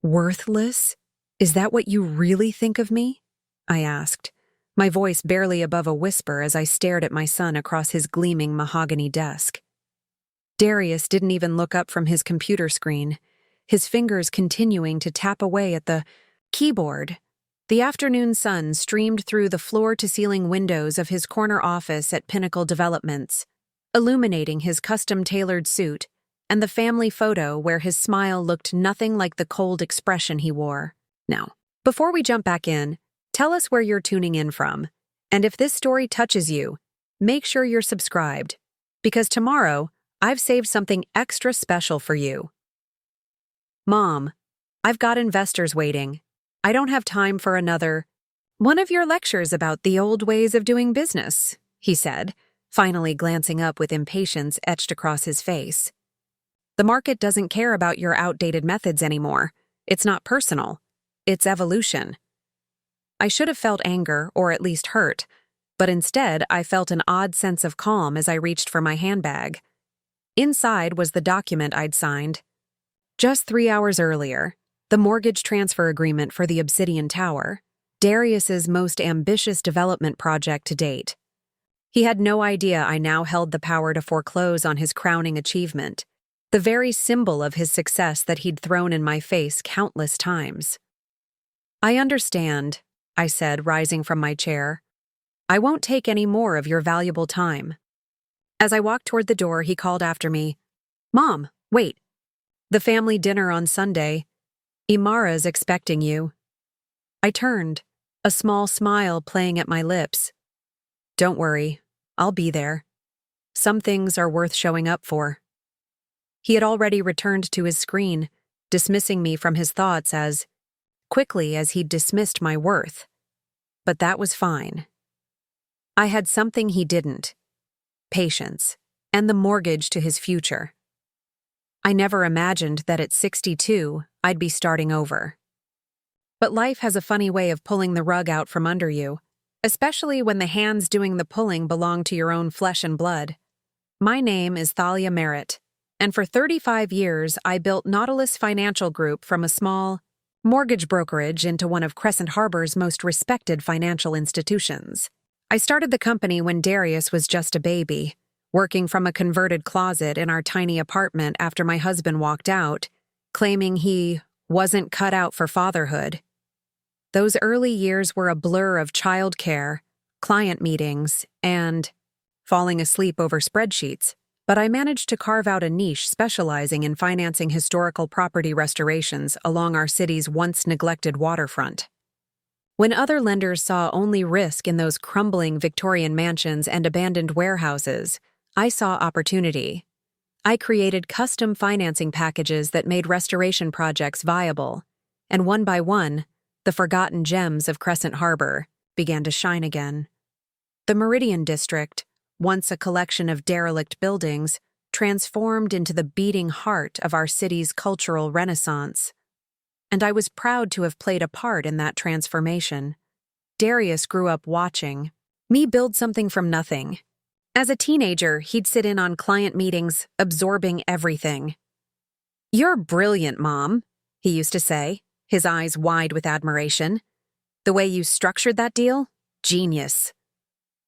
Worthless? Is that what you really think of me? I asked, my voice barely above a whisper as I stared at my son across his gleaming mahogany desk. Darius didn't even look up from his computer screen, his fingers continuing to tap away at the keyboard. The afternoon sun streamed through the floor-to-ceiling windows of his corner office at Pinnacle Developments, illuminating his custom-tailored suit and the family photo where his smile looked nothing like the cold expression he wore. Now, before we jump back in, tell us where you're tuning in from, and if this story touches you, make sure you're subscribed, because tomorrow, I've saved something extra special for you. Mom, I've got investors waiting. I don't have time for another one of your lectures about the old ways of doing business, he said, finally glancing up with impatience etched across his face. The market doesn't care about your outdated methods anymore. It's not personal. It's evolution. I should have felt anger, or at least hurt, but instead I felt an odd sense of calm as I reached for my handbag. Inside was the document I'd signed. Just 3 hours earlier, the mortgage transfer agreement for the Obsidian Tower, Darius's most ambitious development project to date. He had no idea I now held the power to foreclose on his crowning achievement, the very symbol of his success that he'd thrown in my face countless times. I understand, I said, rising from my chair. I won't take any more of your valuable time. As I walked toward the door, he called after me, Mom, wait. The family dinner on Sunday. Imara's expecting you. I turned, a small smile playing at my lips. Don't worry, I'll be there. Some things are worth showing up for. He had already returned to his screen, dismissing me from his thoughts as quickly as he'd dismissed my worth. But that was fine. I had something he didn't: patience, and the mortgage to his future. I never imagined that at 62, I'd be starting over. But life has a funny way of pulling the rug out from under you, especially when the hands doing the pulling belong to your own flesh and blood. My name is Thalia Merritt, and for 35 years I built Nautilus Financial Group from a small mortgage brokerage into one of Crescent Harbor's most respected financial institutions. I started the company when Darius was just a baby, working from a converted closet in our tiny apartment after my husband walked out, claiming he wasn't cut out for fatherhood. Those early years were a blur of childcare, client meetings, and falling asleep over spreadsheets, but I managed to carve out a niche specializing in financing historical property restorations along our city's once-neglected waterfront. When other lenders saw only risk in those crumbling Victorian mansions and abandoned warehouses, I saw opportunity. I created custom financing packages that made restoration projects viable, and one by one, the forgotten gems of Crescent Harbor began to shine again. The Meridian District, once a collection of derelict buildings, transformed into the beating heart of our city's cultural renaissance. And I was proud to have played a part in that transformation. Darius grew up watching me build something from nothing. As a teenager, he'd sit in on client meetings, absorbing everything. "You're brilliant, Mom," he used to say, his eyes wide with admiration. "The way you structured that deal? Genius."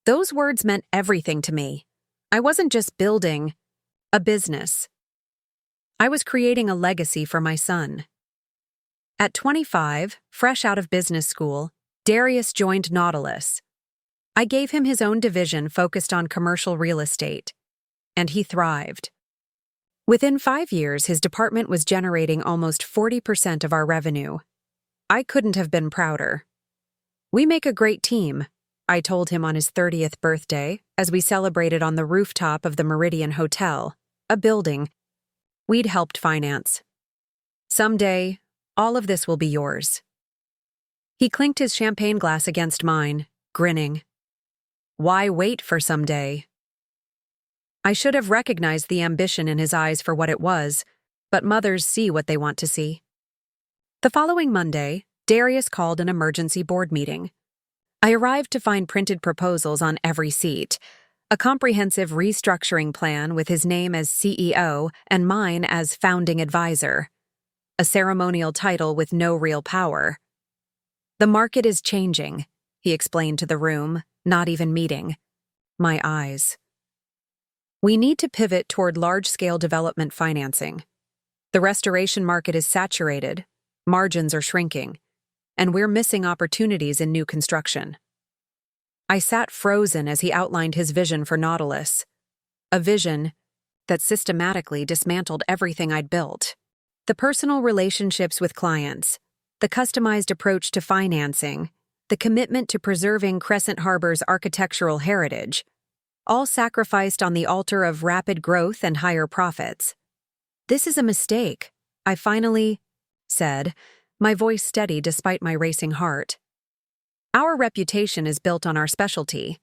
Those words meant everything to me. I wasn't just building a business. I was creating a legacy for my son. At 25, fresh out of business school, Darius joined Nautilus. I gave him his own division focused on commercial real estate, and he thrived. Within 5 years, his department was generating almost 40% of our revenue. I couldn't have been prouder. "We make a great team," I told him on his 30th birthday as we celebrated on the rooftop of the Meridian Hotel, a building we'd helped finance. "Someday, all of this will be yours." He clinked his champagne glass against mine, grinning. Why wait for someday? I should have recognized the ambition in his eyes for what it was, but mothers see what they want to see. The following Monday, Darius called an emergency board meeting. I arrived to find printed proposals on every seat, a comprehensive restructuring plan with his name as CEO and mine as founding advisor, a ceremonial title with no real power. The market is changing, he explained to the room, not even meeting. My eyes. We need to pivot toward large-scale development financing. The restoration market is saturated, margins are shrinking, and we're missing opportunities in new construction. I sat frozen as he outlined his vision for Nautilus, a vision that systematically dismantled everything I'd built. The personal relationships with clients, the customized approach to financing, the commitment to preserving Crescent Harbor's architectural heritage, all sacrificed on the altar of rapid growth and higher profits. This is a mistake, I finally said, my voice steady despite my racing heart. Our reputation is built on our specialty.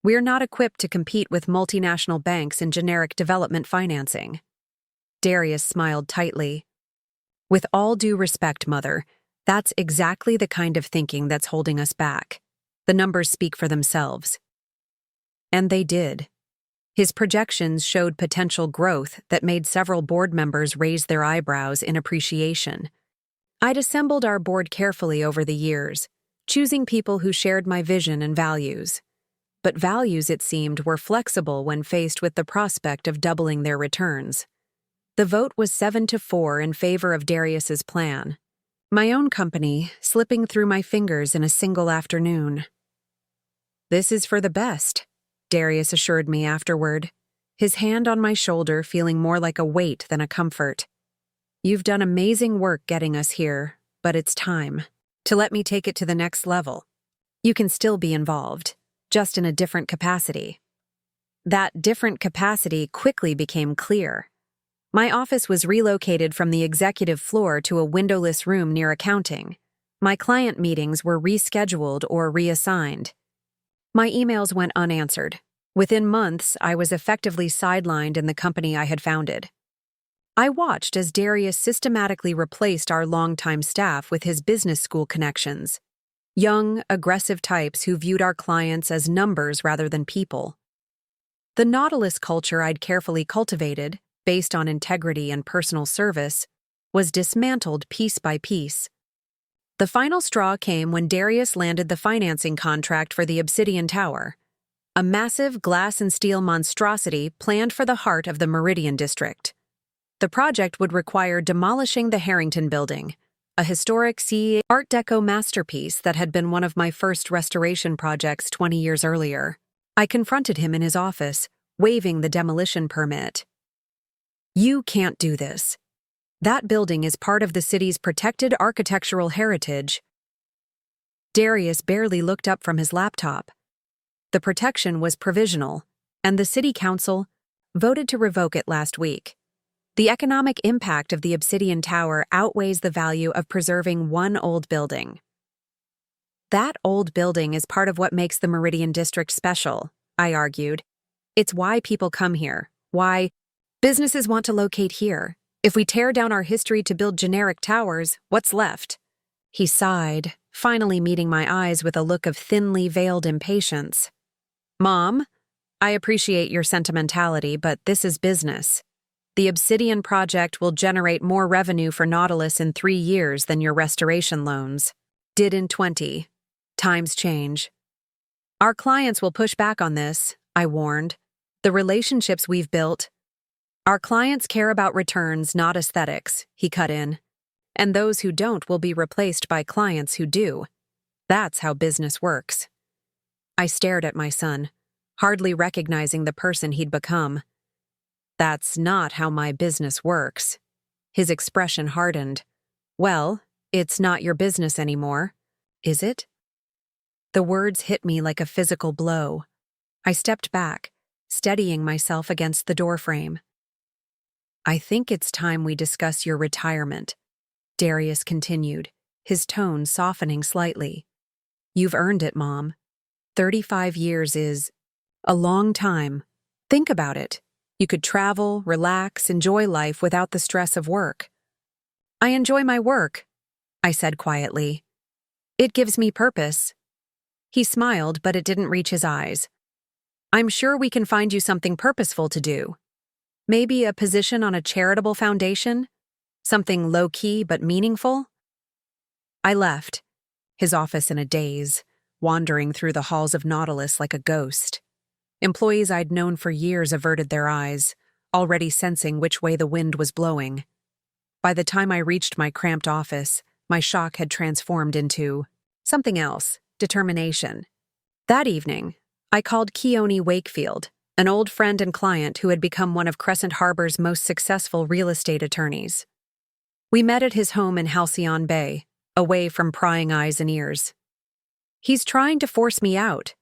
We're not equipped to compete with multinational banks in generic development financing. Darius smiled tightly. With all due respect, Mother, that's exactly the kind of thinking that's holding us back. The numbers speak for themselves. And they did. His projections showed potential growth that made several board members raise their eyebrows in appreciation. I'd assembled our board carefully over the years, choosing people who shared my vision and values. But values, it seemed, were flexible when faced with the prospect of doubling their returns. The vote was 7-4 in favor of Darius's plan. My own company slipping through my fingers in a single afternoon. This is for the best, Darius assured me afterward, his hand on my shoulder feeling more like a weight than a comfort. You've done amazing work getting us here, but it's time to let me take it to the next level. You can still be involved, just in a different capacity. That different capacity quickly became clear. My office was relocated from the executive floor to a windowless room near accounting. My client meetings were rescheduled or reassigned. My emails went unanswered. Within months, I was effectively sidelined in the company I had founded. I watched as Darius systematically replaced our longtime staff with his business school connections. Young, aggressive types who viewed our clients as numbers rather than people. The Nautilus culture I'd carefully cultivated, based on integrity and personal service, was dismantled piece by piece. The final straw came when Darius landed the financing contract for the Obsidian Tower, a massive glass and steel monstrosity planned for the heart of the Meridian District. The project would require demolishing the Harrington Building, a historic Art Deco masterpiece that had been one of my first restoration projects 20 years earlier. I confronted him in his office, waving the demolition permit. You can't do this. That building is part of the city's protected architectural heritage. Darius barely looked up from his laptop. The protection was provisional, and the city council voted to revoke it last week. The economic impact of the Obsidian Tower outweighs the value of preserving one old building. That old building is part of what makes the Meridian District special, I argued. It's why people come here, why businesses want to locate here. If we tear down our history to build generic towers, what's left? He sighed, finally meeting my eyes with a look of thinly veiled impatience. Mom, I appreciate your sentimentality, but this is business. The Obsidian project will generate more revenue for Nautilus in 3 years than your restoration loans did in 20. Times change. Our clients will push back on this, I warned. The relationships we've built. Our clients care about returns, not aesthetics, he cut in. And those who don't will be replaced by clients who do. That's how business works. I stared at my son, hardly recognizing the person he'd become. That's not how my business works. His expression hardened. Well, it's not your business anymore, is it? The words hit me like a physical blow. I stepped back, steadying myself against the doorframe. I think it's time we discuss your retirement, Darius continued, his tone softening slightly. You've earned it, Mom. 35 years is a long time. Think about it. You could travel, relax, enjoy life without the stress of work. I enjoy my work, I said quietly. It gives me purpose. He smiled, but it didn't reach his eyes. I'm sure we can find you something purposeful to do. Maybe a position on a charitable foundation? Something low-key but meaningful? I left, his office in a daze, wandering through the halls of Nautilus like a ghost. Employees I'd known for years averted their eyes, already sensing which way the wind was blowing. By the time I reached my cramped office, my shock had transformed into something else, determination. That evening, I called Keone Wakefield, an old friend and client who had become one of Crescent Harbor's most successful real estate attorneys. We met at his home in Halcyon Bay, away from prying eyes and ears. "He's trying to force me out,"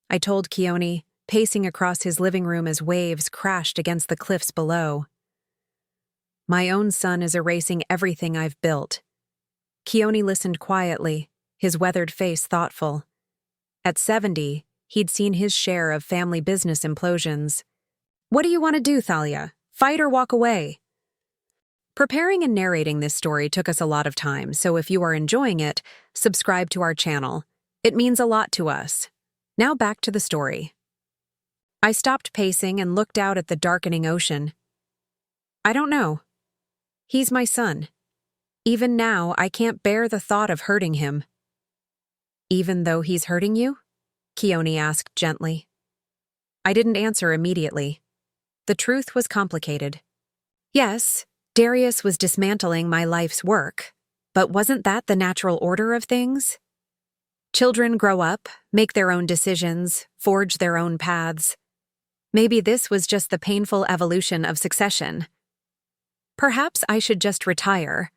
I told Keone, pacing across his living room as waves crashed against the cliffs below. "My own son is erasing everything I've built." Keone listened quietly, his weathered face thoughtful. At 70, he'd seen his share of family business implosions. "What do you want to do, Thalia? Fight or walk away?" Preparing and narrating this story took us a lot of time, so if you are enjoying it, subscribe to our channel. It means a lot to us. Now back to the story. I stopped pacing and looked out at the darkening ocean. "I don't know. He's my son. Even now, I can't bear the thought of hurting him." "Even though he's hurting you?" Keone asked gently. I didn't answer immediately. The truth was complicated. Yes, Darius was dismantling my life's work, but wasn't that the natural order of things? Children grow up, make their own decisions, forge their own paths. Maybe this was just the painful evolution of succession. Perhaps I should just retire.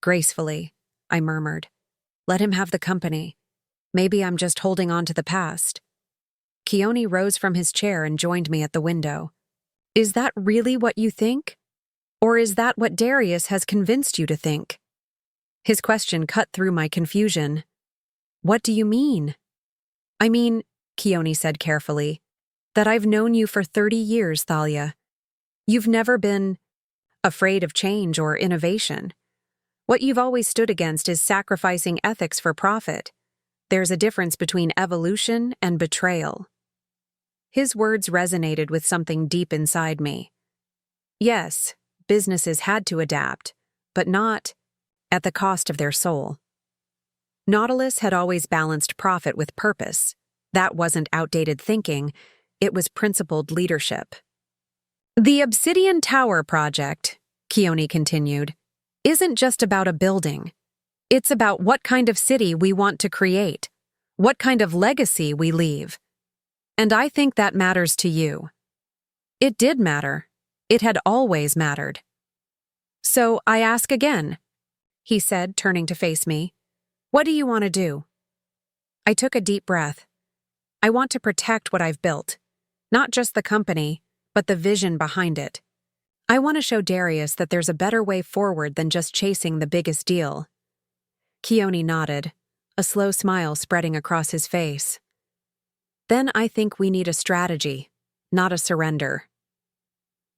Gracefully, I murmured. Let him have the company. Maybe I'm just holding on to the past. Keone rose from his chair and joined me at the window. Is that really what you think? Or is that what Darius has convinced you to think? His question cut through my confusion. What do you mean? I mean, Keone said carefully, that I've known you for 30 years, Thalia. You've never been afraid of change or innovation. What you've always stood against is sacrificing ethics for profit. There's a difference between evolution and betrayal. His words resonated with something deep inside me. Yes, businesses had to adapt, but not at the cost of their soul. Nautilus had always balanced profit with purpose. That wasn't outdated thinking, it was principled leadership. The Obsidian Tower project, Keone continued, isn't just about a building. It's about what kind of city we want to create, what kind of legacy we leave. And I think that matters to you. It did matter. It had always mattered. So I ask again, he said, turning to face me. What do you want to do? I took a deep breath. I want to protect what I've built. Not just the company, but the vision behind it. I want to show Darius that there's a better way forward than just chasing the biggest deal. Keone nodded, a slow smile spreading across his face. Then I think we need a strategy, not a surrender.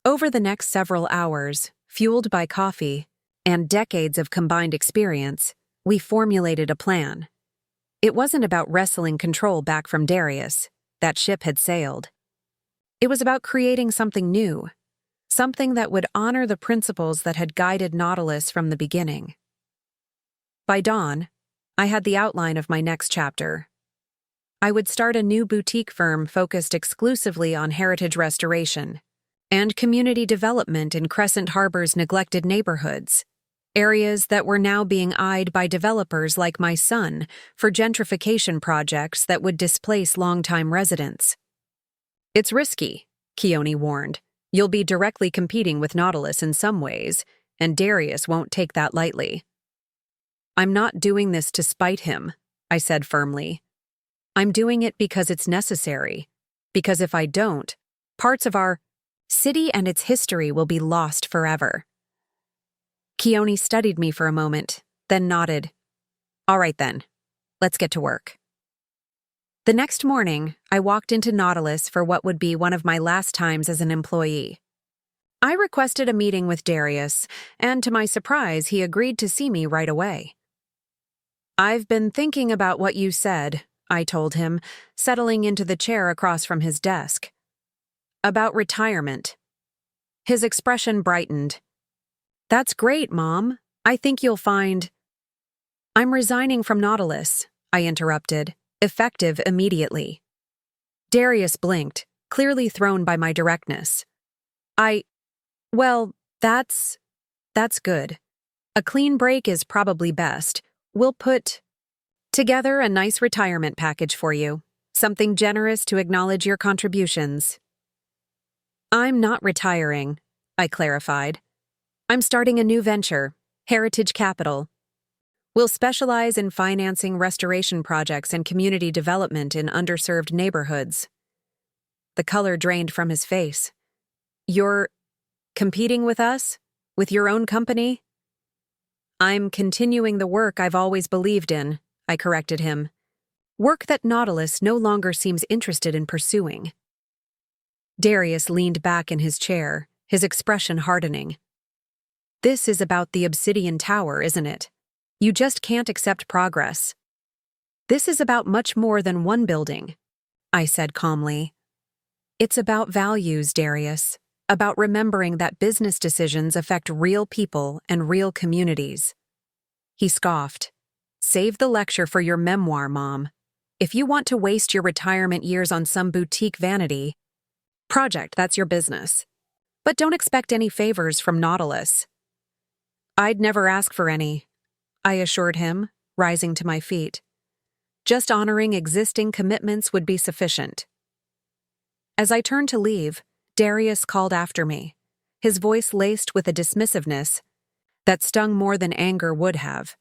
Over the next several hours, fueled by coffee and decades of combined experience, we formulated a plan. It wasn't about wresting control back from Darius. That ship had sailed. It was about creating something new, something that would honor the principles that had guided Nautilus from the beginning. By dawn, I had the outline of my next chapter. I would start a new boutique firm focused exclusively on heritage restoration and community development in Crescent Harbor's neglected neighborhoods, areas that were now being eyed by developers like my son for gentrification projects that would displace longtime residents. It's risky, Keone warned. You'll be directly competing with Nautilus in some ways, and Darius won't take that lightly. I'm not doing this to spite him, I said firmly. I'm doing it because it's necessary, because if I don't, parts of our city and its history will be lost forever. Keone studied me for a moment, then nodded. All right then, let's get to work. The next morning, I walked into Nautilus for what would be one of my last times as an employee. I requested a meeting with Darius, and to my surprise, he agreed to see me right away. I've been thinking about what you said, I told him, settling into the chair across from his desk. About retirement. His expression brightened. That's great, Mom. I think you'll find— I'm resigning from Nautilus, I interrupted, effective immediately. Darius blinked, clearly thrown by my directness. Well, that's good. A clean break is probably best. We'll put together a nice retirement package for you. Something generous to acknowledge your contributions. I'm not retiring, I clarified. I'm starting a new venture, Heritage Capital. We'll specialize in financing restoration projects and community development in underserved neighborhoods. The color drained from his face. You're competing with us? With your own company? I'm continuing the work I've always believed in, I corrected him. Work that Nautilus no longer seems interested in pursuing. Darius leaned back in his chair, his expression hardening. This is about the Obsidian Tower, isn't it? You just can't accept progress. This is about much more than one building, I said calmly. It's about values, Darius. About remembering that business decisions affect real people and real communities. He scoffed. Save the lecture for your memoir, Mom. If you want to waste your retirement years on some boutique vanity project, that's your business. But don't expect any favors from Nautilus. I'd never ask for any, I assured him, rising to my feet. Just honoring existing commitments would be sufficient. As I turned to leave, Darius called after me, his voice laced with a dismissiveness that stung more than anger would have.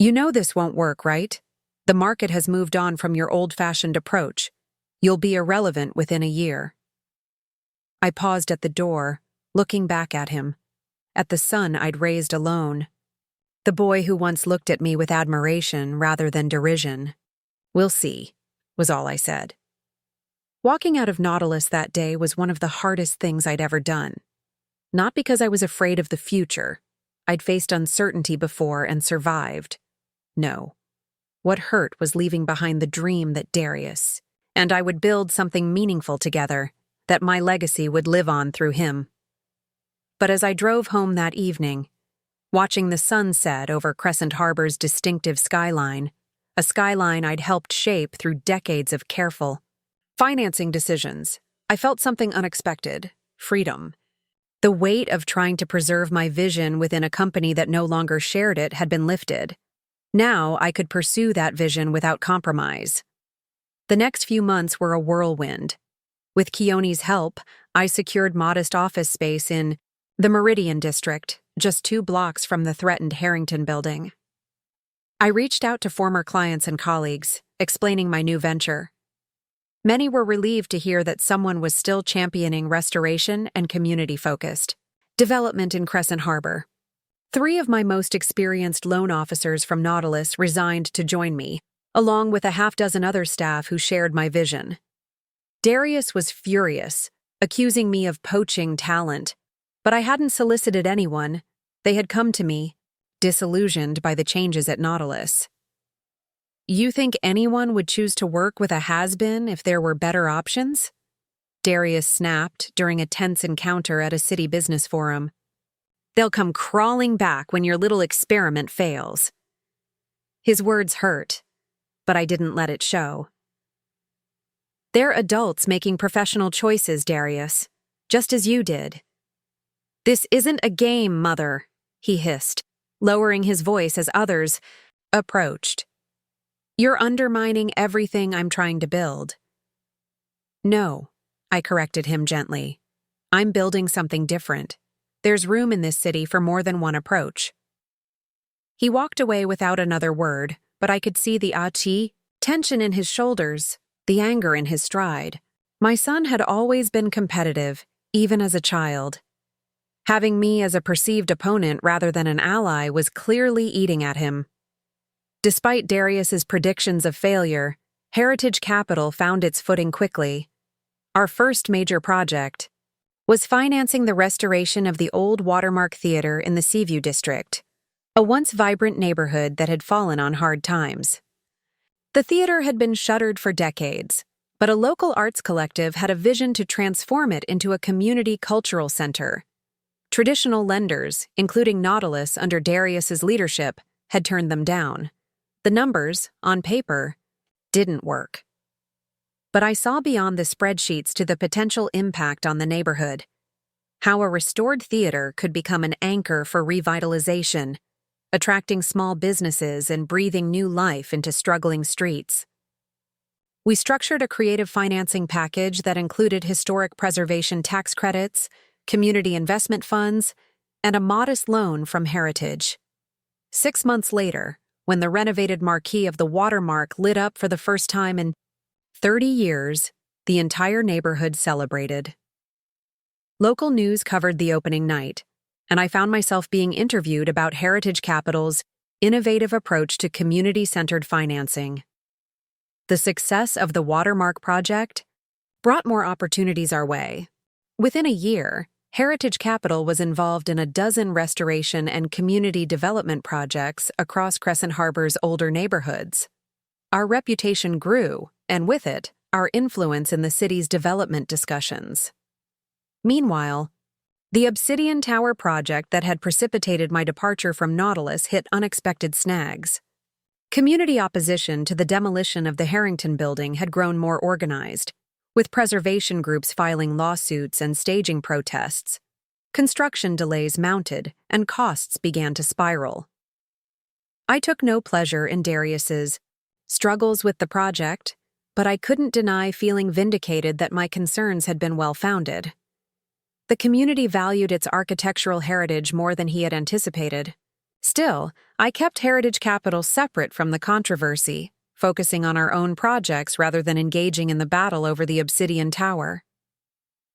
You know this won't work, right? The market has moved on from your old-fashioned approach. You'll be irrelevant within a year. I paused at the door, looking back at him, at the son I'd raised alone. The boy who once looked at me with admiration rather than derision. We'll see, was all I said. Walking out of Nautilus that day was one of the hardest things I'd ever done. Not because I was afraid of the future. I'd faced uncertainty before and survived. No. What hurt was leaving behind the dream that Darius and I would build something meaningful together, that my legacy would live on through him. But as I drove home that evening, watching the sun set over Crescent Harbor's distinctive skyline, a skyline I'd helped shape through decades of careful financing decisions, I felt something unexpected: freedom. The weight of trying to preserve my vision within a company that no longer shared it had been lifted. Now I could pursue that vision without compromise. The next few months were a whirlwind. With Keone's help, I secured modest office space in the Meridian District, just 2 blocks from the threatened Harrington building. I reached out to former clients and colleagues, explaining my new venture. Many were relieved to hear that someone was still championing restoration and community-focused development in Crescent Harbor. 3 of my most experienced loan officers from Nautilus resigned to join me, along with a half-dozen other staff who shared my vision. Darius was furious, accusing me of poaching talent, but I hadn't solicited anyone. They had come to me, disillusioned by the changes at Nautilus. You think anyone would choose to work with a has-been if there were better options? Darius snapped during a tense encounter at a city business forum. They'll come crawling back when your little experiment fails. His words hurt, but I didn't let it show. They're adults making professional choices, Darius, just as you did. This isn't a game, Mother, he hissed, lowering his voice as others approached. You're undermining everything I'm trying to build. No, I corrected him gently. I'm building something different. There's room in this city for more than one approach. He walked away without another word, but I could see the tension in his shoulders, the anger in his stride. My son had always been competitive, even as a child. Having me as a perceived opponent rather than an ally was clearly eating at him. Despite Darius's predictions of failure, Heritage Capital found its footing quickly. Our first major project was financing the restoration of the old Watermark Theater in the Seaview District, a once vibrant neighborhood that had fallen on hard times. The theater had been shuttered for decades, but a local arts collective had a vision to transform it into a community cultural center. Traditional lenders, including Nautilus under Darius's leadership, had turned them down. The numbers, on paper, didn't work. But I saw beyond the spreadsheets to the potential impact on the neighborhood. How a restored theater could become an anchor for revitalization, attracting small businesses and breathing new life into struggling streets. We structured a creative financing package that included historic preservation tax credits, community investment funds, and a modest loan from Heritage. 6 months later, when the renovated marquee of the Watermark lit up for the first time in 30 years, the entire neighborhood celebrated. Local news covered the opening night, and I found myself being interviewed about Heritage Capital's innovative approach to community-centered financing. The success of the Watermark project brought more opportunities our way. Within a year, Heritage Capital was involved in a dozen restoration and community development projects across Crescent Harbor's older neighborhoods. Our reputation grew, and with it, our influence in the city's development discussions. Meanwhile, the Obsidian Tower project that had precipitated my departure from Nautilus hit unexpected snags. Community opposition to the demolition of the Harrington building had grown more organized, with preservation groups filing lawsuits and staging protests. Construction delays mounted, and costs began to spiral. I took no pleasure in Darius's struggles with the project, but I couldn't deny feeling vindicated that my concerns had been well-founded. The community valued its architectural heritage more than he had anticipated. Still, I kept Heritage Capital separate from the controversy, focusing on our own projects rather than engaging in the battle over the Obsidian Tower.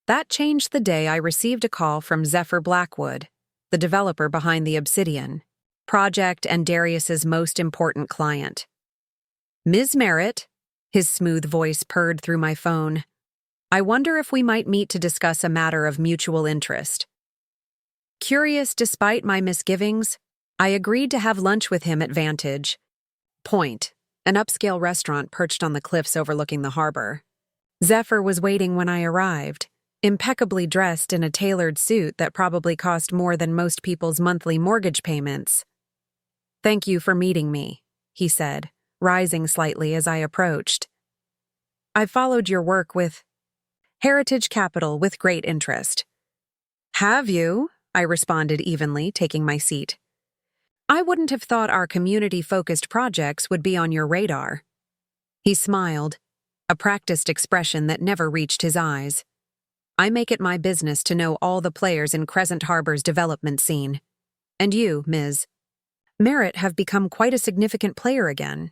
That changed the day I received a call from Zephyr Blackwood, the developer behind the Obsidian project and Darius's most important client. "Ms. Merritt," his smooth voice purred through my phone. "I wonder if we might meet to discuss a matter of mutual interest." Curious despite my misgivings, I agreed to have lunch with him at Vantage Point, an upscale restaurant perched on the cliffs overlooking the harbor. Zephyr was waiting when I arrived, impeccably dressed in a tailored suit that probably cost more than most people's monthly mortgage payments. "Thank you for meeting me," he said, rising slightly as I approached. "I've followed your work with Heritage Capital with great interest." "Have you?" I responded evenly, taking my seat. "I wouldn't have thought our community-focused projects would be on your radar." He smiled, a practiced expression that never reached his eyes. "I make it my business to know all the players in Crescent Harbor's development scene. And you, Ms. Merritt, have become quite a significant player again."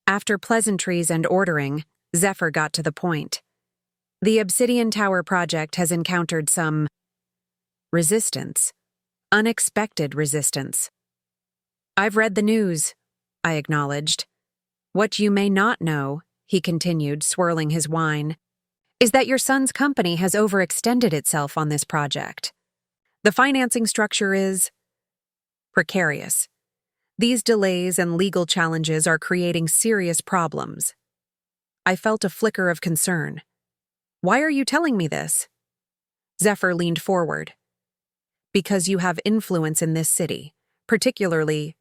After pleasantries and ordering, Zephyr got to the point. "The Obsidian Tower project has encountered some resistance. Unexpected resistance." "I've read the news," I acknowledged. "What you may not know," he continued, swirling his wine, "is that your son's company has overextended itself on this project. The financing structure is precarious. These delays and legal challenges are creating serious problems." I felt a flicker of concern. "Why are you telling me this?" Zephyr leaned forward. "Because you have influence in this city, particularly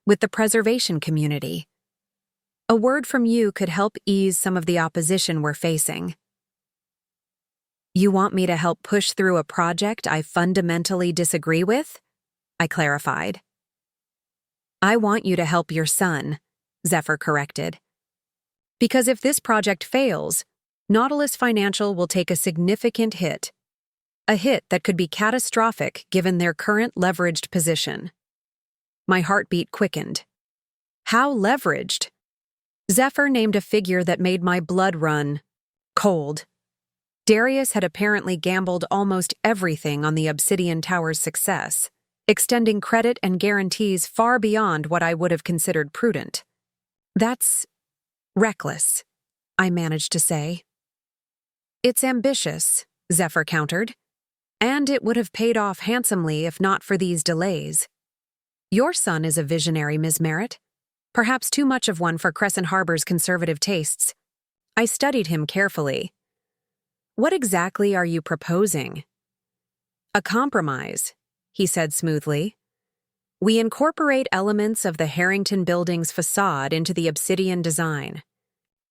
with the preservation community. A word from you could help ease some of the opposition we're facing." "You want me to help push through a project I fundamentally disagree with?" I clarified. "I want you to help your son," Zephyr corrected. "Because if this project fails, Nautilus Financial will take a significant hit. A hit that could be catastrophic given their current leveraged position." My heartbeat quickened. "How leveraged?" Zephyr named a figure that made my blood run cold. Darius had apparently gambled almost everything on the Obsidian Tower's success, extending credit and guarantees far beyond what I would have considered prudent. "That's reckless," I managed to say. "It's ambitious," Zephyr countered, "and it would have paid off handsomely if not for these delays. Your son is a visionary, Ms. Merritt. Perhaps too much of one for Crescent Harbor's conservative tastes." I studied him carefully. "What exactly are you proposing?" "A compromise," he said smoothly. We incorporate elements of the Harrington Building's facade into the Obsidian design.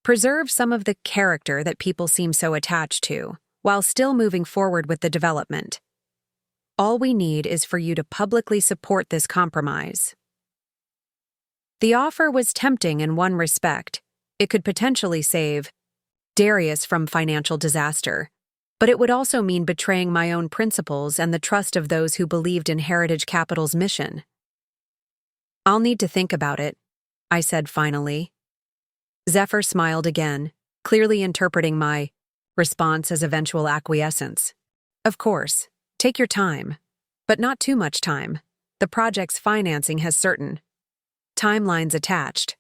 Preserve some of the character that people seem so attached to, while still moving forward with the development. All we need is for you to publicly support this compromise. The offer was tempting in one respect. It could potentially save Darius from financial disaster, but it would also mean betraying my own principles and the trust of those who believed in Heritage Capital's mission. I'll need to think about it, I said finally. Zephyr smiled again, clearly interpreting my response as eventual acquiescence. Of course, take your time, but not too much time. The project's financing has certain timelines attached.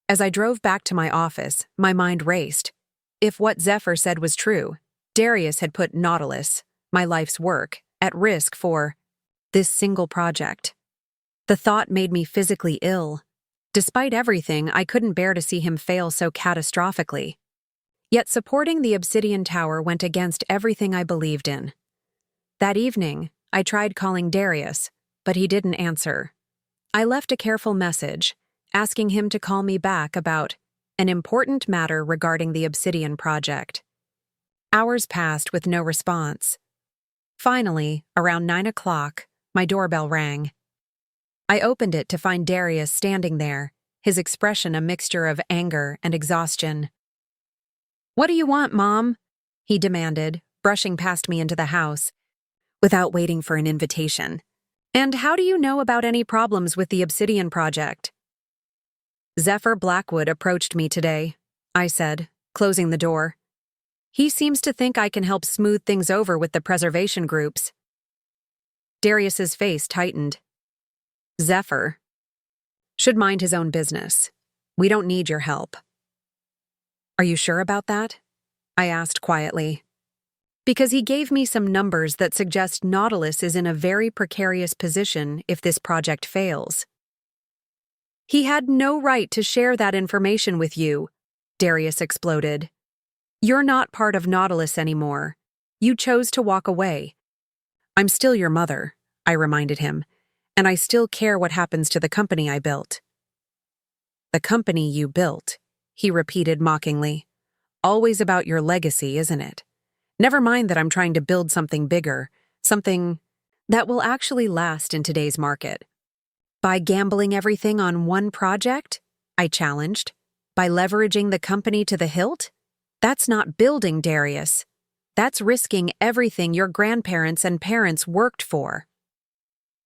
As I drove back to my office, my mind raced. If what Zephyr said was true, Darius had put Nautilus, my life's work, at risk for this single project. The thought made me physically ill. Despite everything, I couldn't bear to see him fail so catastrophically. Yet supporting the Obsidian Tower went against everything I believed in. That evening, I tried calling Darius, but he didn't answer. I left a careful message, asking him to call me back about an important matter regarding the Obsidian project. Hours passed with no response. Finally, around 9 o'clock, my doorbell rang. I opened it to find Darius standing there, his expression a mixture of anger and exhaustion. "What do you want, Mom?" he demanded, brushing past me into the house, without waiting for an invitation. "And how do you know about any problems with the Obsidian project?" "Zephyr Blackwood approached me today," I said, closing the door. "He seems to think I can help smooth things over with the preservation groups." Darius's face tightened. "Zephyr should mind his own business. We don't need your help." "Are you sure about that?" I asked quietly. "Because he gave me some numbers that suggest Nautilus is in a very precarious position if this project fails." "He had no right to share that information with you," Darius exploded. "You're not part of Nautilus anymore. You chose to walk away." "I'm still your mother," I reminded him, "and I still care what happens to the company I built." "The company you built," he repeated mockingly. "Always about your legacy, isn't it? Never mind that I'm trying to build something bigger, something that will actually last in today's market." "By gambling everything on one project?" I challenged. "By leveraging the company to the hilt? That's not building, Darius. That's risking everything your grandparents and parents worked for."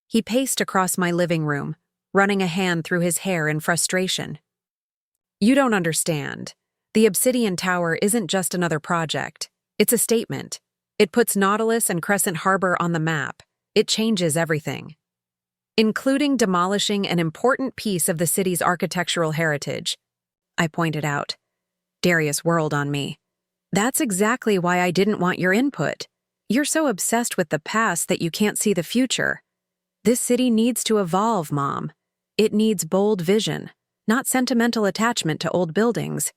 He paced across my living room, running a hand through his hair in frustration. "You don't understand. The Obsidian Tower isn't just another project. It's a statement. It puts Nautilus and Crescent Harbor on the map. It changes everything, including demolishing an important piece of the city's architectural heritage," I pointed out. Darius whirled on me. "That's exactly why I didn't want your input. You're so obsessed with the past that you can't see the future. This city needs to evolve, Mom. It needs bold vision, not sentimental attachment to old buildings."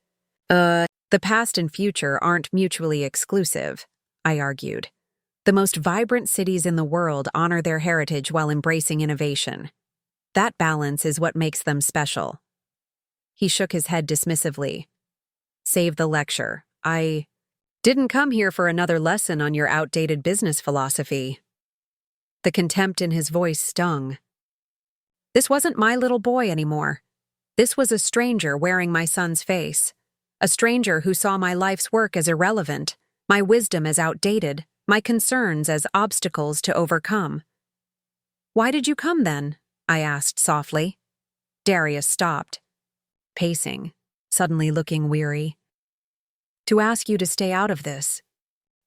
The past and future aren't mutually exclusive," I argued. "The most vibrant cities in the world honor their heritage while embracing innovation. That balance is what makes them special." He shook his head dismissively. "Save the lecture. I didn't come here for another lesson on your outdated business philosophy." The contempt in his voice stung. This wasn't my little boy anymore. This was a stranger wearing my son's face. A stranger who saw my life's work as irrelevant, my wisdom as outdated, my concerns as obstacles to overcome. "Why did you come then?" I asked softly. Darius stopped, pacing, suddenly looking weary. "To ask you to stay out of this.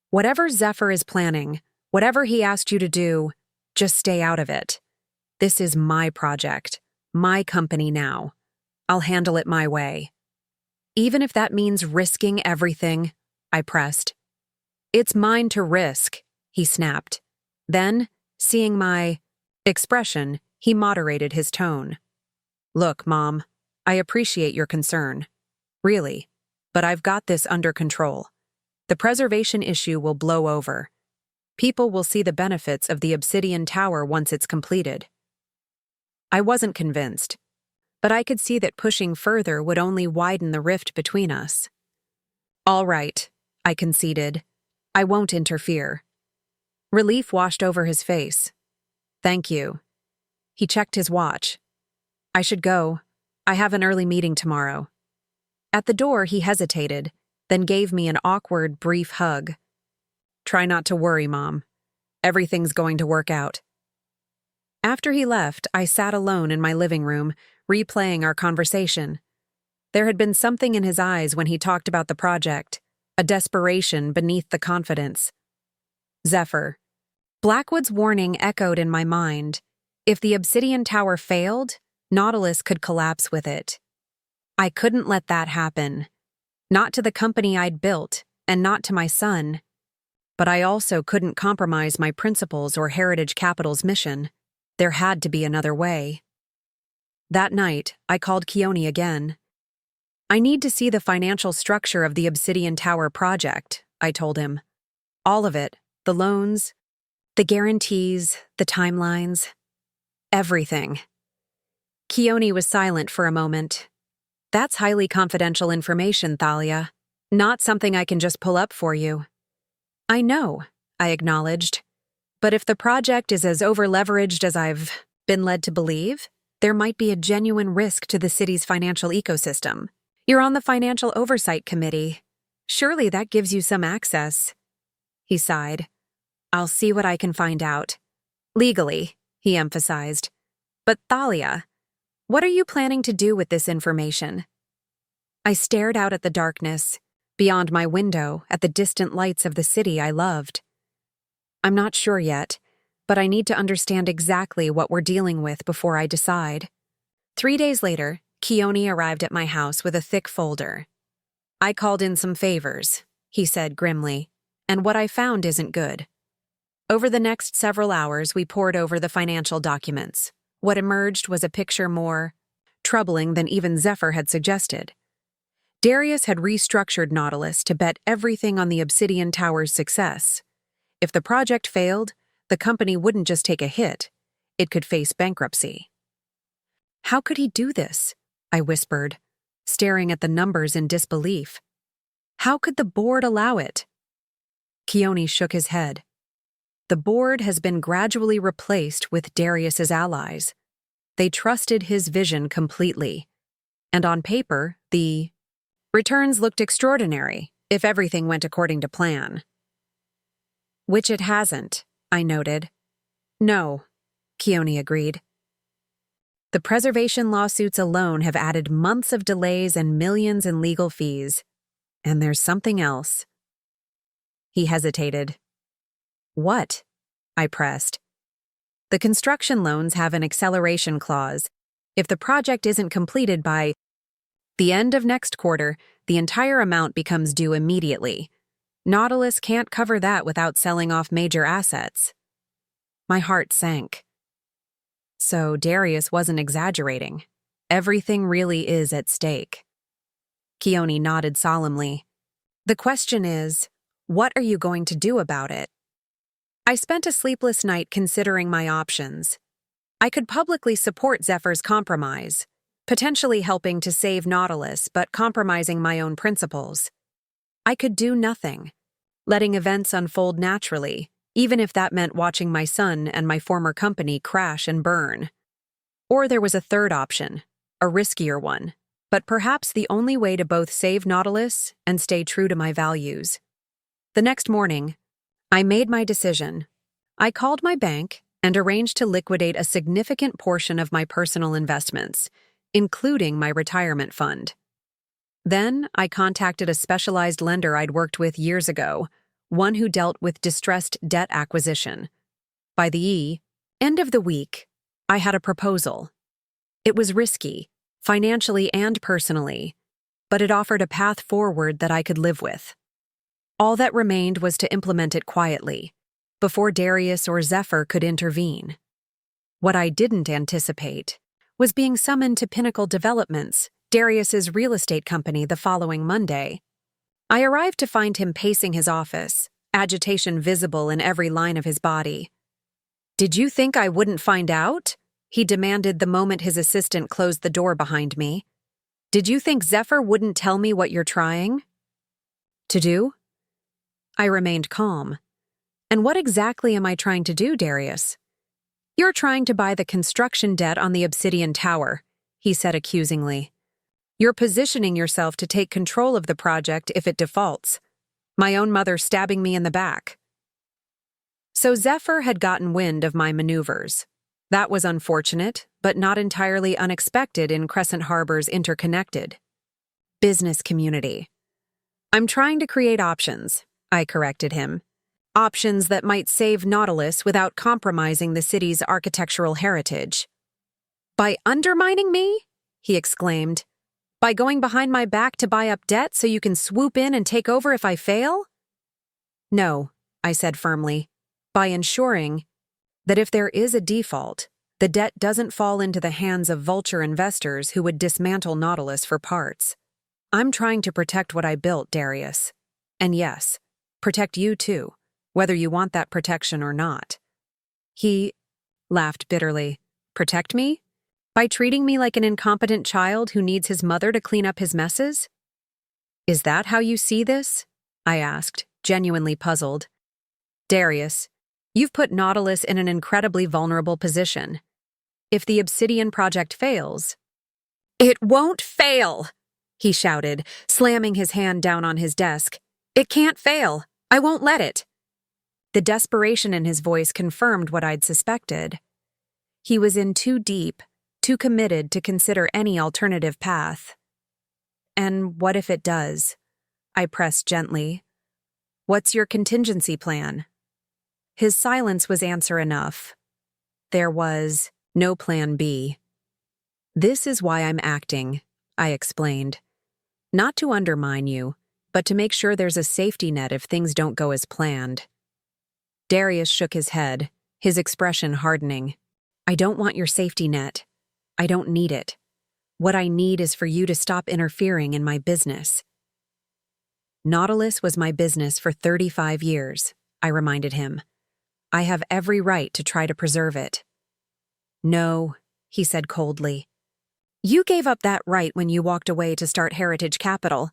Whatever Zephyr is planning, whatever he asked you to do, just stay out of it. This is my project, my company now. I'll handle it my way." "Even if that means risking everything," I pressed. "It's mine to risk," he snapped. Then, seeing my expression, he moderated his tone. "Look, Mom, I appreciate your concern. Really, but I've got this under control. The preservation issue will blow over. People will see the benefits of the Obsidian Tower once it's completed. I wasn't convinced, but I could see that pushing further would only widen the rift between us. All right, I conceded. I won't interfere. Relief washed over his face. Thank you. He checked his watch. I should go. I have an early meeting tomorrow. At the door, he hesitated, then gave me an awkward, brief hug. Try not to worry, Mom. Everything's going to work out. After he left, I sat alone in my living room, replaying our conversation. There had been something in his eyes when he talked about the project, a desperation beneath the confidence. Zephyr. Blackwood's warning echoed in my mind. If the Obsidian Tower failed, Nautilus could collapse with it. I couldn't let that happen. Not to the company I'd built, and not to my son. But I also couldn't compromise my principles or Heritage Capital's mission. There had to be another way. That night, I called Keone again. I need to see the financial structure of the Obsidian Tower project, I told him. All of it, the loans, the guarantees, the timelines, everything. Keone was silent for a moment. That's highly confidential information, Thalia. Not something I can just pull up for you. I know, I acknowledged. But if the project is as over-leveraged as I've been led to believe, there might be a genuine risk to the city's financial ecosystem. You're on the Financial Oversight Committee. Surely that gives you some access. He sighed. I'll see what I can find out. Legally, he emphasized. But Thalia, what are you planning to do with this information? I stared out at the darkness, beyond my window, at the distant lights of the city I loved. I'm not sure yet, but I need to understand exactly what we're dealing with before I decide. 3 days later, Keone arrived at my house with a thick folder. I called in some favors, he said grimly, and what I found isn't good. Over the next several hours, we pored over the financial documents. What emerged was a picture more troubling than even Zephyr had suggested. Darius had restructured Nautilus to bet everything on the Obsidian Tower's success. If the project failed, the company wouldn't just take a hit, it could face bankruptcy. How could he do this? I whispered, staring at the numbers in disbelief. How could the board allow it? Keone shook his head. The board has been gradually replaced with Darius's allies. They trusted his vision completely. And on paper, the returns looked extraordinary if everything went according to plan. Which it hasn't, I noted. No, Keone agreed. The preservation lawsuits alone have added months of delays and millions in legal fees. And there's something else. He hesitated. What? I pressed. The construction loans have an acceleration clause. If the project isn't completed by the end of next quarter, the entire amount becomes due immediately. Nautilus can't cover that without selling off major assets. My heart sank. So Darius wasn't exaggerating. Everything really is at stake. Keone nodded solemnly. The question is, what are you going to do about it? I spent a sleepless night considering my options. I could publicly support Zephyr's compromise, potentially helping to save Nautilus but compromising my own principles. I could do nothing, letting events unfold naturally, even if that meant watching my son and my former company crash and burn. Or there was a third option, a riskier one, but perhaps the only way to both save Nautilus and stay true to my values. The next morning, I made my decision. I called my bank and arranged to liquidate a significant portion of my personal investments, including my retirement fund. Then I contacted a specialized lender I'd worked with years ago, one who dealt with distressed debt acquisition. By the end of the week, I had a proposal. It was risky, financially and personally, but it offered a path forward that I could live with. All that remained was to implement it quietly, before Darius or Zephyr could intervene. What I didn't anticipate was being summoned to Pinnacle Developments, Darius's real estate company, the following Monday. I arrived to find him pacing his office, agitation visible in every line of his body. "Did you think I wouldn't find out?" he demanded the moment his assistant closed the door behind me. "Did you think Zephyr wouldn't tell me what you're trying to do?" I remained calm. "And what exactly am I trying to do, Darius?" "You're trying to buy the construction debt on the Obsidian Tower," he said accusingly. "You're positioning yourself to take control of the project if it defaults. My own mother stabbing me in the back." So Zephyr had gotten wind of my maneuvers. That was unfortunate, but not entirely unexpected in Crescent Harbor's interconnected business community. "I'm trying to create options," I corrected him. "Options that might save Nautilus without compromising the city's architectural heritage." "By undermining me?" he exclaimed. "By going behind my back to buy up debt so you can swoop in and take over if I fail?" "No," I said firmly. "By ensuring that if there is a default, the debt doesn't fall into the hands of vulture investors who would dismantle Nautilus for parts. I'm trying to protect what I built, Darius. And yes, protect you too, whether you want that protection or not." He laughed bitterly. "Protect me? By treating me like an incompetent child who needs his mother to clean up his messes?" "Is that how you see this?" I asked, genuinely puzzled. "Darius, you've put Nautilus in an incredibly vulnerable position. If the Obsidian project fails—" "It won't fail!" he shouted, slamming his hand down on his desk. "It can't fail. I won't let it." The desperation in his voice confirmed what I'd suspected. He was in too deep, too committed to consider any alternative path. "And what if it does?" I pressed gently. "What's your contingency plan?" His silence was answer enough. There was no plan B. "This is why I'm acting," I explained. "Not to undermine you, but to make sure there's a safety net if things don't go as planned." Darius shook his head, his expression hardening. "I don't want your safety net. I don't need it. What I need is for you to stop interfering in my business." "Nautilus was my business for 35 years, I reminded him. "I have every right to try to preserve it." "No," he said coldly. "You gave up that right when you walked away to start Heritage Capital.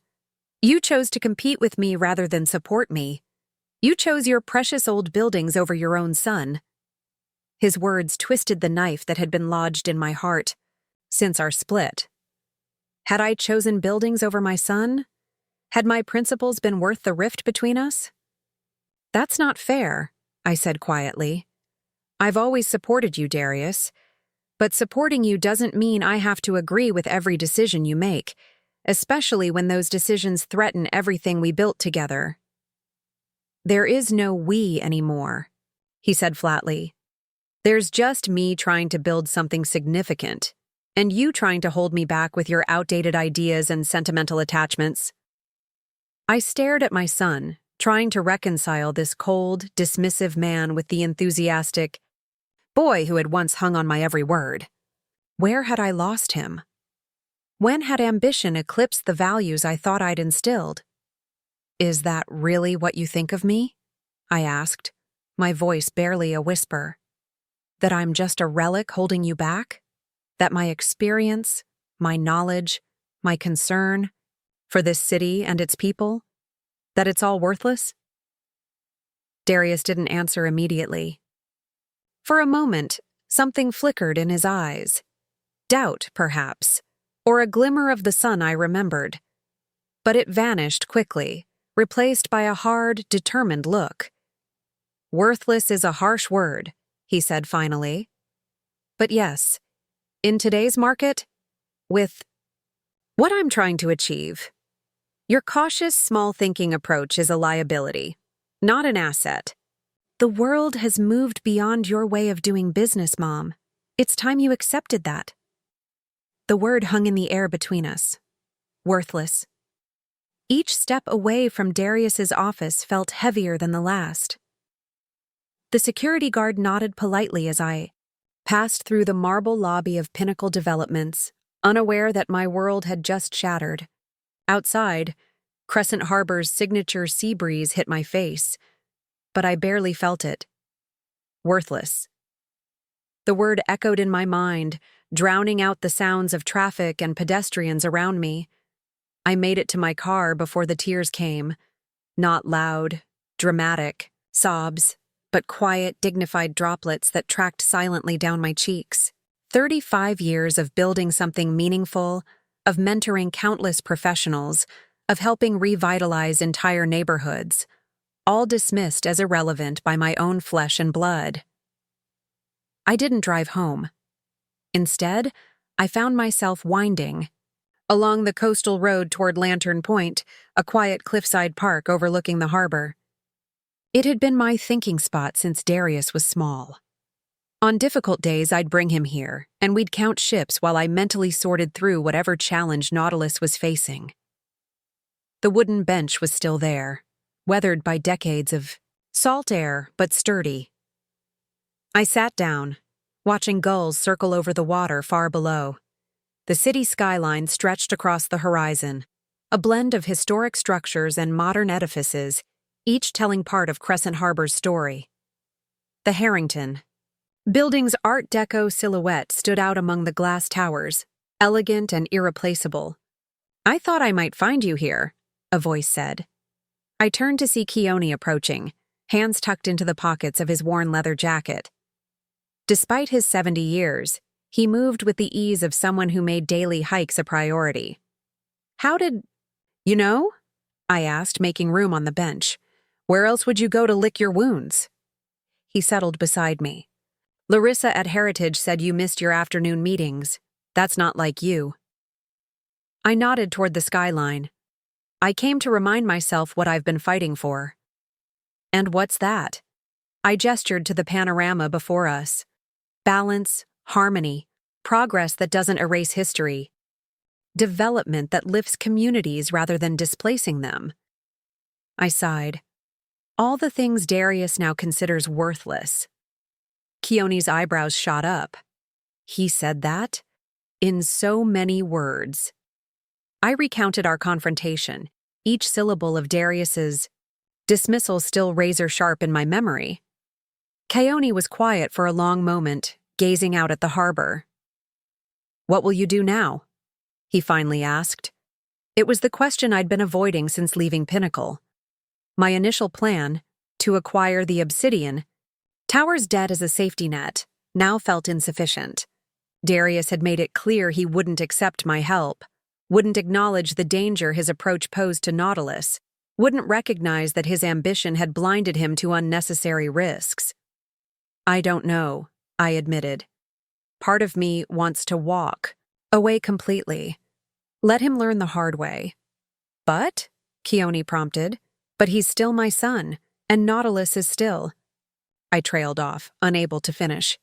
You chose to compete with me rather than support me. You chose your precious old buildings over your own son." His words twisted the knife that had been lodged in my heart since our split. Had I chosen buildings over my son? Had my principles been worth the rift between us? "That's not fair," I said quietly. "I've always supported you, Darius. But supporting you doesn't mean I have to agree with every decision you make, especially when those decisions threaten everything we built together." "There is no we anymore," he said flatly. "There's just me trying to build something significant, and you trying to hold me back with your outdated ideas and sentimental attachments." I stared at my son, trying to reconcile this cold, dismissive man with the enthusiastic boy who had once hung on my every word. Where had I lost him? When had ambition eclipsed the values I thought I'd instilled? "Is that really what you think of me?" I asked, my voice barely a whisper. "That I'm just a relic holding you back? That my experience, my knowledge, my concern for this city and its people, that it's all worthless?" Darius didn't answer immediately. For a moment, something flickered in his eyes. Doubt, perhaps, or a glimmer of the sun I remembered. But it vanished quickly, replaced by a hard, determined look. "Worthless is a harsh word," he said finally. "But yes, in today's market, with what I'm trying to achieve, your cautious, small-thinking approach is a liability, not an asset. The world has moved beyond your way of doing business, Mom. It's time you accepted that." The word hung in the air between us. Worthless. Each step away from Darius's office felt heavier than the last. The security guard nodded politely as I passed through the marble lobby of Pinnacle Developments, unaware that my world had just shattered. Outside, Crescent Harbor's signature sea breeze hit my face, but I barely felt it. Worthless. The word echoed in my mind, drowning out the sounds of traffic and pedestrians around me. I made it to my car before the tears came. Not loud, dramatic, sobs, but quiet, dignified droplets that tracked silently down my cheeks. 35 years of building something meaningful, of mentoring countless professionals, of helping revitalize entire neighborhoods, all dismissed as irrelevant by my own flesh and blood. I didn't drive home. Instead, I found myself winding along the coastal road toward Lantern Point, a quiet cliffside park overlooking the harbor. It had been my thinking spot since Darius was small. On difficult days, I'd bring him here, and we'd count ships while I mentally sorted through whatever challenge Nautilus was facing. The wooden bench was still there, weathered by decades of salt air, but sturdy. I sat down, watching gulls circle over the water far below. The city skyline stretched across the horizon, a blend of historic structures and modern edifices, each telling part of Crescent Harbor's story. The Harrington building's Art Deco silhouette stood out among the glass towers, elegant and irreplaceable. "I thought I might find you here," a voice said. I turned to see Keone approaching, hands tucked into the pockets of his worn leather jacket. Despite his 70 years, he moved with the ease of someone who made daily hikes a priority. "How did... you know?" I asked, making room on the bench. "Where else would you go to lick your wounds?" He settled beside me. "Larissa at Heritage said you missed your afternoon meetings. That's not like you." I nodded toward the skyline. "I came to remind myself what I've been fighting for." "And what's that?" I gestured to the panorama before us. Balance, harmony, progress that doesn't erase history. Development that lifts communities rather than displacing them. I sighed. All the things Darius now considers worthless. Keone's eyebrows shot up. He said that? In so many words. I recounted our confrontation, each syllable of Darius's dismissal still razor-sharp in my memory. Keone was quiet for a long moment, gazing out at the harbor. "What will you do now?" he finally asked. It was the question I'd been avoiding since leaving Pinnacle. My initial plan, to acquire the Obsidian Tower's debt as a safety net, now felt insufficient. Darius had made it clear he wouldn't accept my help, wouldn't acknowledge the danger his approach posed to Nautilus, wouldn't recognize that his ambition had blinded him to unnecessary risks. "I don't know," I admitted. "Part of me wants to walk away completely. Let him learn the hard way." "But?" Keone prompted. "But he's still my son, and Nautilus is still..." I trailed off, unable to finish.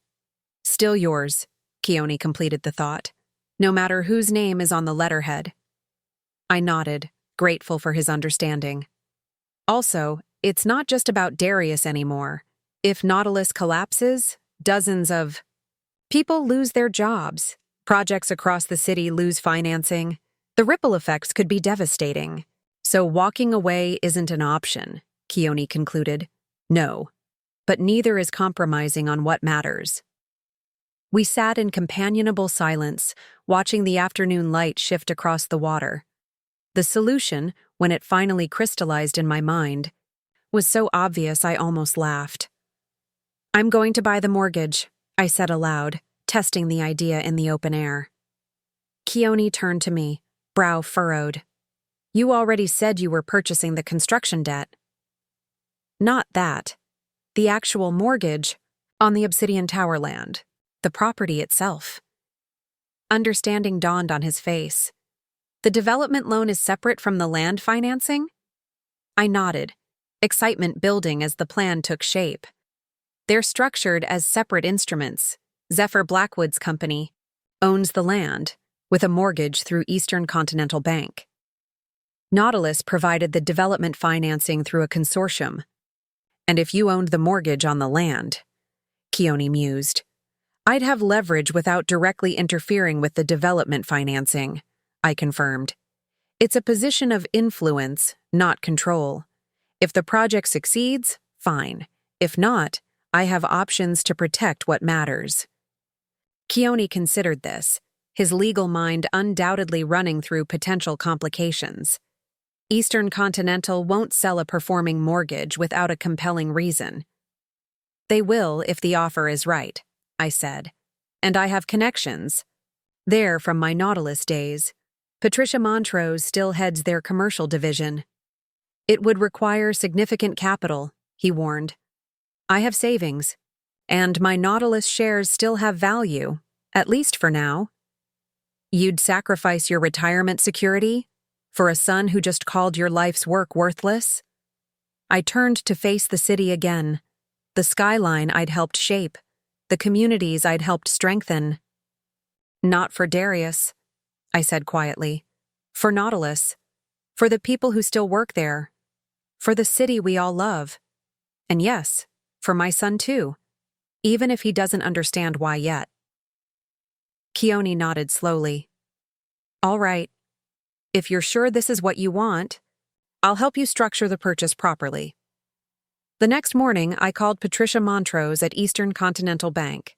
"Still yours," Keone completed the thought, "no matter whose name is on the letterhead." I nodded, grateful for his understanding. Also, it's not just about Darius anymore. If Nautilus collapses, dozens of people lose their jobs, projects across the city lose financing. The ripple effects could be devastating. "So walking away isn't an option," Keone concluded. "No. But neither is compromising on what matters." We sat in companionable silence, watching the afternoon light shift across the water. The solution, when it finally crystallized in my mind, was so obvious I almost laughed. "I'm going to buy the mortgage," I said aloud, testing the idea in the open air. Keone turned to me, brow furrowed. "You already said you were purchasing the construction debt." "Not that. The actual mortgage on the Obsidian Tower land, the property itself." Understanding dawned on his face. "The development loan is separate from the land financing?" I nodded, excitement building as the plan took shape. "They're structured as separate instruments. Zephyr Blackwood's company owns the land, with a mortgage through Eastern Continental Bank. Nautilus provided the development financing through a consortium. And if you owned the mortgage on the land," Keone mused, "I'd have leverage without directly interfering with the development financing," I confirmed. "It's a position of influence, not control. If the project succeeds, Fine. If not, I have options to protect what matters. Keone considered this, his legal mind undoubtedly running through potential complications. Eastern Continental won't sell a performing mortgage without a compelling reason. They will if the offer is right, I said. And I have connections. There from my Nautilus days. Patricia Montrose still heads their commercial division. It would require significant capital, he warned. I have savings, and my Nautilus shares still have value, at least for now. You'd sacrifice your retirement security for a son who just called your life's work worthless? I turned to face the city again, the skyline I'd helped shape, the communities I'd helped strengthen. Not for Darius, I said quietly. For Nautilus. For the people who still work there. For the city we all love. And yes, for my son too, even if he doesn't understand why yet. Keone nodded slowly. All right. If you're sure this is what you want, I'll help you structure the purchase properly. The next morning, I called Patricia Montrose at Eastern Continental Bank.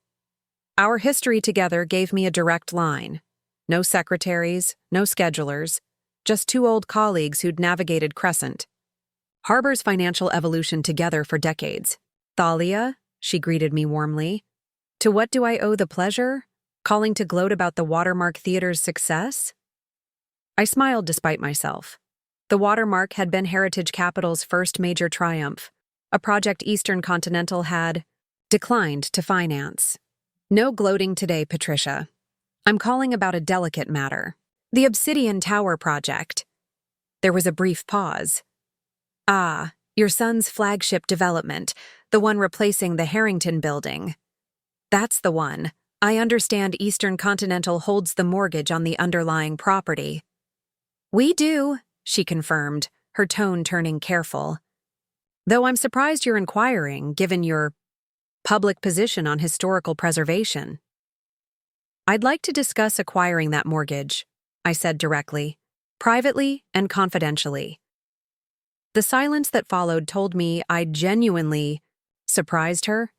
Our history together gave me a direct line. No secretaries, no schedulers, just two old colleagues who'd navigated Crescent. Harbor's financial evolution together for decades. Thalia, she greeted me warmly. To what do I owe the pleasure? Calling to gloat about the Watermark Theater's success? I smiled despite myself. The Watermark had been Heritage Capital's first major triumph, a project Eastern Continental had declined to finance. No gloating today, Patricia. I'm calling about a delicate matter. The Obsidian Tower project. There was a brief pause. Ah, your son's flagship development, the one replacing the Harrington building. That's the one. I understand Eastern Continental holds the mortgage on the underlying property. We do, she confirmed, her tone turning careful. Though I'm surprised you're inquiring, given your public position on historical preservation. I'd like to discuss acquiring that mortgage, I said directly, privately and confidentially. The silence that followed told me I'd genuinely surprised her,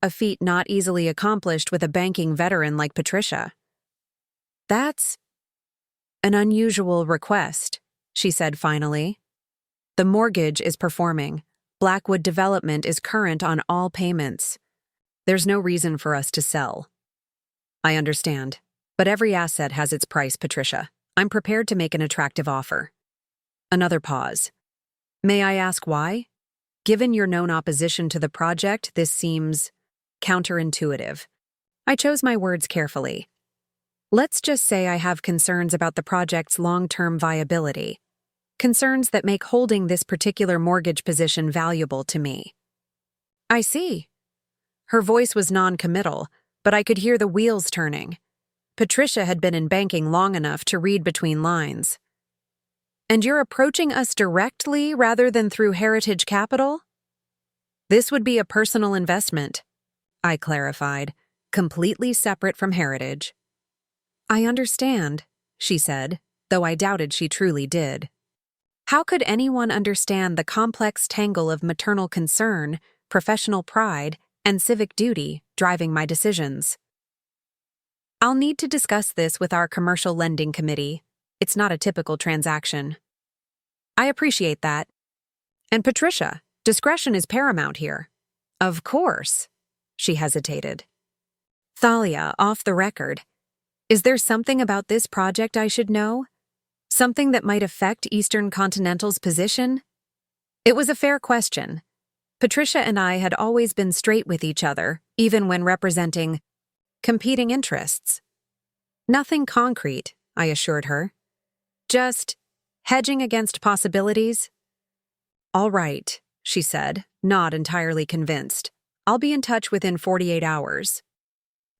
a feat not easily accomplished with a banking veteran like Patricia. That's an unusual request, she said finally. The mortgage is performing. Blackwood Development is current on all payments. There's no reason for us to sell. I understand, but every asset has its price, Patricia. I'm prepared to make an attractive offer. Another pause. May I ask why? Given your known opposition to the project, this seems counterintuitive. I chose my words carefully. Let's just say I have concerns about the project's long-term viability. Concerns that make holding this particular mortgage position valuable to me. I see. Her voice was non-committal, but I could hear the wheels turning. Patricia had been in banking long enough to read between lines. And you're approaching us directly rather than through Heritage Capital? This would be a personal investment, I clarified, completely separate from Heritage. I understand, she said, though I doubted she truly did. How could anyone understand the complex tangle of maternal concern, professional pride, and civic duty driving my decisions? I'll need to discuss this with our commercial lending committee. It's not a typical transaction. I appreciate that. And Patricia, discretion is paramount here. Of course, she hesitated. Thalia, off the record, is there something about this project I should know? Something that might affect Eastern Continental's position? It was a fair question. Patricia and I had always been straight with each other, even when representing competing interests. Nothing concrete, I assured her. Just hedging against possibilities. All right, she said, not entirely convinced. I'll be in touch within 48 hours.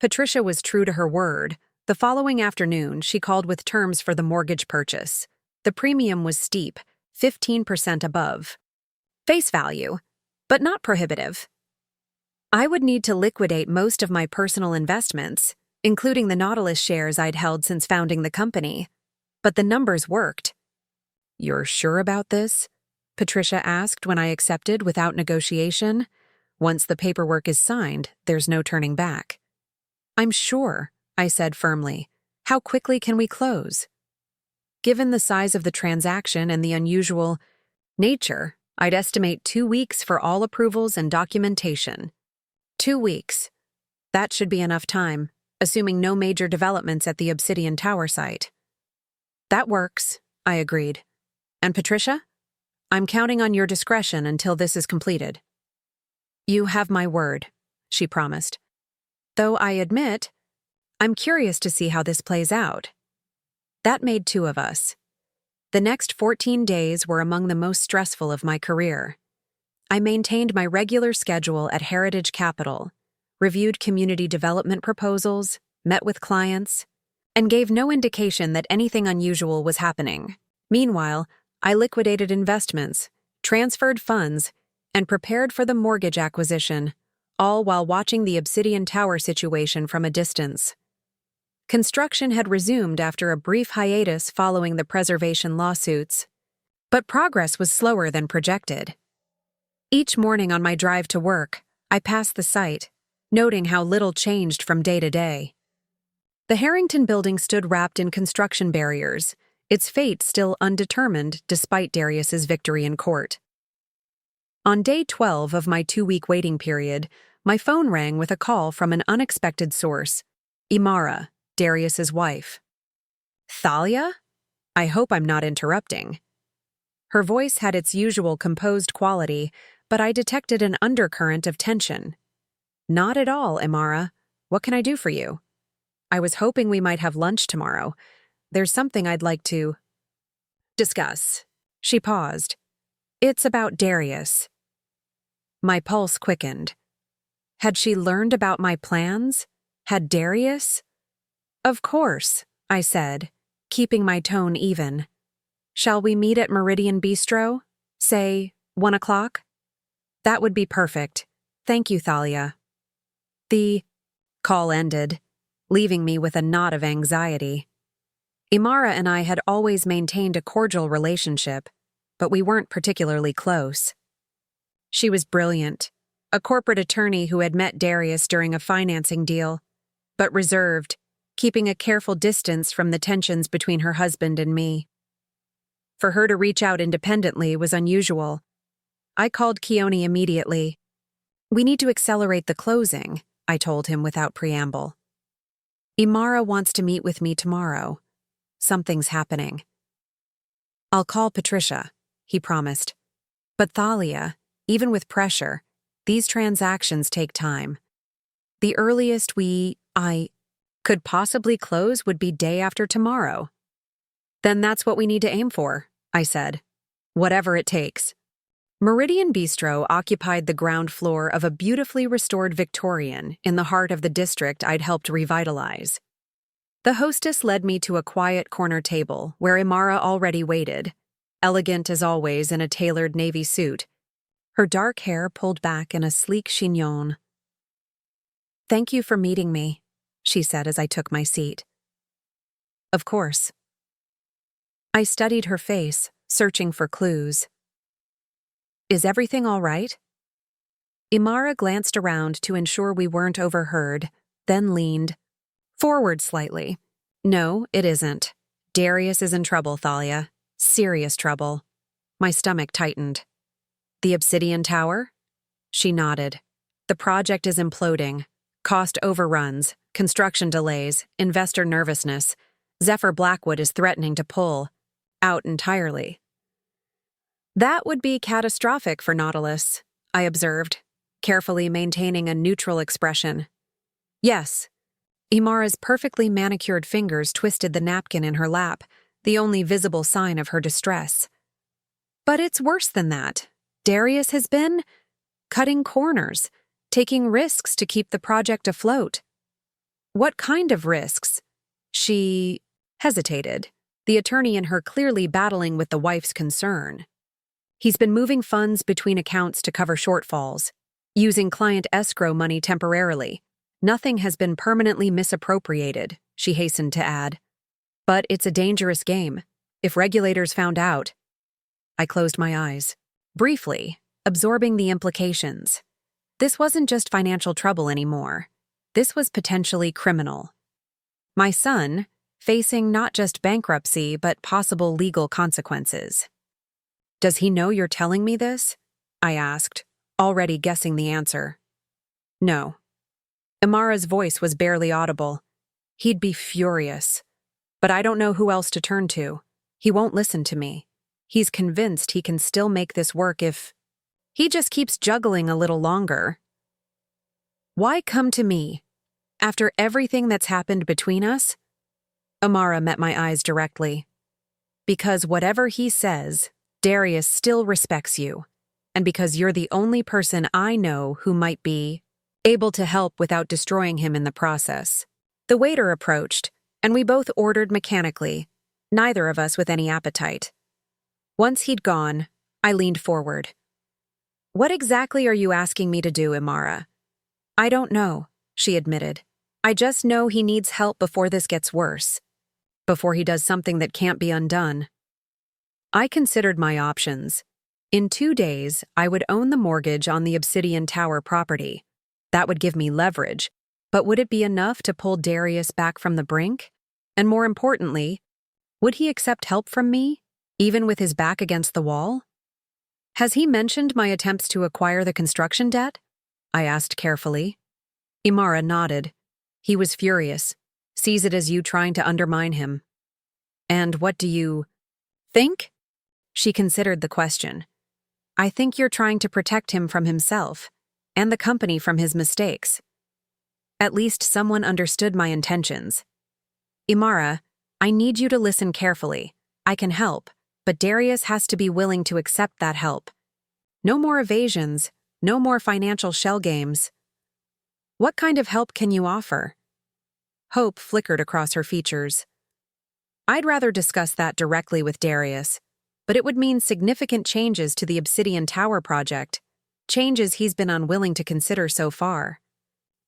Patricia was true to her word. The following afternoon, she called with terms for the mortgage purchase. The premium was steep, 15% above face value, but not prohibitive. I would need to liquidate most of my personal investments, including the Nautilus shares I'd held since founding the company. But the numbers worked. You're sure about this? Patricia asked when I accepted without negotiation. Once the paperwork is signed, there's no turning back. I'm sure, I said firmly. How quickly can we close? Given the size of the transaction and the unusual nature, I'd estimate 2 weeks for all approvals and documentation. 2 weeks. That should be enough time, assuming no major developments at the Obsidian Tower site. That works, I agreed. And Patricia? I'm counting on your discretion until this is completed. You have my word, she promised. Though I admit, I'm curious to see how this plays out. That made 2 of us. The next 14 days were among the most stressful of my career. I maintained my regular schedule at Heritage Capital, reviewed community development proposals, met with clients, and gave no indication that anything unusual was happening. Meanwhile, I liquidated investments, transferred funds, and prepared for the mortgage acquisition, all while watching the Obsidian Tower situation from a distance. Construction had resumed after a brief hiatus following the preservation lawsuits, but progress was slower than projected. Each morning on my drive to work, I passed the site, noting how little changed from day to day. The Harrington building stood wrapped in construction barriers, its fate still undetermined despite Darius's victory in court. On day 12 of my 2-week waiting period, my phone rang with a call from an unexpected source, Imara, Darius's wife. Thalia? I hope I'm not interrupting. Her voice had its usual composed quality, but I detected an undercurrent of tension. Not at all, Imara. What can I do for you? I was hoping we might have lunch tomorrow. There's something I'd like to discuss. She paused. It's about Darius. My pulse quickened. Had she learned about my plans? Had Darius? Of course, I said, keeping my tone even. Shall we meet at Meridian Bistro? Say, 1 o'clock? That would be perfect. Thank you, Thalia. The call ended, leaving me with a knot of anxiety. Imara and I had always maintained a cordial relationship, but we weren't particularly close. She was brilliant, a corporate attorney who had met Darius during a financing deal, but reserved, keeping a careful distance from the tensions between her husband and me. For her to reach out independently was unusual. I called Keone immediately. We need to accelerate the closing, I told him without preamble. Imara wants to meet with me tomorrow. Something's happening. I'll call Patricia, he promised. But Thalia, even with pressure, these transactions take time. The earliest I could possibly close would be day after tomorrow. Then that's what we need to aim for, I said. Whatever it takes. Meridian Bistro occupied the ground floor of a beautifully restored Victorian in the heart of the district I'd helped revitalize. The hostess led me to a quiet corner table where Imara already waited, elegant as always in a tailored navy suit, her dark hair pulled back in a sleek chignon. Thank you for meeting me, she said as I took my seat. Of course. I studied her face, searching for clues. Is everything all right? Imara glanced around to ensure we weren't overheard, then leaned forward slightly. No, it isn't. Darius is in trouble, Thalia. Serious trouble. My stomach tightened. The Obsidian Tower? She nodded. The project is imploding. Cost overruns, construction delays, investor nervousness. Zephyr Blackwood is threatening to pull out entirely. That would be catastrophic for Nautilus, I observed, carefully maintaining a neutral expression. Yes. Imara's perfectly manicured fingers twisted the napkin in her lap, the only visible sign of her distress. But it's worse than that. Darius has been cutting corners, taking risks to keep the project afloat. What kind of risks? She hesitated, the attorney in her clearly battling with the wife's concern. He's been moving funds between accounts to cover shortfalls, using client escrow money temporarily. Nothing has been permanently misappropriated, she hastened to add. But it's a dangerous game. If regulators found out... I closed my eyes. briefly, absorbing the implications. This wasn't just financial trouble anymore. This was potentially criminal. My son, facing not just bankruptcy but possible legal consequences. "Does he know you're telling me this?" I asked, already guessing the answer. "No." Imara's voice was barely audible. "He'd be furious. But I don't know who else to turn to. He won't listen to me. He's convinced he can still make this work if he just keeps juggling a little longer." "Why come to me? After everything that's happened between us?" Imara met my eyes directly. "Because whatever he says, Darius still respects you, and because you're the only person I know who might be able to help without destroying him in the process." The waiter approached, and we both ordered mechanically, neither of us with any appetite. Once he'd gone, I leaned forward. "What exactly are you asking me to do, Imara?" "I don't know," she admitted. "I just know he needs help before this gets worse. Before he does something that can't be undone." I considered my options. In 2 days, I would own the mortgage on the Obsidian Tower property. That would give me leverage, but would it be enough to pull Darius back from the brink? And more importantly, would he accept help from me, even with his back against the wall? "Has he mentioned my attempts to acquire the construction debt?" I asked carefully. Imara nodded. "He was furious. Sees it as you trying to undermine him." "And what do you think?" She considered the question. "I think you're trying to protect him from himself, and the company from his mistakes." At least someone understood my intentions. "Imara, I need you to listen carefully. I can help, but Darius has to be willing to accept that help. No more evasions, no more financial shell games." "What kind of help can you offer?" Hope flickered across her features. "I'd rather discuss that directly with Darius, but it would mean significant changes to the Obsidian Tower project, changes he's been unwilling to consider so far."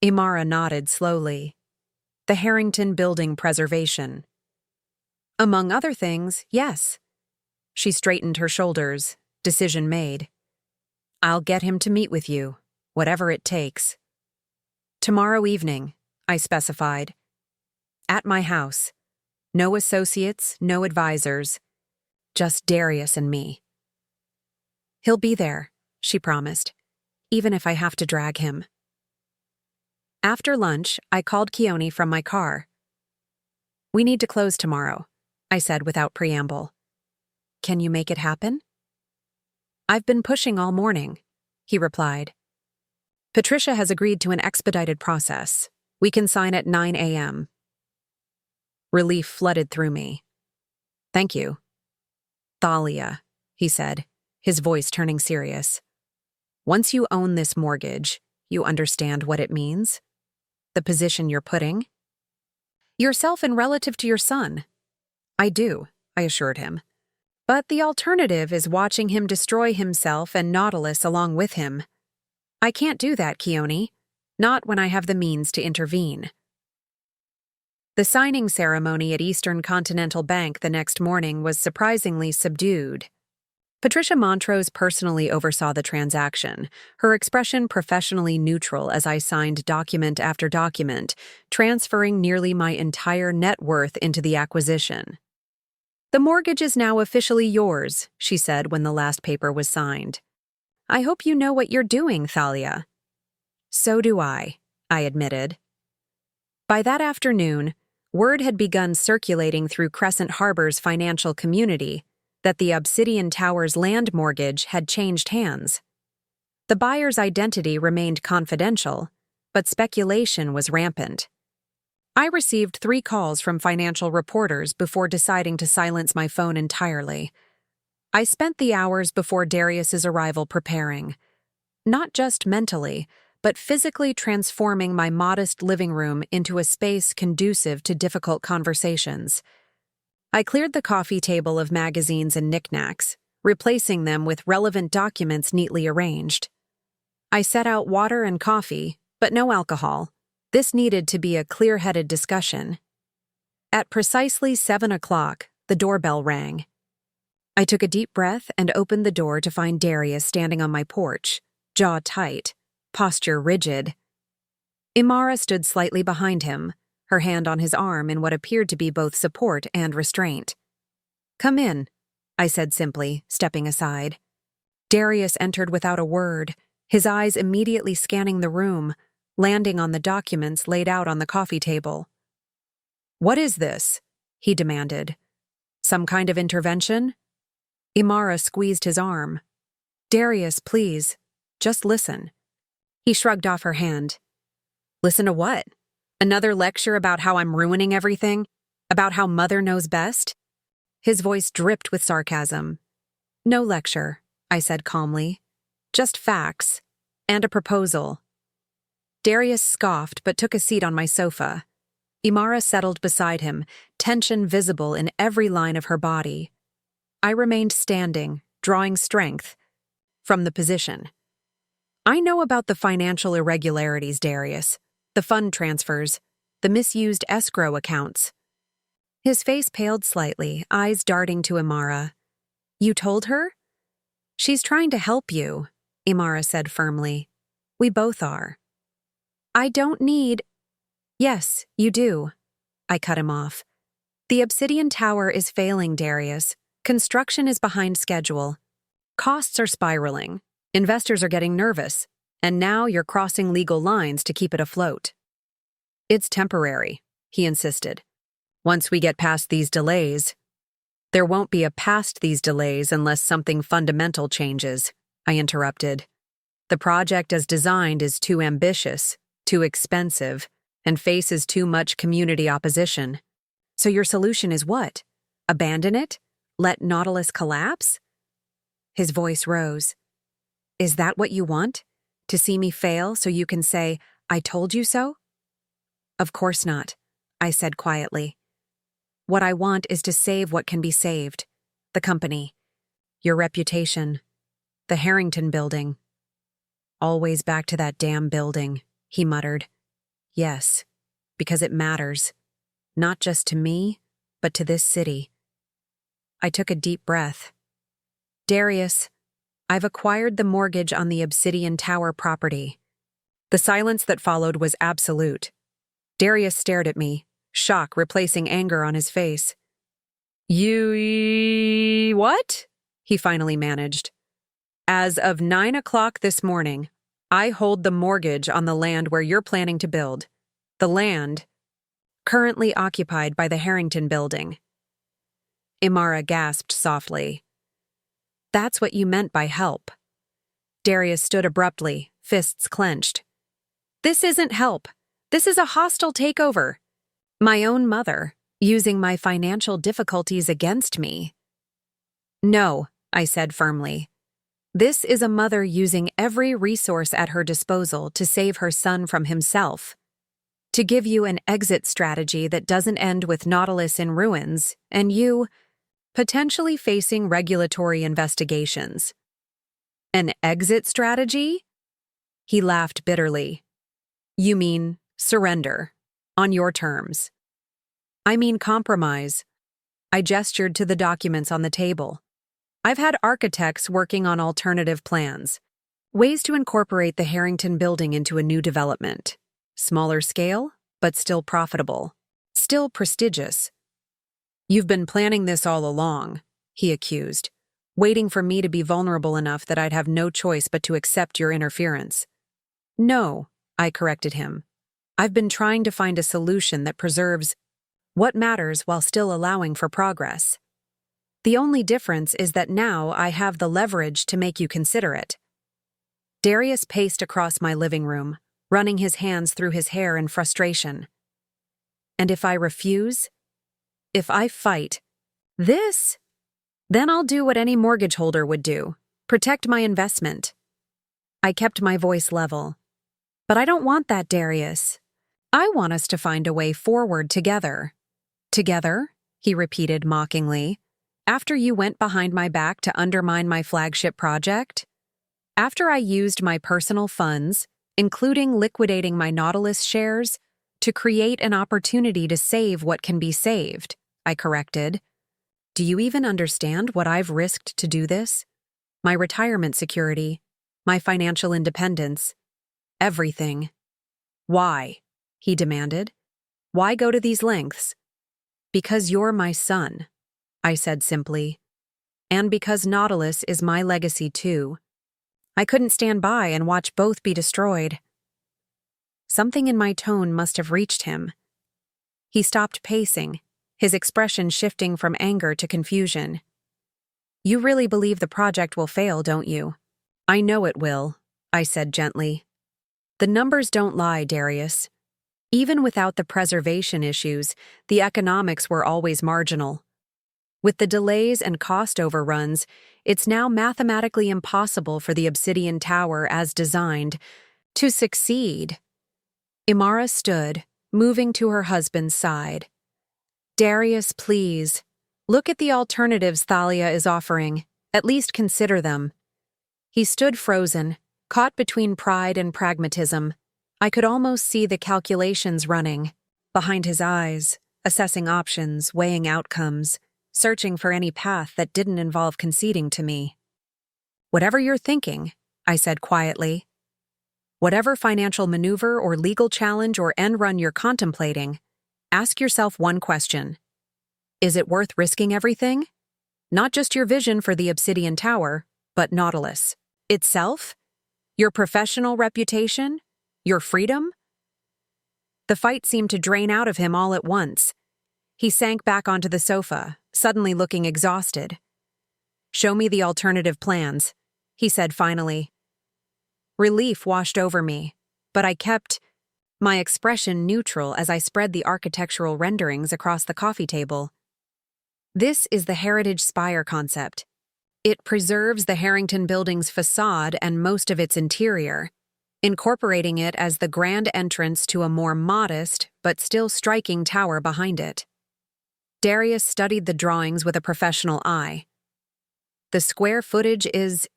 Imara nodded slowly. "The Harrington Building preservation." "Among other things, yes." She straightened her shoulders, decision made. "I'll get him to meet with you, whatever it takes." "Tomorrow evening," I specified. "At my house. No associates, no advisors. Just Darius and me." "He'll be there," she promised, "even if I have to drag him." After lunch, I called Keone from my car. "We need to close tomorrow," I said without preamble. "Can you make it happen?" "I've been pushing all morning," he replied. "Patricia has agreed to an expedited process. We can sign at 9 a.m. Relief flooded through me. "Thank you." "Thalia," he said, his voice turning serious. "Once you own this mortgage, you understand what it means? The position you're putting?" "Yourself and relative to your son." "I do," I assured him. "But the alternative is watching him destroy himself and Nautilus along with him. I can't do that, Keone. Not when I have the means to intervene." The signing ceremony at Eastern Continental Bank the next morning was surprisingly subdued. Patricia Montrose personally oversaw the transaction, her expression professionally neutral as I signed document after document, transferring nearly my entire net worth into the acquisition. "The mortgage is now officially yours," she said when the last paper was signed. "I hope you know what you're doing, Thalia." "So do I admitted. By that afternoon, word had begun circulating through Crescent Harbor's financial community that the Obsidian Tower's land mortgage had changed hands. The buyer's identity remained confidential, but speculation was rampant. I received 3 calls from financial reporters before deciding to silence my phone entirely. I spent the hours before Darius's arrival preparing, not just mentally, but physically transforming my modest living room into a space conducive to difficult conversations. I cleared the coffee table of magazines and knickknacks, replacing them with relevant documents neatly arranged. I set out water and coffee, but no alcohol. This needed to be a clear-headed discussion. At precisely 7 o'clock, the doorbell rang. I took a deep breath and opened the door to find Darius standing on my porch, jaw tight, posture rigid. Imara stood slightly behind him, her hand on his arm in what appeared to be both support and restraint. "Come in," I said simply, stepping aside. Darius entered without a word, his eyes immediately scanning the room, landing on the documents laid out on the coffee table. "What is this?" he demanded. "Some kind of intervention?" Imara squeezed his arm. "Darius, please, just listen." He shrugged off her hand. "Listen to what? Another lecture about how I'm ruining everything? About how Mother knows best?" His voice dripped with sarcasm. "No lecture," I said calmly. "Just facts. And a proposal." Darius scoffed but took a seat on my sofa. Imara settled beside him, tension visible in every line of her body. I remained standing, drawing strength from the position. "I know about the financial irregularities, Darius. The fund transfers, the misused escrow accounts." His face paled slightly, eyes darting to Imara. "You told her?" "She's trying to help you," Imara said firmly. "We both are." "I don't need—" "Yes, you do." I cut him off. "The Obsidian Tower is failing, Darius. Construction is behind schedule. Costs are spiraling. Investors are getting nervous. And now you're crossing legal lines to keep it afloat." "It's temporary," he insisted. "Once we get past these delays—" "There won't be a past these delays unless something fundamental changes," I interrupted. "The project as designed is too ambitious, too expensive, and faces too much community opposition. So your solution is what? Abandon it? Let Nautilus collapse?" His voice rose. "Is that what you want? To see me fail so you can say, 'I told you so'?" "Of course not," I said quietly. "What I want is to save what can be saved. The company. Your reputation. The Harrington building." "Always back to that damn building," he muttered. "Yes, because it matters. Not just to me, but to this city." I took a deep breath. "Darius, I've acquired the mortgage on the Obsidian Tower property." The silence that followed was absolute. Darius stared at me, shock replacing anger on his face. "You... what?" he finally managed. "As of 9 o'clock this morning, I hold the mortgage on the land where you're planning to build. The land currently occupied by the Harrington building." Imara gasped softly. "That's what you meant by help." Darius stood abruptly, fists clenched. "This isn't help. This is a hostile takeover. My own mother, using my financial difficulties against me." "No," I said firmly. "This is a mother using every resource at her disposal to save her son from himself. To give you an exit strategy that doesn't end with Nautilus in ruins, and you potentially facing regulatory investigations." "An exit strategy?" He laughed bitterly. "You mean surrender, on your terms." "I mean compromise." I gestured to the documents on the table. "I've had architects working on alternative plans, ways to incorporate the Harrington building into a new development. Smaller scale, but still profitable, still prestigious." "You've been planning this all along," he accused, "waiting for me to be vulnerable enough that I'd have no choice but to accept your interference." "No," I corrected him. "I've been trying to find a solution that preserves what matters while still allowing for progress. The only difference is that now I have the leverage to make you consider it." Darius paced across my living room, running his hands through his hair in frustration. "And if I refuse? If I fight this? Then I'll do what any mortgage holder would do, protect my investment." I kept my voice level. "But I don't want that, Darius. I want us to find a way forward together." "Together?" he repeated mockingly. "After you went behind my back to undermine my flagship project? After I used my personal funds, including liquidating my Nautilus shares, to create an opportunity to save what can be saved," I corrected. Do you even understand what I've risked to do this? My retirement security, my financial independence, everything. Why? He demanded. Why go to these lengths? Because you're my son, I said simply. And because Nautilus is my legacy too. I couldn't stand by and watch both be destroyed. Something in my tone must have reached him. He stopped pacing, his expression shifting from anger to confusion. You really believe the project will fail, don't you? I know it will, I said gently. The numbers don't lie, Darius. Even without the preservation issues, the economics were always marginal. With the delays and cost overruns, it's now mathematically impossible for the Obsidian Tower, as designed, to succeed. Imara stood, moving to her husband's side. Darius, please. Look at the alternatives Thalia is offering. At least consider them. He stood frozen, caught between pride and pragmatism. I could almost see the calculations running behind his eyes, assessing options, weighing outcomes, searching for any path that didn't involve conceding to me. Whatever you're thinking, I said quietly. Whatever financial maneuver or legal challenge or end run you're contemplating, ask yourself one question. Is it worth risking everything? Not just your vision for the Obsidian Tower, but Nautilus itself? Your professional reputation? Your freedom? The fight seemed to drain out of him all at once. He sank back onto the sofa, suddenly looking exhausted. Show me the alternative plans, he said finally. Relief washed over me, but I kept my expression neutral as I spread the architectural renderings across the coffee table. This is the Heritage Spire concept. It preserves the Harrington Building's facade and most of its interior, incorporating it as the grand entrance to a more modest but still striking tower behind it. Darius studied the drawings with a professional eye. The square footage is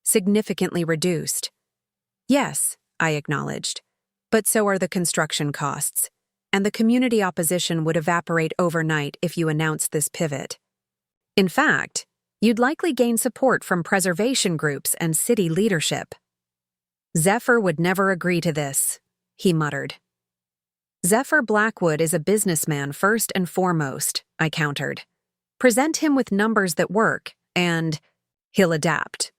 significantly reduced. Yes, I acknowledged, but so are the construction costs, and the community opposition would evaporate overnight if you announced this pivot. In fact, you'd likely gain support from preservation groups and city leadership. Zephyr would never agree to this, he muttered. Zephyr Blackwood is a businessman first and foremost, I countered. Present him with numbers that work, and he'll adapt.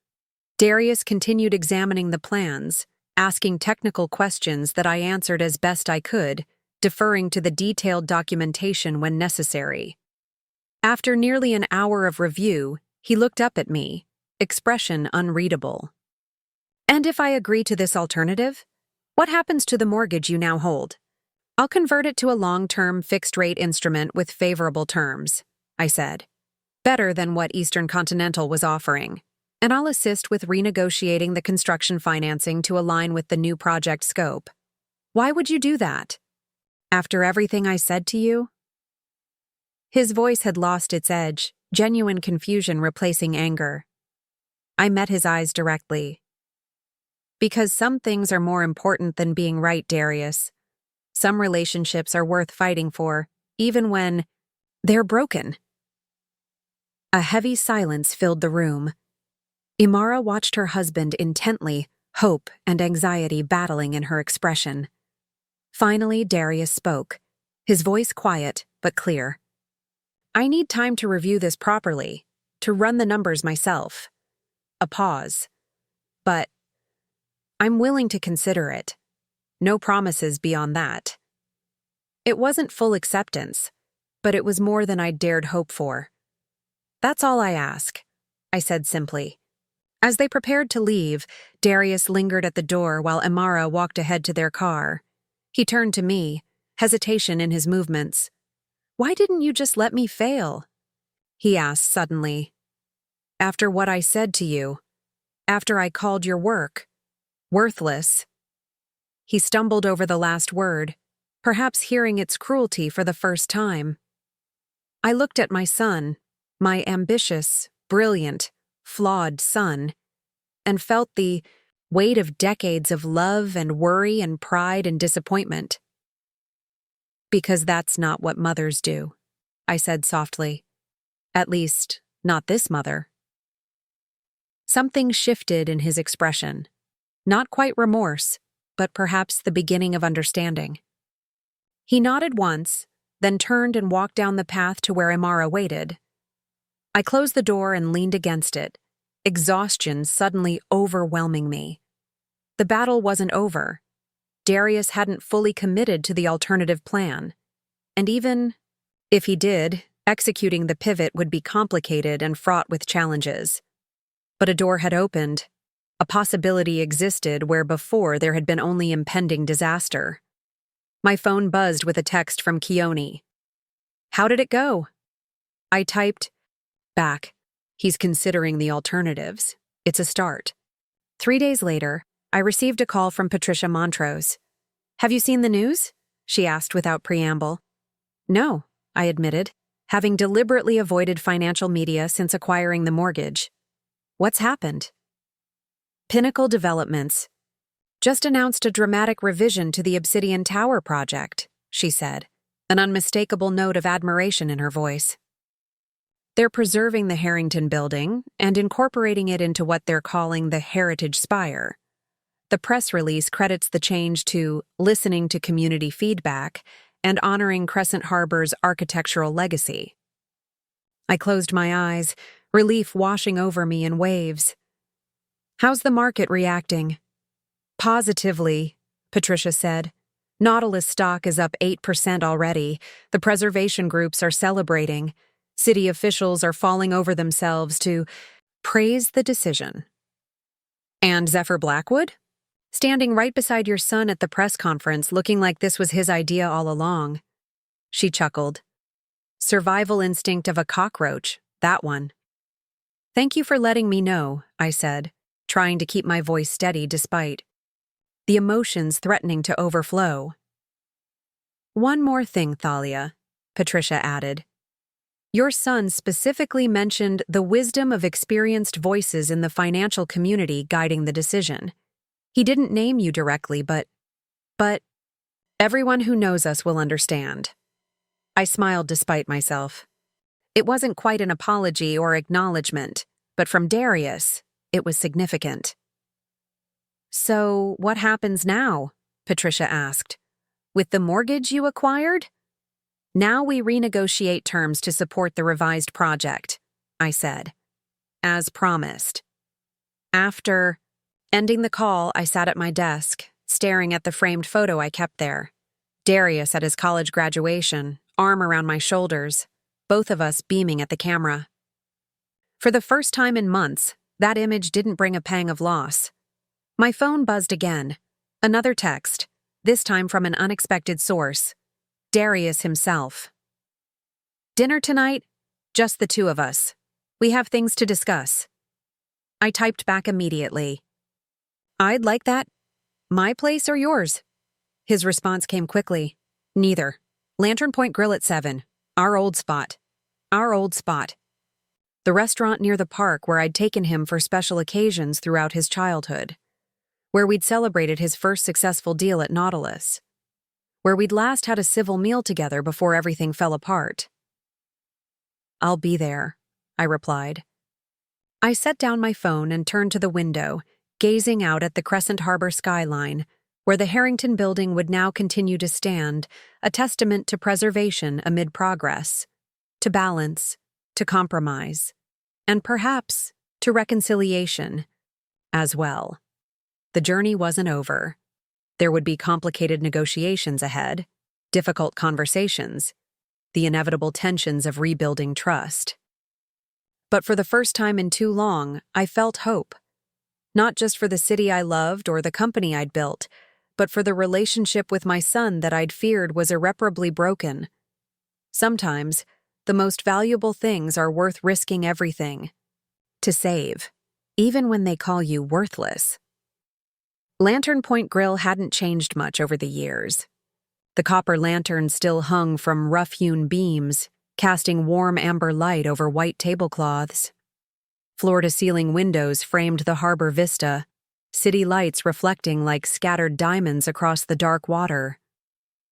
Darius continued examining the plans, asking technical questions that I answered as best I could, deferring to the detailed documentation when necessary. After nearly an hour of review, he looked up at me, expression unreadable. And if I agree to this alternative, what happens to the mortgage you now hold? I'll convert it to a long-term fixed-rate instrument with favorable terms, I said. Better than what Eastern Continental was offering. And I'll assist with renegotiating the construction financing to align with the new project scope. Why would you do that? After everything I said to you? His voice had lost its edge, genuine confusion replacing anger. I met his eyes directly. Because some things are more important than being right, Darius. Some relationships are worth fighting for, even when they're broken. A heavy silence filled the room. Imara watched her husband intently, hope and anxiety battling in her expression. Finally, Darius spoke, his voice quiet but clear. I need time to review this properly, to run the numbers myself. A pause. But I'm willing to consider it. No promises beyond that. It wasn't full acceptance, but it was more than I'd dared hope for. That's all I ask, I said simply. As they prepared to leave, Darius lingered at the door while Imara walked ahead to their car. He turned to me, hesitation in his movements. Why didn't you just let me fail? He asked suddenly. After what I said to you, after I called your work worthless. He stumbled over the last word, perhaps hearing its cruelty for the first time. I looked at my son, my ambitious, brilliant, flawed son, and felt the weight of decades of love and worry and pride and disappointment. Because that's not what mothers do, I said softly. At least, not this mother. Something shifted in his expression. Not quite remorse, but perhaps the beginning of understanding. He nodded once, then turned and walked down the path to where Imara waited. I closed the door and leaned against it, exhaustion suddenly overwhelming me. The battle wasn't over. Darius hadn't fully committed to the alternative plan. And even if he did, executing the pivot would be complicated and fraught with challenges. But a door had opened. A possibility existed where before there had been only impending disaster. My phone buzzed with a text from Keone. "How did it go?" I typed back. "He's considering the alternatives. It's a start." 3 days later, I received a call from Patricia Montrose. "Have you seen the news?" she asked without preamble. "No," I admitted, having deliberately avoided financial media since acquiring the mortgage. "What's happened?" "Pinnacle Developments just announced a dramatic revision to the Obsidian Tower project," she said, an unmistakable note of admiration in her voice. "They're preserving the Harrington building and incorporating it into what they're calling the Heritage Spire. The press release credits the change to listening to community feedback and honoring Crescent Harbor's architectural legacy." I closed my eyes, relief washing over me in waves. "How's the market reacting?" "Positively," Patricia said. "Nautilus stock is up 8% already. The preservation groups are celebrating. City officials are falling over themselves to praise the decision." "And Zephyr Blackwood? Standing right beside your son at the press conference, looking like this was his idea all along." She chuckled. "Survival instinct of a cockroach, that one." "Thank you for letting me know," I said, trying to keep my voice steady despite the emotions threatening to overflow. "One more thing, Thalia," Patricia added. "Your son specifically mentioned the wisdom of experienced voices in the financial community guiding the decision. He didn't name you directly, but everyone who knows us will understand." I smiled despite myself. It wasn't quite an apology or acknowledgement, but from Darius, it was significant. "So, what happens now?" Patricia asked. "With the mortgage you acquired?" "Now we renegotiate terms to support the revised project," I said. "As promised." After ending the call, I sat at my desk, staring at the framed photo I kept there. Darius at his college graduation, arm around my shoulders, both of us beaming at the camera. For the first time in months, that image didn't bring a pang of loss. My phone buzzed again. Another text, this time from an unexpected source. Darius himself. "Dinner tonight? Just the two of us. We have things to discuss." I typed back immediately. "I'd like that. My place or yours?" His response came quickly. "Neither. Lantern Point Grill at 7. Our old spot. Our old spot." The restaurant near the park where I'd taken him for special occasions throughout his childhood. Where we'd celebrated his first successful deal at Nautilus. Where we'd last had a civil meal together before everything fell apart. "I'll be there," I replied. I set down my phone and turned to the window, gazing out at the Crescent Harbor skyline, where the Harrington building would now continue to stand, a testament to preservation amid progress, to balance, to compromise, and perhaps to reconciliation as well. The journey wasn't over. There would be complicated negotiations ahead, difficult conversations, the inevitable tensions of rebuilding trust. But for the first time in too long, I felt hope. Not just for the city I loved or the company I'd built, but for the relationship with my son that I'd feared was irreparably broken. Sometimes, the most valuable things are worth risking everything to save, even when they call you worthless. Lantern Point Grill hadn't changed much over the years. The copper lantern still hung from rough-hewn beams, casting warm amber light over white tablecloths. Floor-to-ceiling windows framed the harbor vista, city lights reflecting like scattered diamonds across the dark water.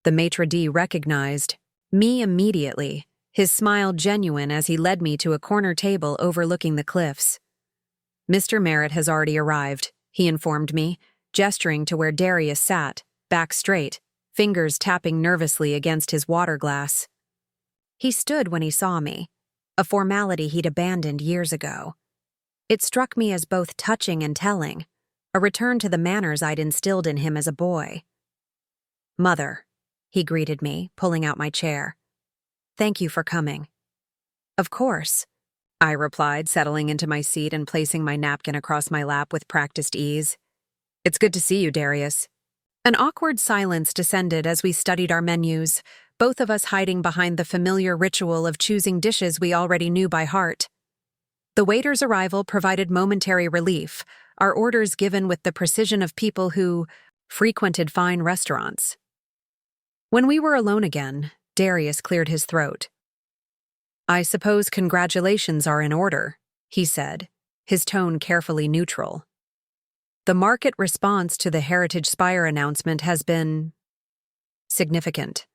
The maitre d' recognized me immediately, his smile genuine as he led me to a corner table overlooking the cliffs. "Mr. Merritt has already arrived," he informed me, gesturing to where Darius sat, back straight, fingers tapping nervously against his water glass. He stood when he saw me, a formality he'd abandoned years ago. It struck me as both touching and telling, a return to the manners I'd instilled in him as a boy. "Mother," he greeted me, pulling out my chair. "Thank you for coming." "Of course," I replied, settling into my seat and placing my napkin across my lap with practiced ease. "It's good to see you, Darius." An awkward silence descended as we studied our menus, both of us hiding behind the familiar ritual of choosing dishes we already knew by heart. The waiter's arrival provided momentary relief, our orders given with the precision of people who frequented fine restaurants. When we were alone again, Darius cleared his throat. "I suppose congratulations are in order," he said, his tone carefully neutral. "The market response to the Heritage Spire announcement has been significant."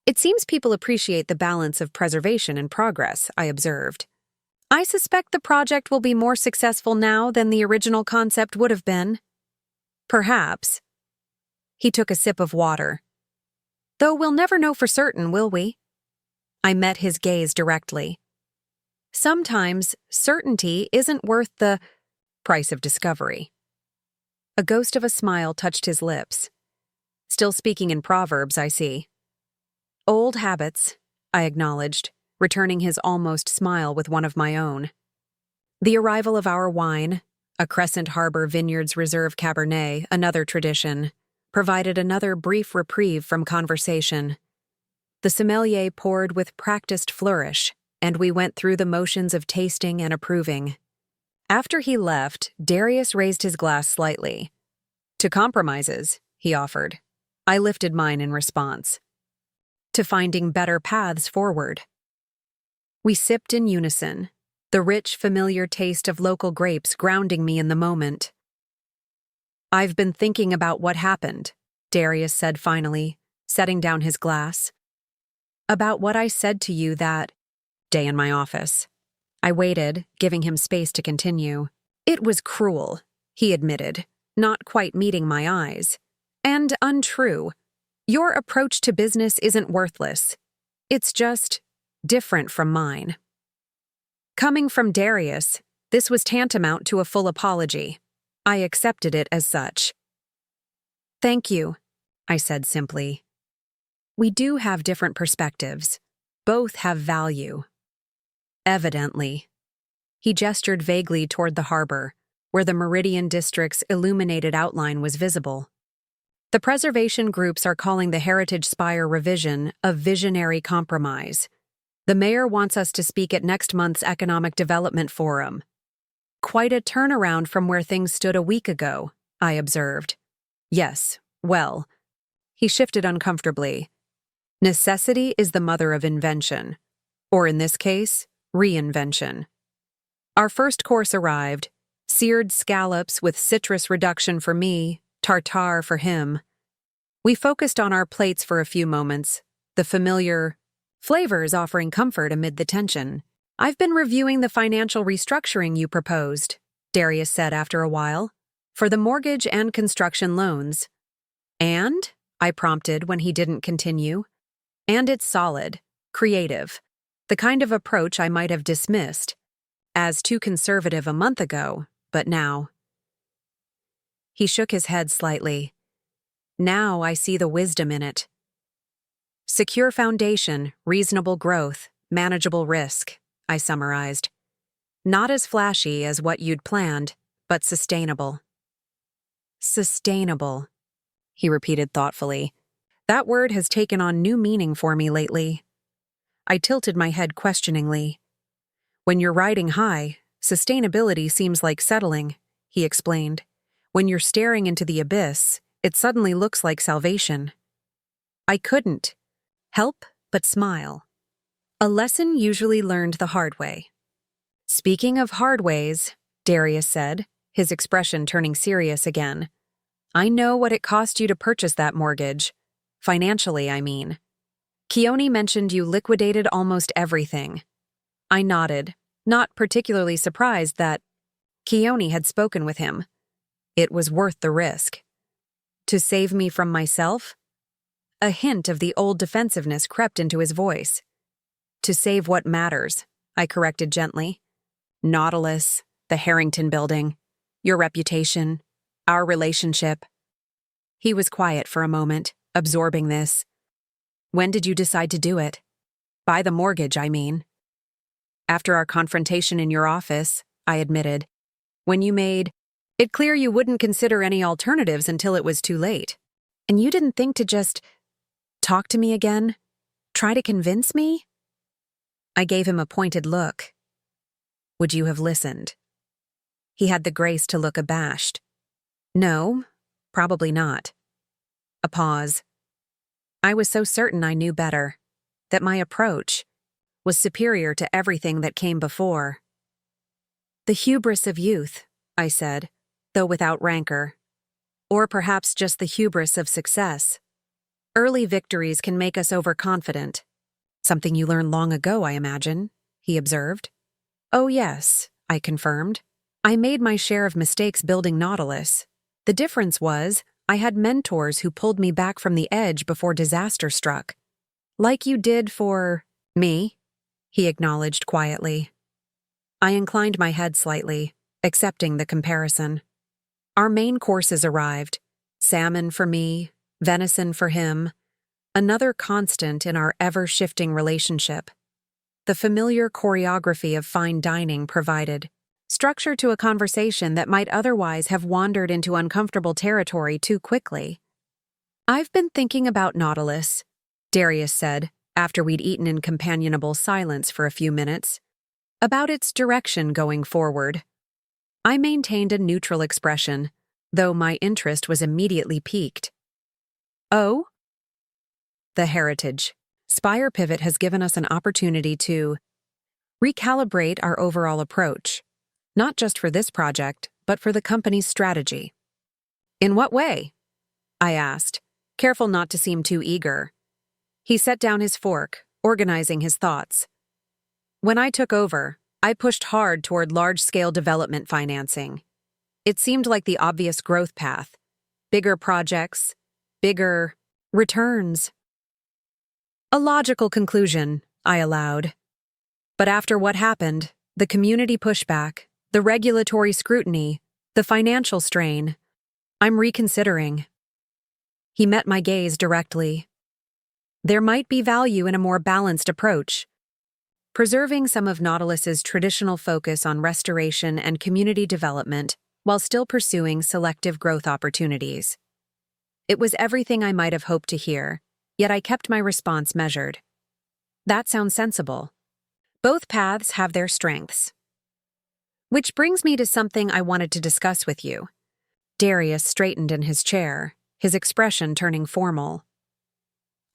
"It seems people appreciate the balance of preservation and progress," I observed. "I suspect the project will be more successful now than the original concept would have been." "Perhaps." He took a sip of water. "Though we'll never know for certain, will we?" I met his gaze directly. Sometimes certainty isn't worth the price of discovery. A ghost of a smile touched his lips. "Still speaking in proverbs, I see." "Old habits," I acknowledged, returning his almost smile with one of my own. The arrival of our wine, a Crescent Harbor Vineyards Reserve Cabernet, another tradition, provided another brief reprieve from conversation. The sommelier poured with practiced flourish, and we went through the motions of tasting and approving. After he left, Darius raised his glass slightly. "To compromises," he offered. I lifted mine in response. "To finding better paths forward." We sipped in unison, the rich, familiar taste of local grapes grounding me in the moment. "I've been thinking about what happened," Darius said finally, setting down his glass. "About what I said to you that day in my office." I waited, giving him space to continue. "It was cruel," he admitted, not quite meeting my eyes. "And untrue. Your approach to business isn't worthless. It's just different from mine." Coming from Darius, this was tantamount to a full apology. I accepted it as such. "Thank you," I said simply. "We do have different perspectives. Both have value." "Evidently." He gestured vaguely toward the harbor, where the Meridian District's illuminated outline was visible. "The preservation groups are calling the Heritage Spire revision a visionary compromise. The mayor wants us to speak at next month's Economic Development Forum." "Quite a turnaround from where things stood a week ago," I observed. "Yes, well." He shifted uncomfortably. "Necessity is the mother of invention. Or in this case, reinvention." Our first course arrived, seared scallops with citrus reduction for me, tartare for him. We focused on our plates for a few moments, the familiar flavors offering comfort amid the tension. "I've been reviewing the financial restructuring you proposed," Darius said after a while, "for the mortgage and construction loans." "And?" I prompted when he didn't continue. "And it's solid, creative, the kind of approach I might have dismissed as too conservative a month ago, but now." He shook his head slightly. "Now I see the wisdom in it. Secure foundation, reasonable growth, manageable risk," I summarized. "Not as flashy as what you'd planned, but sustainable." "Sustainable," he repeated thoughtfully. That word has taken on new meaning for me lately. I tilted my head questioningly. "When you're riding high, sustainability seems like settling," he explained. "When you're staring into the abyss, it suddenly looks like salvation." I couldn't help but smile. A lesson usually learned the hard way. "Speaking of hard ways," Darius said, his expression turning serious again, "I know what it cost you to purchase that mortgage. Financially, I mean. Keone mentioned you liquidated almost everything. I nodded, not particularly surprised that Keone had spoken with him. It was worth the risk. To save me from myself? A hint of the old defensiveness crept into his voice. To save what matters, I corrected gently. Nautilus, the Harrington building, your reputation, our relationship. He was quiet for a moment, absorbing this. When did you decide to do it? Buy the mortgage, I mean. After our confrontation in your office, I admitted. When you made it clear you wouldn't consider any alternatives until it was too late. And you didn't think to just talk to me again? Try to convince me? I gave him a pointed look. Would you have listened? He had the grace to look abashed. No, probably not. A pause. I was so certain I knew better, that my approach was superior to everything that came before. The hubris of youth, I said, though without rancor. Or perhaps just the hubris of success. Early victories can make us overconfident. Something you learned long ago, I imagine, he observed. Oh yes, I confirmed. I made my share of mistakes building Nautilus. The difference was, I had mentors who pulled me back from the edge before disaster struck. Like you did for me, he acknowledged quietly. I inclined my head slightly, accepting the comparison. Our main courses arrived. Salmon for me, venison for him, another constant in our ever-shifting relationship. The familiar choreography of fine dining provided structure to a conversation that might otherwise have wandered into uncomfortable territory too quickly. I've been thinking about Nautilus, Darius said, after we'd eaten in companionable silence for a few minutes, about its direction going forward. I maintained a neutral expression, though my interest was immediately piqued. Oh? The heritage. Spire Pivot has given us an opportunity to recalibrate our overall approach, not just for this project, but for the company's strategy. In what way? I asked, careful not to seem too eager. He set down his fork, organizing his thoughts. When I took over, I pushed hard toward large-scale development financing. It seemed like the obvious growth path. Bigger projects, bigger returns. A logical conclusion, I allowed. But after what happened, the community pushback, the regulatory scrutiny, the financial strain, I'm reconsidering. He met my gaze directly. There might be value in a more balanced approach, preserving some of Nautilus's traditional focus on restoration and community development while still pursuing selective growth opportunities. It was everything I might have hoped to hear, yet I kept my response measured. That sounds sensible. Both paths have their strengths. Which brings me to something I wanted to discuss with you. Darius straightened in his chair, his expression turning formal.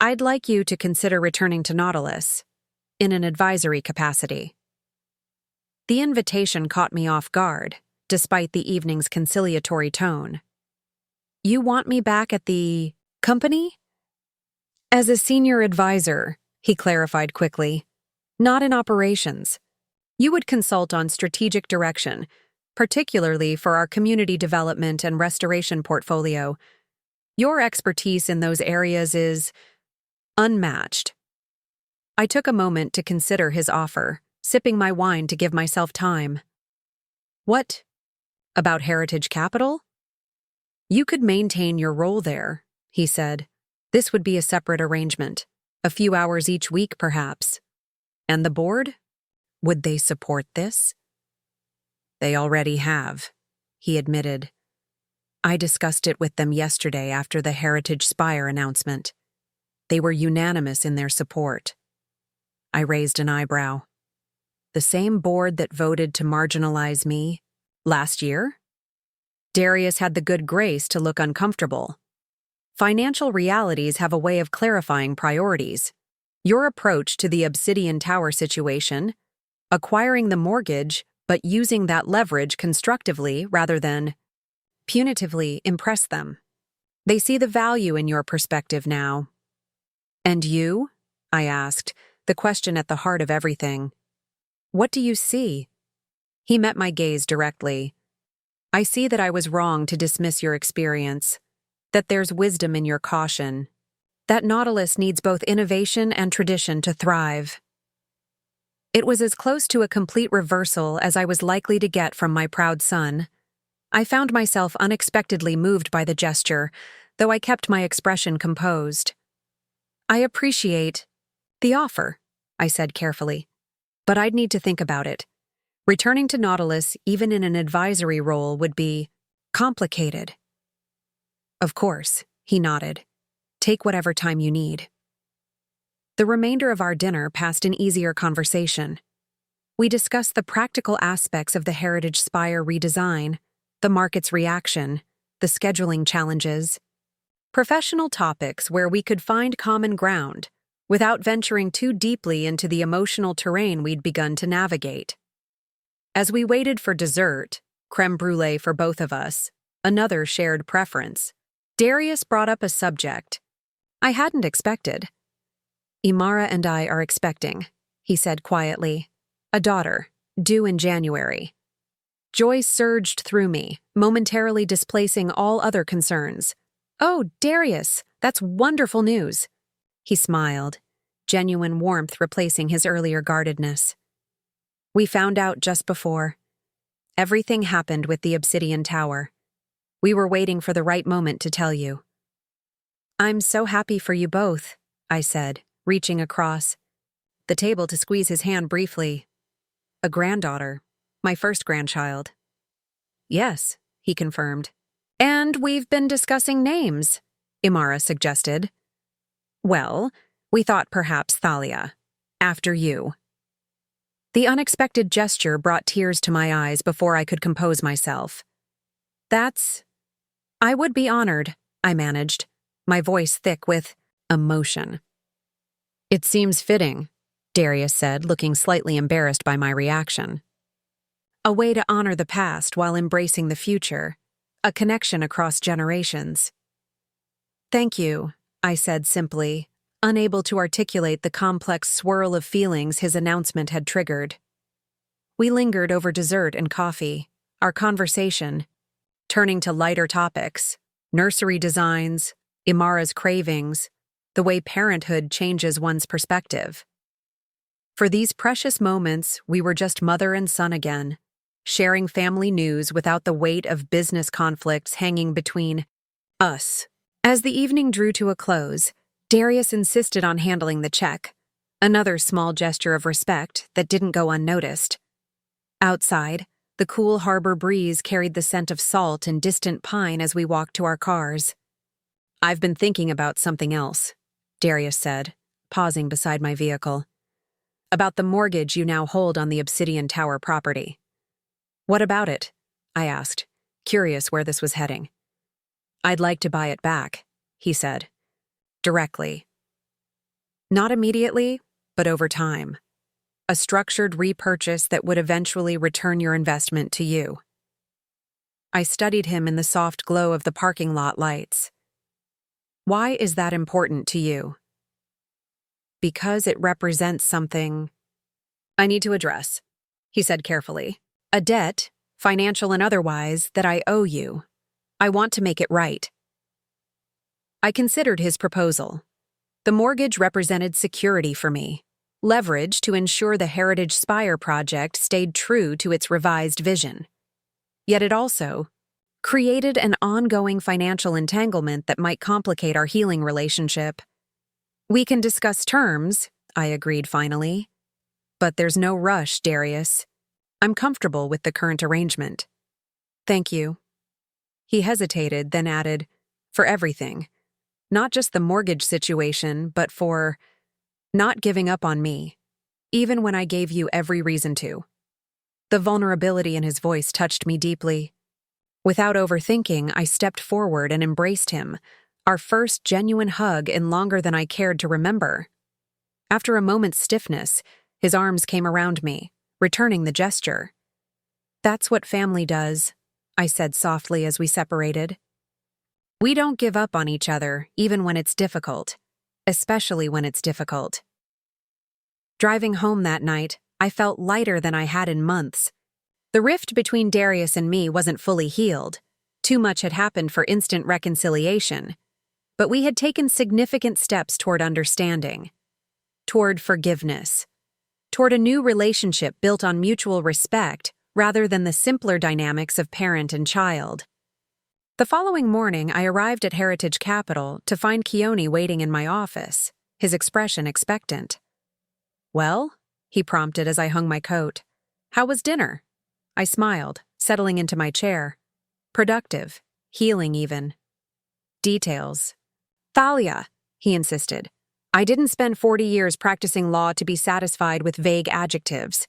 I'd like you to consider returning to Nautilus, in an advisory capacity. The invitation caught me off guard, despite the evening's conciliatory tone. You want me back at the company? As a senior advisor, he clarified quickly. Not in operations. You would consult on strategic direction, particularly for our community development and restoration portfolio. Your expertise in those areas is unmatched. I took a moment to consider his offer, sipping my wine to give myself time. What? About Heritage Capital? You could maintain your role there, he said. This would be a separate arrangement, a few hours each week perhaps. And the board? Would they support this? They already have, he admitted. I discussed it with them yesterday after the Heritage Spire announcement. They were unanimous in their support. I raised an eyebrow. The same board that voted to marginalize me last year? Darius had the good grace to look uncomfortable. Financial realities have a way of clarifying priorities. Your approach to the Obsidian Tower situation, acquiring the mortgage but using that leverage constructively rather than punitively, impressed them. They see the value in your perspective now. And you? I asked, the question at the heart of everything. What do you see? He met my gaze directly. I see that I was wrong to dismiss your experience, that there's wisdom in your caution, that Nautilus needs both innovation and tradition to thrive. It was as close to a complete reversal as I was likely to get from my proud son. I found myself unexpectedly moved by the gesture, though I kept my expression composed. I appreciate the offer, I said carefully, but I'd need to think about it. Returning to Nautilus, even in an advisory role, would be complicated. Of course, he nodded. Take whatever time you need. The remainder of our dinner passed in easier conversation. We discussed the practical aspects of the Heritage Spire redesign, the market's reaction, the scheduling challenges, professional topics where we could find common ground without venturing too deeply into the emotional terrain we'd begun to navigate. As we waited for dessert, creme brulee for both of us, another shared preference, Darius brought up a subject I hadn't expected. Imara and I are expecting, he said quietly, a daughter, due in January. Joy surged through me, momentarily displacing all other concerns. Oh, Darius, that's wonderful news. He smiled, genuine warmth replacing his earlier guardedness. We found out just before. Everything happened with the Obsidian Tower. We were waiting for the right moment to tell you. I'm so happy for you both, I said, reaching across the table to squeeze his hand briefly. A granddaughter, my first grandchild. Yes, he confirmed. And we've been discussing names, Imara suggested. Well, we thought perhaps Thalia, after you. The unexpected gesture brought tears to my eyes before I could compose myself. I would be honored, I managed, my voice thick with emotion. It seems fitting, Darius said, looking slightly embarrassed by my reaction. A way to honor the past while embracing the future, a connection across generations. Thank you, I said simply, unable to articulate the complex swirl of feelings his announcement had triggered. We lingered over dessert and coffee, our conversation, turning to lighter topics, nursery designs, Imara's cravings, the way parenthood changes one's perspective. For these precious moments, we were just mother and son again, sharing family news without the weight of business conflicts hanging between us. As the evening drew to a close, Darius insisted on handling the check, another small gesture of respect that didn't go unnoticed. Outside, the cool harbor breeze carried the scent of salt and distant pine as we walked to our cars. I've been thinking about something else, Darius said, pausing beside my vehicle. About the mortgage you now hold on the Obsidian Tower property. What about it? I asked, curious where this was heading. I'd like to buy it back, he said. Directly. Not immediately, but over time. A structured repurchase that would eventually return your investment to you. I studied him in the soft glow of the parking lot lights. Why is that important to you? Because it represents something I need to address, he said carefully. A debt, financial and otherwise, that I owe you. I want to make it right. I considered his proposal. The mortgage represented security for me, leverage to ensure the Heritage Spire project stayed true to its revised vision. Yet it also created an ongoing financial entanglement that might complicate our healing relationship. We can discuss terms, I agreed finally. But there's no rush, Darius. I'm comfortable with the current arrangement. Thank you. He hesitated, then added, for everything. Not just the mortgage situation, but for not giving up on me, even when I gave you every reason to. The vulnerability in his voice touched me deeply. Without overthinking, I stepped forward and embraced him, our first genuine hug in longer than I cared to remember. After a moment's stiffness, his arms came around me, returning the gesture. That's what family does, I said softly as we separated. We don't give up on each other, even when it's difficult, especially when it's difficult. Driving home that night, I felt lighter than I had in months. The rift between Darius and me wasn't fully healed. Too much had happened for instant reconciliation. But we had taken significant steps toward understanding, toward forgiveness, toward a new relationship built on mutual respect rather than the simpler dynamics of parent and child. The following morning, I arrived at Heritage Capital to find Keone waiting in my office, his expression expectant. "Well?" he prompted as I hung my coat. "How was dinner?" I smiled, settling into my chair. "Productive. Healing even." "Details." "Thalia," he insisted. "I didn't spend 40 years practicing law to be satisfied with vague adjectives."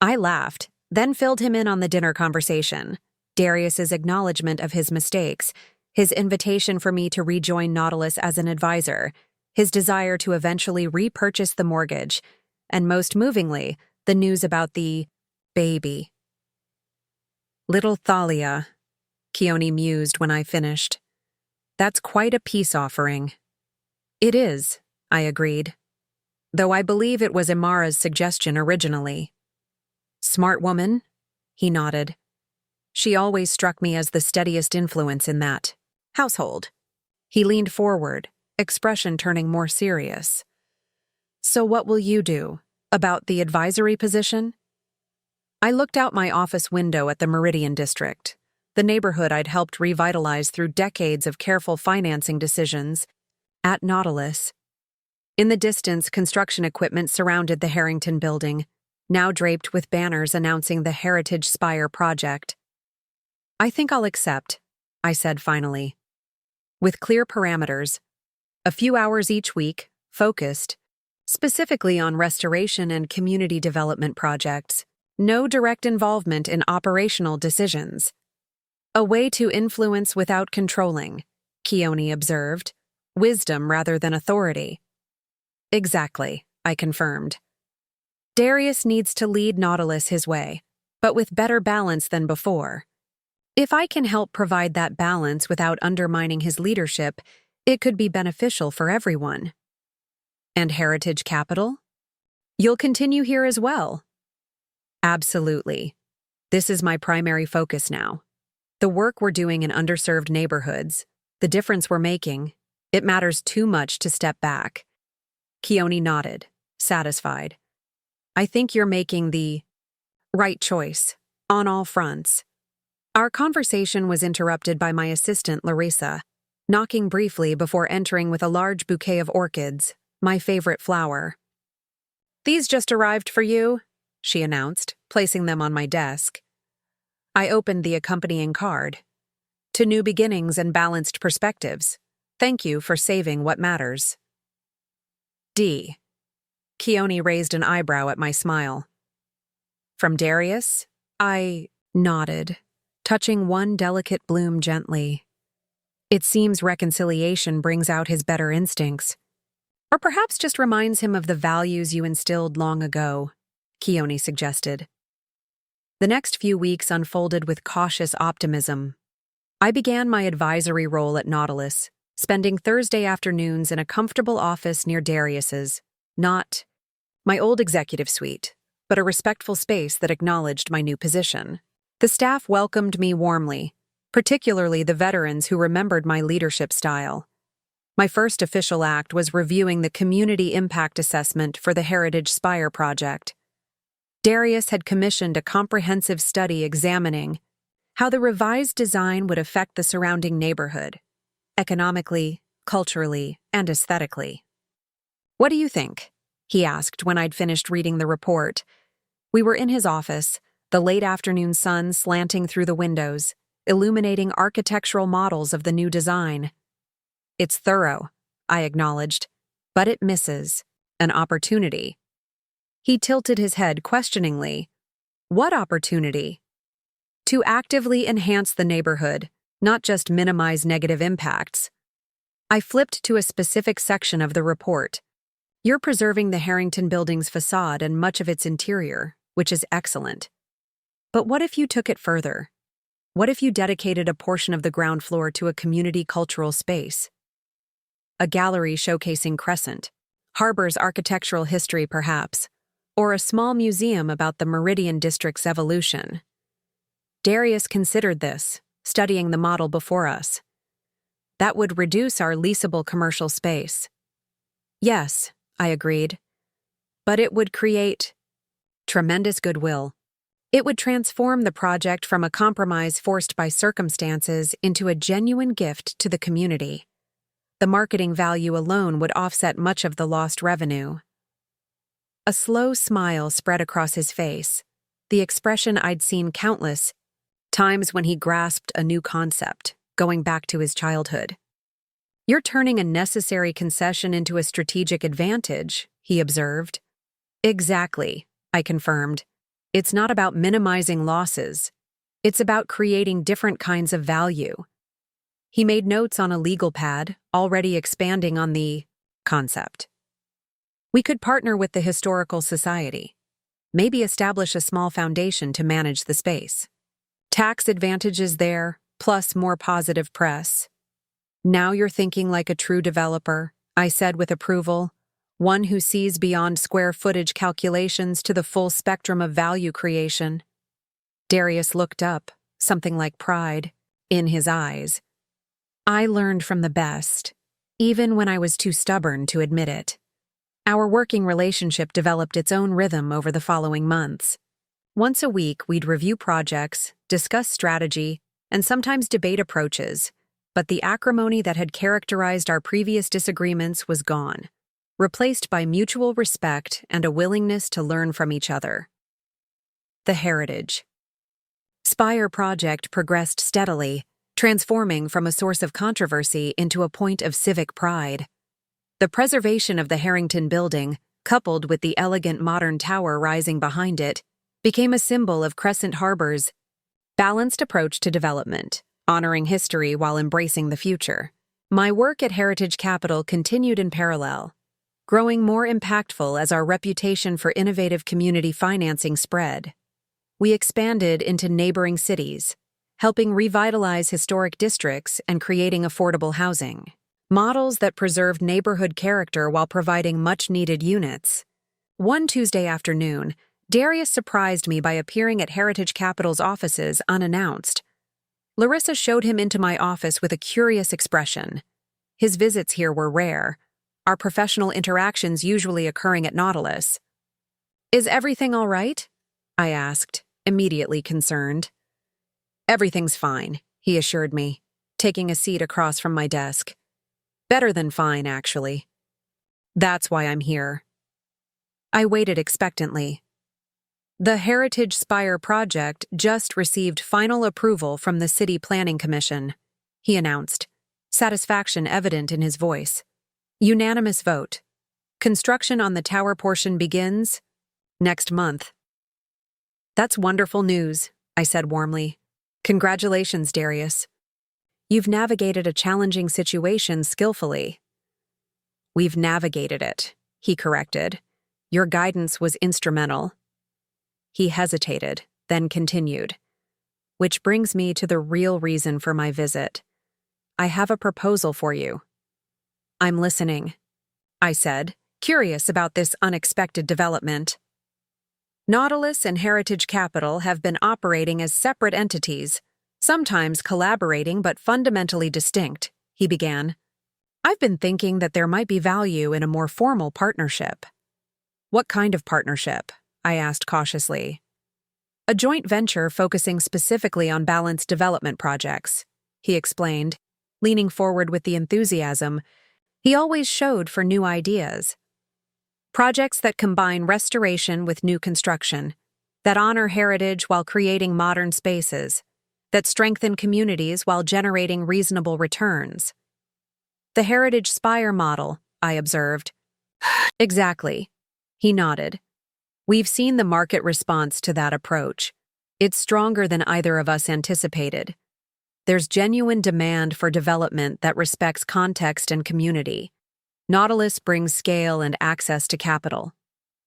I laughed, then filled him in on the dinner conversation. Darius's acknowledgement of his mistakes, his invitation for me to rejoin Nautilus as an advisor, his desire to eventually repurchase the mortgage, and most movingly, the news about the baby. "Little Thalia," Keone mused when I finished. "That's quite a peace offering." "It is," I agreed, though I believe it was Imara's suggestion originally. "Smart woman?" he nodded. "She always struck me as the steadiest influence in that household." He leaned forward, expression turning more serious. "So what will you do? About the advisory position?" I looked out my office window at the Meridian District, the neighborhood I'd helped revitalize through decades of careful financing decisions. At Nautilus, in the distance, construction equipment surrounded the Harrington building, now draped with banners announcing the Heritage Spire project. "I think I'll accept," I said finally. "With clear parameters, a few hours each week, focused, specifically on restoration and community development projects, no direct involvement in operational decisions. A way to influence without controlling," Keone observed. "Wisdom rather than authority." "Exactly," I confirmed. "Darius needs to lead Nautilus his way, but with better balance than before. If I can help provide that balance without undermining his leadership, it could be beneficial for everyone." "And Heritage Capital? You'll continue here as well?" "Absolutely. This is my primary focus now. The work we're doing in underserved neighborhoods, the difference we're making, it matters too much to step back." Keone nodded, satisfied. "I think you're making the right choice, on all fronts." Our conversation was interrupted by my assistant, Larissa, knocking briefly before entering with a large bouquet of orchids, my favorite flower. "These just arrived for you," she announced, placing them on my desk. I opened the accompanying card. "To new beginnings and balanced perspectives. Thank you for saving what matters." D. Keone raised an eyebrow at my smile. "From Darius?" I nodded, touching one delicate bloom gently. "It seems reconciliation brings out his better instincts. Or perhaps just reminds him of the values you instilled long ago," Keone suggested. The next few weeks unfolded with cautious optimism. I began my advisory role at Nautilus, spending Thursday afternoons in a comfortable office near Darius's, not my old executive suite, but a respectful space that acknowledged my new position. The staff welcomed me warmly, particularly the veterans who remembered my leadership style. My first official act was reviewing the community impact assessment for the Heritage Spire project. Darius had commissioned a comprehensive study examining how the revised design would affect the surrounding neighborhood, economically, culturally, and aesthetically. "What do you think?" he asked when I'd finished reading the report. We were in his office, the late afternoon sun slanting through the windows, illuminating architectural models of the new design. "It's thorough," I acknowledged, "but it misses an opportunity." He tilted his head questioningly. "What opportunity?" "To actively enhance the neighborhood, not just minimize negative impacts." I flipped to a specific section of the report. "You're preserving the Harrington building's facade and much of its interior, which is excellent. But what if you took it further? What if you dedicated a portion of the ground floor to a community cultural space? A gallery showcasing Crescent, Harbor's architectural history perhaps, or a small museum about the Meridian District's evolution. Darius considered this, studying the model before us. That would reduce our leasable commercial space. Yes, I agreed. But it would create tremendous goodwill. It would transform the project from a compromise forced by circumstances into a genuine gift to the community. The marketing value alone would offset much of the lost revenue. A slow smile spread across his face, the expression I'd seen countless times when he grasped a new concept, going back to his childhood. "You're turning a necessary concession into a strategic advantage," he observed. "Exactly," I confirmed. "It's not about minimizing losses. It's about creating different kinds of value." He made notes on a legal pad, already expanding on the concept. "We could partner with the Historical Society. Maybe establish a small foundation to manage the space. Tax advantages there, plus more positive press." "Now you're thinking like a true developer," I said with approval. "One who sees beyond square footage calculations to the full spectrum of value creation." Darius looked up, something like pride in his eyes. I learned from the best, even when I was too stubborn to admit it. Our working relationship developed its own rhythm over the following months. Once a week, we'd review projects, discuss strategy, and sometimes debate approaches, but the acrimony that had characterized our previous disagreements was gone, replaced by mutual respect and a willingness to learn from each other. The Heritage Spire project progressed steadily, transforming from a source of controversy into a point of civic pride. The preservation of the Harrington building, coupled with the elegant modern tower rising behind it, became a symbol of Crescent Harbor's balanced approach to development, honoring history while embracing the future. My work at Heritage Capital continued in parallel, growing more impactful as our reputation for innovative community financing spread. We expanded into neighboring cities, helping revitalize historic districts and creating affordable housing. Models that preserved neighborhood character while providing much-needed units. One Tuesday afternoon, Darius surprised me by appearing at Heritage Capital's offices unannounced. Larissa showed him into my office with a curious expression. His visits here were rare, our professional interactions usually occurring at Nautilus. "Is everything all right?" I asked, immediately concerned. "Everything's fine," he assured me, taking a seat across from my desk. "Better than fine, actually. That's why I'm here." I waited expectantly. "The Heritage Spire project just received final approval from the City Planning Commission," he announced, satisfaction evident in his voice. "Unanimous vote. Construction on the tower portion begins next month." "That's wonderful news," I said warmly. "Congratulations, Darius. You've navigated a challenging situation skillfully." "We've navigated it," he corrected. "Your guidance was instrumental." He hesitated, then continued. "Which brings me to the real reason for my visit. I have a proposal for you." "I'm listening," I said, curious about this unexpected development. "Nautilus and Heritage Capital have been operating as separate entities, sometimes collaborating but fundamentally distinct," he began. "I've been thinking that there might be value in a more formal partnership." "What kind of partnership?" I asked cautiously. "A joint venture focusing specifically on balanced development projects," he explained, leaning forward with the enthusiasm he always showed for new ideas. "Projects that combine restoration with new construction, that honor heritage while creating modern spaces, that strengthen communities while generating reasonable returns." "The Heritage Spire model," I observed. "Exactly," he nodded. "We've seen the market response to that approach. It's stronger than either of us anticipated. There's genuine demand for development that respects context and community. Nautilus brings scale and access to capital.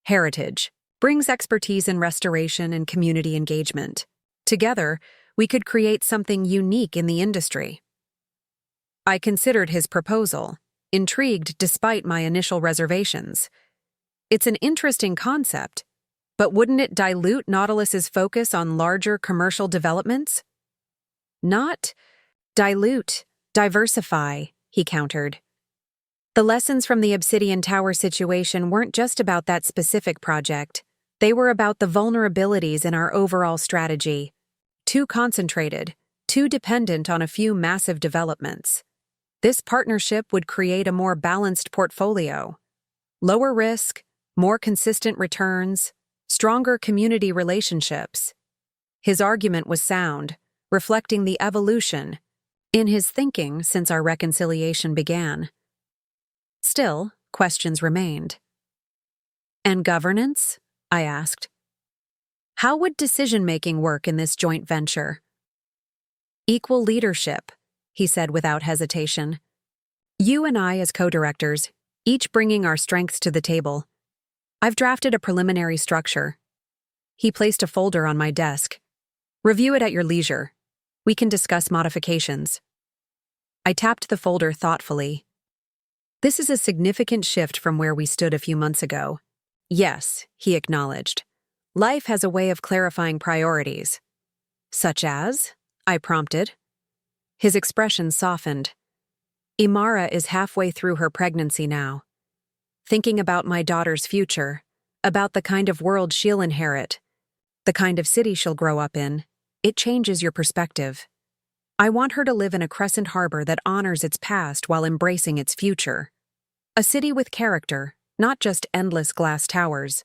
Heritage brings expertise in restoration and community engagement. Together, we could create something unique in the industry." I considered his proposal, intrigued despite my initial reservations. It's an interesting concept, but wouldn't it dilute Nautilus's focus on larger commercial developments? Not dilute, diversify, he countered. The lessons from the Obsidian Tower situation weren't just about that specific project. They were about the vulnerabilities in our overall strategy. Too concentrated, too dependent on a few massive developments. This partnership would create a more balanced portfolio. Lower risk, more consistent returns, stronger community relationships. His argument was sound, reflecting the evolution in his thinking since our reconciliation began. Still, questions remained. And governance? I asked. How would decision-making work in this joint venture? Equal leadership, he said without hesitation. You and I as co-directors, each bringing our strengths to the table. I've drafted a preliminary structure. He placed a folder on my desk. Review it at your leisure. We can discuss modifications. I tapped the folder thoughtfully. This is a significant shift from where we stood a few months ago. Yes, he acknowledged. Life has a way of clarifying priorities. Such as? I prompted. His expression softened. Imara is halfway through her pregnancy now. Thinking about my daughter's future, about the kind of world she'll inherit, the kind of city she'll grow up in, it changes your perspective. I want her to live in a crescent harbor that honors its past while embracing its future. A city with character, not just endless glass towers.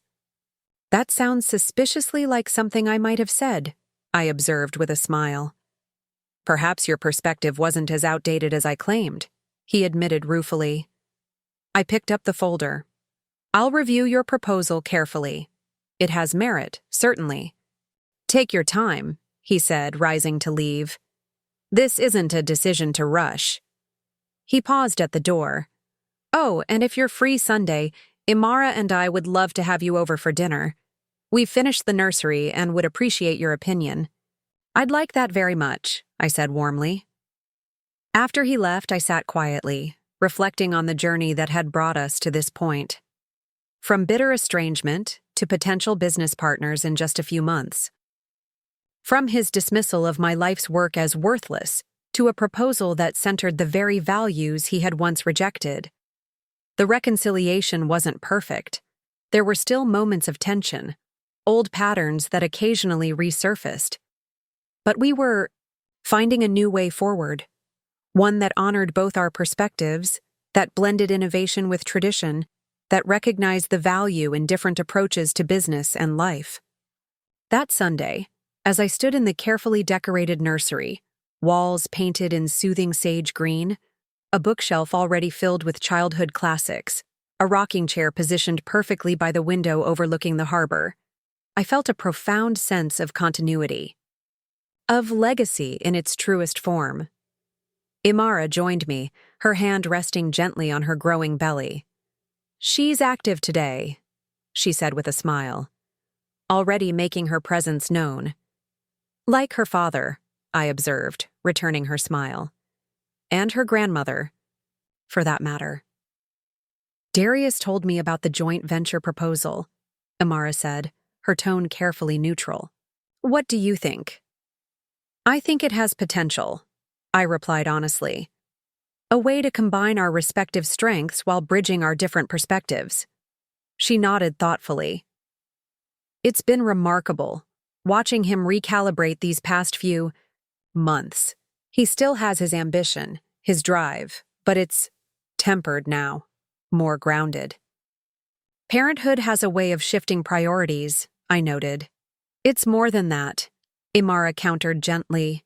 That sounds suspiciously like something I might have said, I observed with a smile. Perhaps your perspective wasn't as outdated as I claimed, he admitted ruefully. I picked up the folder. I'll review your proposal carefully. It has merit, certainly. Take your time, he said, rising to leave. This isn't a decision to rush. He paused at the door. Oh, and if you're free Sunday, Imara and I would love to have you over for dinner. We've finished the nursery and would appreciate your opinion. I'd like that very much, I said warmly. After he left, I sat quietly, reflecting on the journey that had brought us to this point. From bitter estrangement to potential business partners in just a few months. From his dismissal of my life's work as worthless to a proposal that centered the very values he had once rejected. The reconciliation wasn't perfect. There were still moments of tension, old patterns that occasionally resurfaced. But we were finding a new way forward, one that honored both our perspectives, that blended innovation with tradition, that recognized the value in different approaches to business and life. That Sunday, as I stood in the carefully decorated nursery, walls painted in soothing sage green, a bookshelf already filled with childhood classics, a rocking chair positioned perfectly by the window overlooking the harbor, I felt a profound sense of continuity. Of legacy in its truest form. Imara joined me, her hand resting gently on her growing belly. She's active today, she said with a smile, already making her presence known. Like her father, I observed, returning her smile. And her grandmother, for that matter. Darius told me about the joint venture proposal, Imara said, her tone carefully neutral. What do you think? I think it has potential, I replied honestly. A way to combine our respective strengths while bridging our different perspectives. She nodded thoughtfully. It's been remarkable, watching him recalibrate these past few months. He still has his ambition, his drive, but it's tempered now, more grounded. Parenthood has a way of shifting priorities, I noted. It's more than that, Imara countered gently.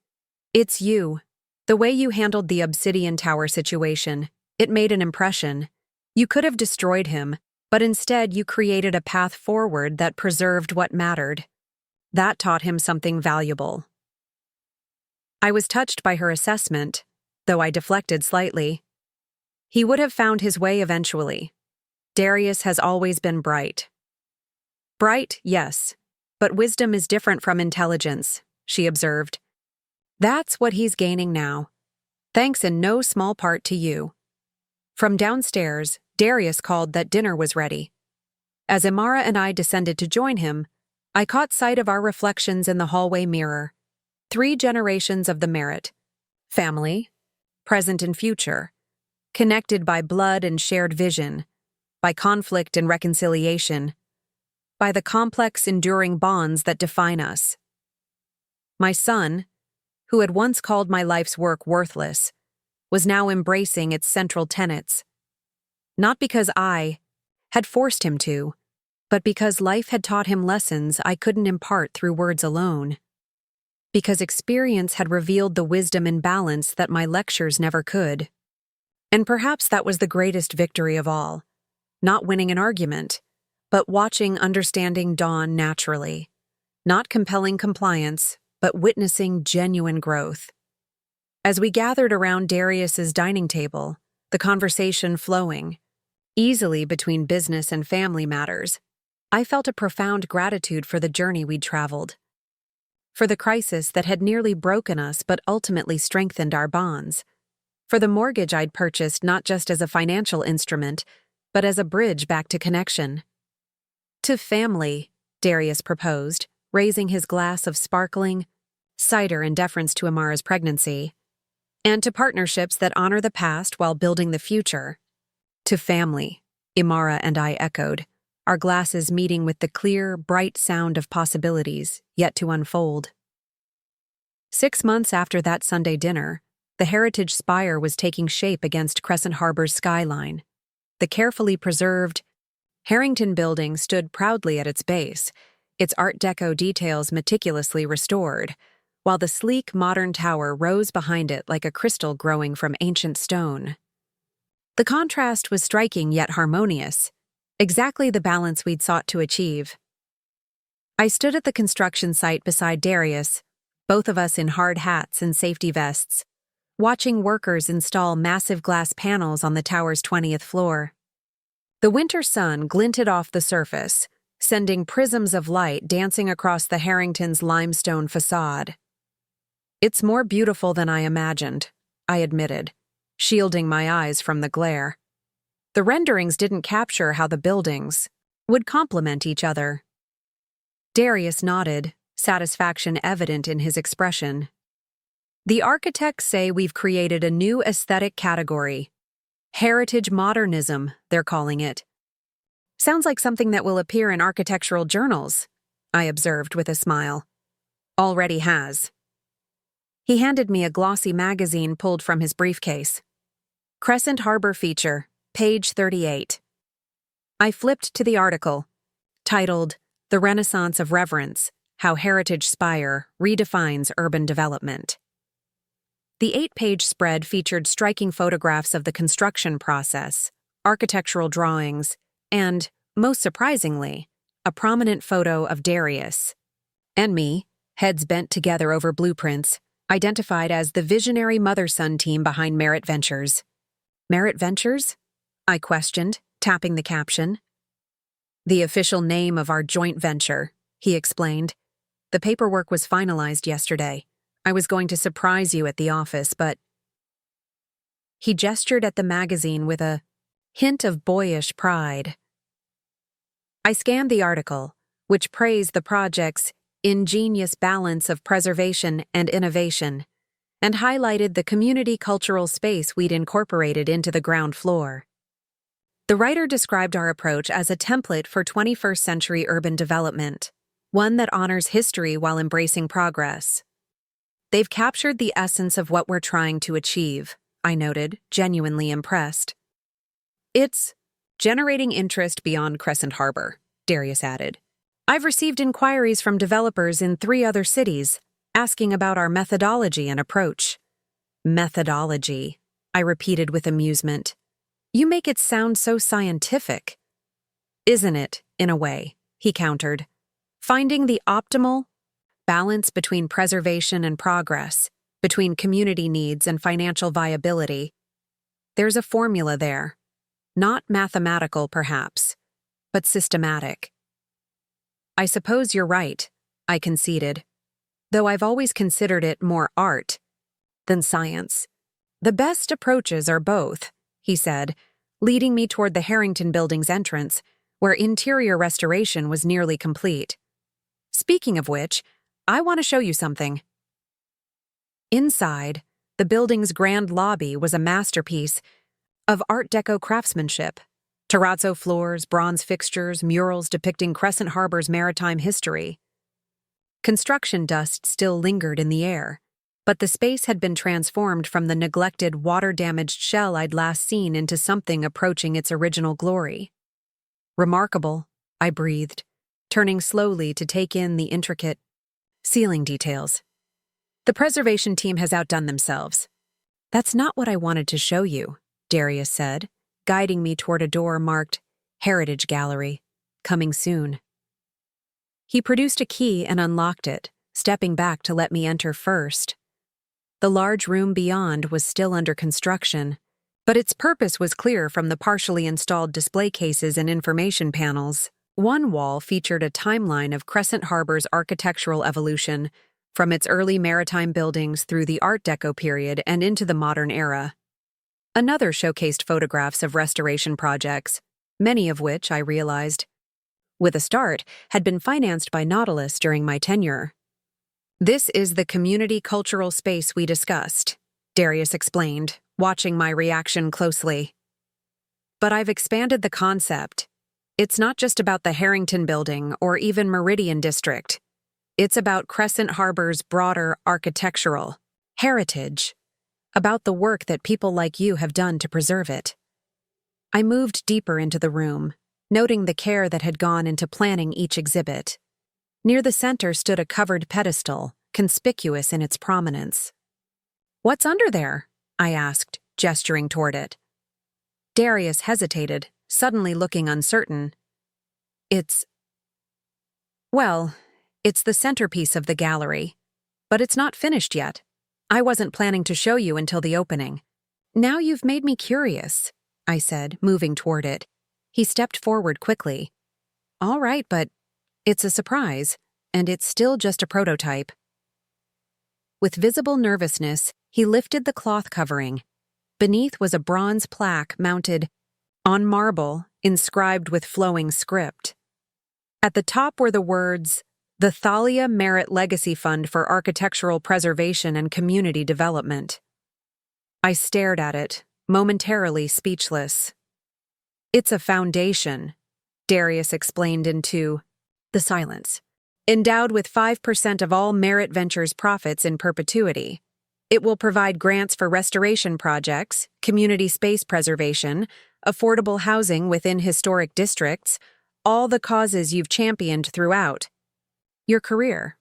It's you. The way you handled the Obsidian Tower situation, it made an impression. You could have destroyed him, but instead you created a path forward that preserved what mattered. That taught him something valuable. I was touched by her assessment, though I deflected slightly. He would have found his way eventually. Darius has always been bright. Bright, yes, but wisdom is different from intelligence, she observed. That's what he's gaining now. Thanks in no small part to you. From downstairs, Darius called that dinner was ready. As Imara and I descended to join him, I caught sight of our reflections in the hallway mirror. 3 generations of the Merit family, present and future, connected by blood and shared vision, by conflict and reconciliation, by the complex, enduring bonds that define us. My son, who had once called my life's work worthless, was now embracing its central tenets. Not because I had forced him to, but because life had taught him lessons I couldn't impart through words alone. Because experience had revealed the wisdom and balance that my lectures never could. And perhaps that was the greatest victory of all. Not winning an argument, but watching understanding dawn naturally. Not compelling compliance, but witnessing genuine growth. As we gathered around Darius's dining table, the conversation flowing, easily between business and family matters, I felt a profound gratitude for the journey we'd traveled. For the crisis that had nearly broken us but ultimately strengthened our bonds. For the mortgage I'd purchased not just as a financial instrument, but as a bridge back to connection. To family, Darius proposed, raising his glass of sparkling cider in deference to Imara's pregnancy. And to partnerships that honor the past while building the future. To family, Imara and I echoed, our glasses meeting with the clear, bright sound of possibilities yet to unfold. 6 months after that Sunday dinner, the heritage spire was taking shape against Crescent Harbor's skyline. The carefully preserved Harrington building stood proudly at its base, its Art Deco details meticulously restored, while the sleek, modern tower rose behind it like a crystal growing from ancient stone. The contrast was striking yet harmonious, exactly the balance we'd sought to achieve. I stood at the construction site beside Darius, both of us in hard hats and safety vests, watching workers install massive glass panels on the tower's 20th floor. The winter sun glinted off the surface, sending prisms of light dancing across the Harrington's limestone facade. It's more beautiful than I imagined, I admitted, shielding my eyes from the glare. The renderings didn't capture how the buildings would complement each other. Darius nodded, satisfaction evident in his expression. The architects say we've created a new aesthetic category. Heritage modernism, they're calling it. Sounds like something that will appear in architectural journals, I observed with a smile. Already has. He handed me a glossy magazine pulled from his briefcase. Crescent Harbor Feature, page 38. I flipped to the article, titled The Renaissance of Reverence, How Heritage Spire Redefines Urban Development. The 8-page spread featured striking photographs of the construction process, architectural drawings, and, most surprisingly, a prominent photo of Darius and me, heads bent together over blueprints, identified as the visionary mother-son team behind Merit Ventures. Merit Ventures? I questioned, tapping the caption. The official name of our joint venture, he explained. The paperwork was finalized yesterday. I was going to surprise you at the office, but... He gestured at the magazine with a hint of boyish pride. I scanned the article, which praised the project's ingenious balance of preservation and innovation, and highlighted the community cultural space we'd incorporated into the ground floor. The writer described our approach as a template for 21st century urban development, one that honors history while embracing progress. They've captured the essence of what we're trying to achieve, I noted, genuinely impressed. It's generating interest beyond Crescent Harbor, Darius added. I've received inquiries from developers in 3 other cities, asking about our methodology and approach. Methodology, I repeated with amusement. You make it sound so scientific. Isn't it, in a way, he countered. Finding the optimal balance between preservation and progress, between community needs and financial viability. There's a formula there. Not mathematical, perhaps, but systematic. I suppose you're right, I conceded, though I've always considered it more art than science. The best approaches are both, he said, leading me toward the Harrington Building's entrance, where interior restoration was nearly complete. Speaking of which, I want to show you something. Inside, the building's grand lobby was a masterpiece of Art Deco craftsmanship. Terrazzo floors, bronze fixtures, murals depicting Crescent Harbor's maritime history. Construction dust still lingered in the air, but the space had been transformed from the neglected, water-damaged shell I'd last seen into something approaching its original glory. Remarkable, I breathed, turning slowly to take in the intricate ceiling details. The preservation team has outdone themselves. That's not what I wanted to show you, Darius said, guiding me toward a door marked Heritage Gallery, coming soon. He produced a key and unlocked it, stepping back to let me enter first. The large room beyond was still under construction, but its purpose was clear from the partially installed display cases and information panels. One wall featured a timeline of Crescent Harbor's architectural evolution, from its early maritime buildings through the Art Deco period and into the modern era. Another showcased photographs of restoration projects, many of which, I realized, with a start, had been financed by Nautilus during my tenure. This is the community cultural space we discussed, Darius explained, watching my reaction closely. But I've expanded the concept. It's not just about the Harrington Building or even Meridian District. It's about Crescent Harbor's broader architectural heritage, about the work that people like you have done to preserve it. I moved deeper into the room, noting the care that had gone into planning each exhibit. Near the center stood a covered pedestal, conspicuous in its prominence. "What's under there?" I asked, gesturing toward it. Darius hesitated, suddenly looking uncertain. Well, it's the centerpiece of the gallery, but it's not finished yet. I wasn't planning to show you until the opening. Now you've made me curious, I said, moving toward it. He stepped forward quickly. All right, but it's a surprise, and it's still just a prototype. With visible nervousness, he lifted the cloth covering. Beneath was a bronze plaque mounted on marble, inscribed with flowing script. At the top were the words, "The Thalia Merit Legacy Fund for Architectural Preservation and Community Development." I stared at it, momentarily speechless. It's a foundation, Darius explained into the silence. Endowed with 5% of all Merit Ventures profits in perpetuity. It will provide grants for restoration projects, community space preservation, affordable housing within historic districts, all the causes you've championed throughout your career.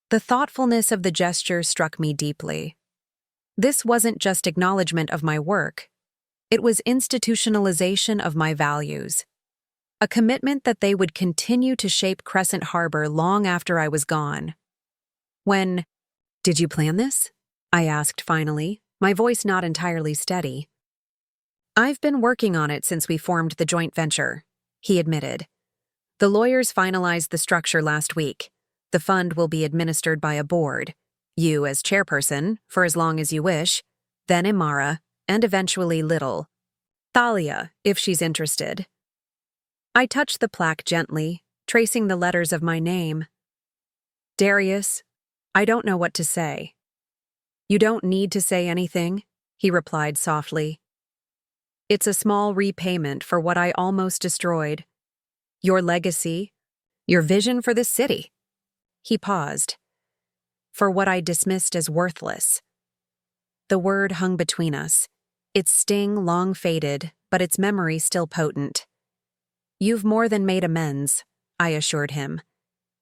The thoughtfulness of the gesture struck me deeply. This wasn't just acknowledgement of my work. It was institutionalization of my values. A commitment that they would continue to shape Crescent Harbor long after I was gone. Did you plan this? I asked finally, my voice not entirely steady. I've been working on it since we formed the joint venture, he admitted. The lawyers finalized the structure last week. The fund will be administered by a board. You as chairperson, for as long as you wish, then Imara, and eventually Little. Thalia, if she's interested. I touched the plaque gently, tracing the letters of my name. Darius, I don't know what to say. You don't need to say anything, he replied softly. It's a small repayment for what I almost destroyed. Your legacy, your vision for this city. He paused. For what I dismissed as worthless. The word hung between us, its sting long faded, but its memory still potent. You've more than made amends, I assured him.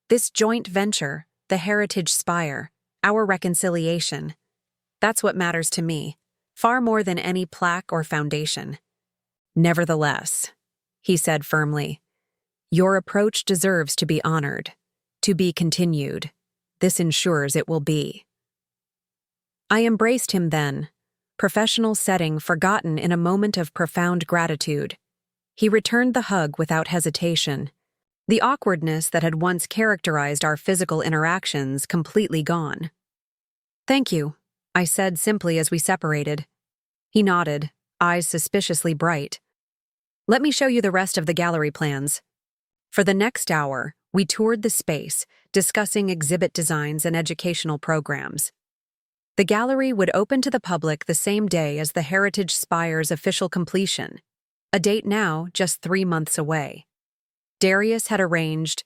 This joint venture, the Heritage Spire, our reconciliation. That's what matters to me, far more than any plaque or foundation. Nevertheless, he said firmly, your approach deserves to be honored, to be continued. This ensures it will be. I embraced him then, professional setting forgotten in a moment of profound gratitude. He returned the hug without hesitation, the awkwardness that had once characterized our physical interactions completely gone. Thank you, I said simply as we separated. He nodded, eyes suspiciously bright. Let me show you the rest of the gallery plans. For the next hour, we toured the space, discussing exhibit designs and educational programs. The gallery would open to the public the same day as the Heritage Spire's official completion, a date now just 3 months away. Darius had arranged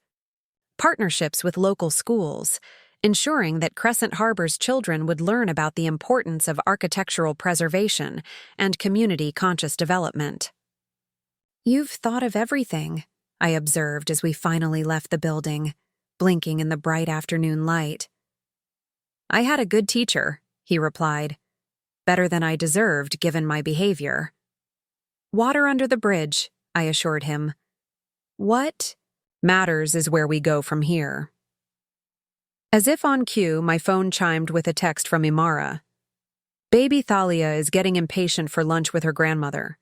partnerships with local schools, ensuring that Crescent Harbor's children would learn about the importance of architectural preservation and community-conscious development. "You've thought of everything," I observed as we finally left the building, blinking in the bright afternoon light. "I had a good teacher," he replied. "Better than I deserved given my behavior." "Water under the bridge," I assured him. "What matters is where we go from here." As if on cue, my phone chimed with a text from Imara. "Baby Thalia is getting impatient for lunch with her grandmother.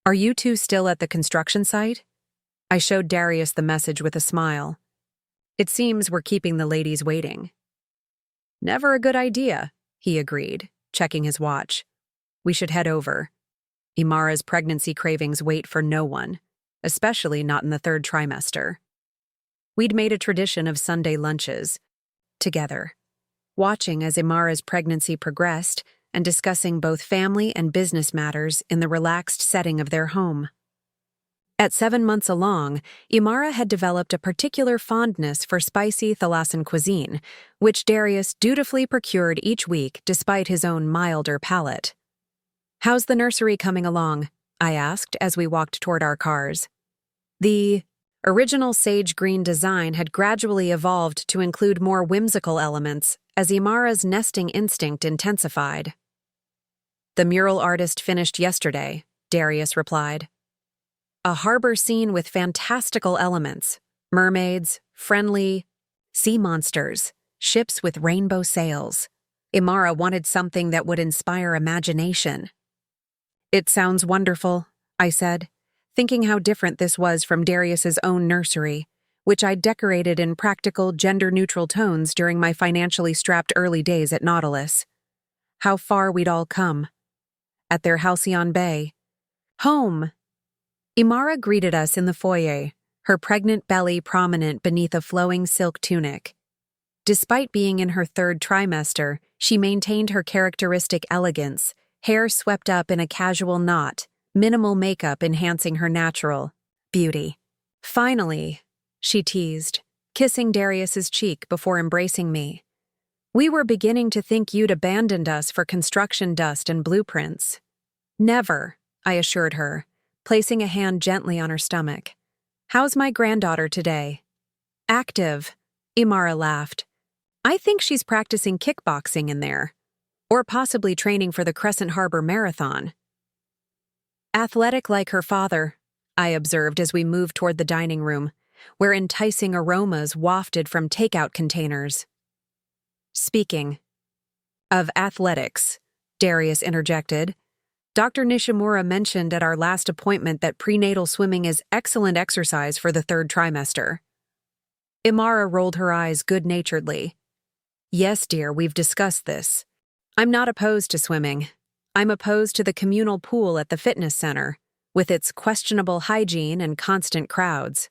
Are you two still at the construction site?" I showed Darius the message with a smile. "It seems we're keeping the ladies waiting." "Never a good idea," he agreed, checking his watch. "We should head over. Imara's pregnancy cravings wait for no one, especially not in the 3rd trimester." We'd made a tradition of Sunday lunches, together, watching as Imara's pregnancy progressed and discussing both family and business matters in the relaxed setting of their home. At 7 months along, Imara had developed a particular fondness for spicy Thalassan cuisine, which Darius dutifully procured each week despite his own milder palate. "How's the nursery coming along?" I asked as we walked toward our cars. The original sage green design had gradually evolved to include more whimsical elements as Imara's nesting instinct intensified. "The mural artist finished yesterday," Darius replied. "A harbor scene with fantastical elements, mermaids, friendly sea monsters, ships with rainbow sails. Imara wanted something that would inspire imagination." "It sounds wonderful," I said, thinking how different this was from Darius's own nursery, which I'd decorated in practical, gender-neutral tones during my financially strapped early days at Nautilus. How far we'd all come. At their halcyon bay. Home! Imara greeted us in the foyer, her pregnant belly prominent beneath a flowing silk tunic. Despite being in her 3rd trimester, she maintained her characteristic elegance, hair swept up in a casual knot, minimal makeup enhancing her natural beauty. "Finally," she teased, kissing Darius's cheek before embracing me. "We were beginning to think you'd abandoned us for construction dust and blueprints." "Never," I assured her, placing a hand gently on her stomach. "How's my granddaughter today?" "Active," Imara laughed. "I think she's practicing kickboxing in there. Or possibly training for the Crescent Harbor Marathon." "Athletic like her father," I observed as we moved toward the dining room, where enticing aromas wafted from takeout containers. "Speaking of athletics," Darius interjected, "Dr. Nishimura mentioned at our last appointment that prenatal swimming is excellent exercise for the 3rd trimester." Imara rolled her eyes good-naturedly. "Yes, dear, we've discussed this. I'm not opposed to swimming. I'm opposed to the communal pool at the fitness center, with its questionable hygiene and constant crowds."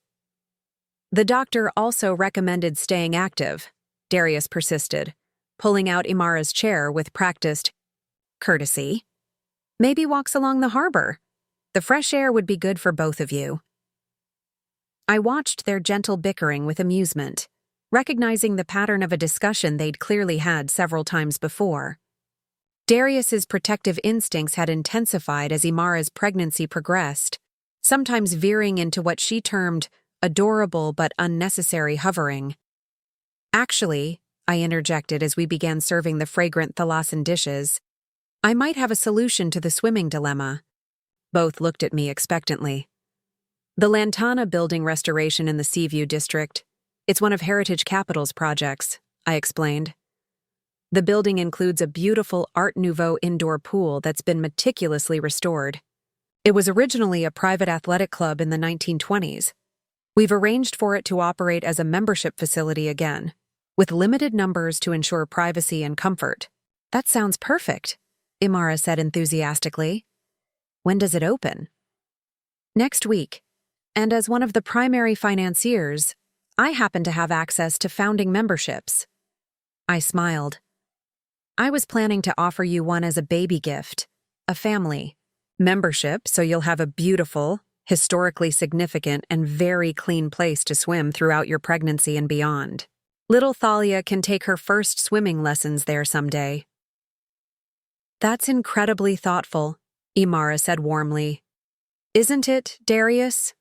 "The doctor also recommended staying active," Darius persisted, pulling out Imara's chair with practiced courtesy. "Maybe walks along the harbor. The fresh air would be good for both of you." I watched their gentle bickering with amusement, recognizing the pattern of a discussion they'd clearly had several times before. Darius's protective instincts had intensified as Imara's pregnancy progressed, sometimes veering into what she termed adorable but unnecessary hovering. "Actually," I interjected as we began serving the fragrant Thalassan dishes, "I might have a solution to the swimming dilemma." Both looked at me expectantly. "The Lantana building restoration in the Seaview district. It's one of Heritage Capital's projects," I explained. "The building includes a beautiful Art Nouveau indoor pool that's been meticulously restored. It was originally a private athletic club in the 1920s. We've arranged for it to operate as a membership facility again, with limited numbers to ensure privacy and comfort." "That sounds perfect," Imara said enthusiastically. When does it open? Next week. And as one of the primary financiers, I happen to have access to founding memberships. I smiled. I was planning to offer you one as a baby gift, a family membership, so you'll have a beautiful, historically significant, and very clean place to swim throughout your pregnancy and beyond. Little Thalia can take her first swimming lessons there someday. That's incredibly thoughtful, Imara said warmly. Isn't it, Darius?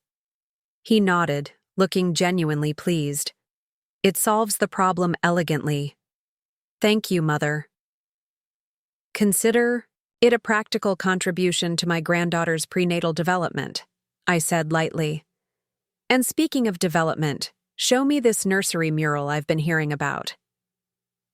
He nodded, looking genuinely pleased. It solves the problem elegantly. Thank you, Mother. Consider it a practical contribution to my granddaughter's prenatal development, I said lightly. And speaking of development, show me this nursery mural I've been hearing about.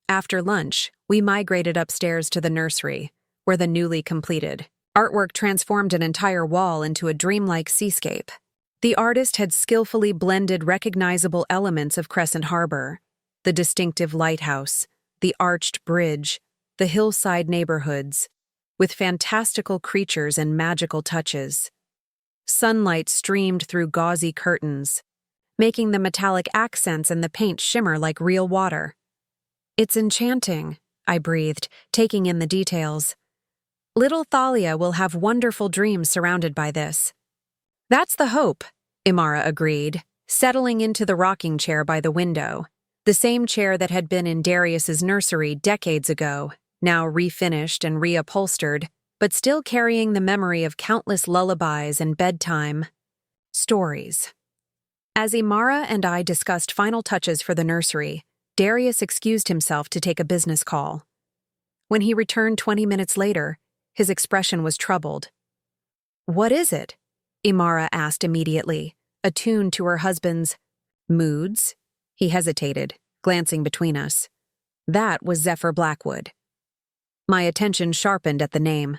After lunch, we migrated upstairs to the nursery, where the newly completed artwork transformed an entire wall into a dreamlike seascape. The artist had skillfully blended recognizable elements of Crescent Harbor, the distinctive lighthouse, the arched bridge, the hillside neighborhoods, with fantastical creatures and magical touches. Sunlight streamed through gauzy curtains, making the metallic accents and the paint shimmer like real water. It's enchanting, I breathed, taking in the details. Little Thalia will have wonderful dreams surrounded by this. That's the hope, Imara agreed, settling into the rocking chair by the window, the same chair that had been in Darius's nursery decades ago, now refinished and reupholstered, but still carrying the memory of countless lullabies and bedtime stories. As Imara and I discussed final touches for the nursery, Darius excused himself to take a business call. When he returned 20 minutes later, his expression was troubled. What is it? Imara asked immediately, attuned to her husband's moods. He hesitated, glancing between us. That was Zephyr Blackwood. My attention sharpened at the name.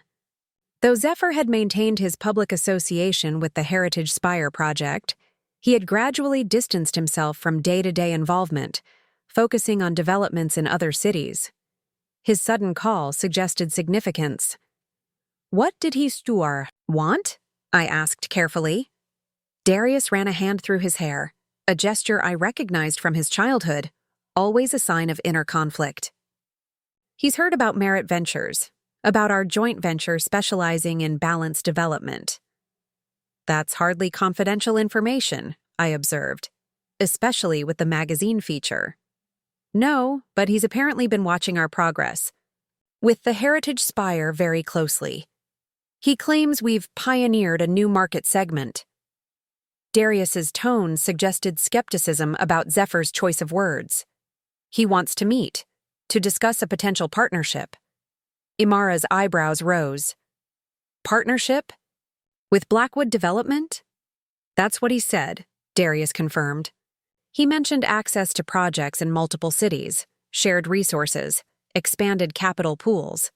Though Zephyr had maintained his public association with the Heritage Spire project, he had gradually distanced himself from day-to-day involvement, focusing on developments in other cities. His sudden call suggested significance. What did he want? I asked carefully. Darius ran a hand through his hair, a gesture I recognized from his childhood, always a sign of inner conflict. He's heard about Merit Ventures, about our joint venture specializing in balanced development. That's hardly confidential information, I observed, especially with the magazine feature. No, but he's apparently been watching our progress, with the Heritage Spire very closely. He claims we've pioneered a new market segment. Darius's tone suggested skepticism about Zephyr's choice of words. He wants to meet, to discuss a potential partnership. Imara's eyebrows rose. Partnership? With Blackwood Development? That's what he said, Darius confirmed. He mentioned access to projects in multiple cities, shared resources, expanded capital pools.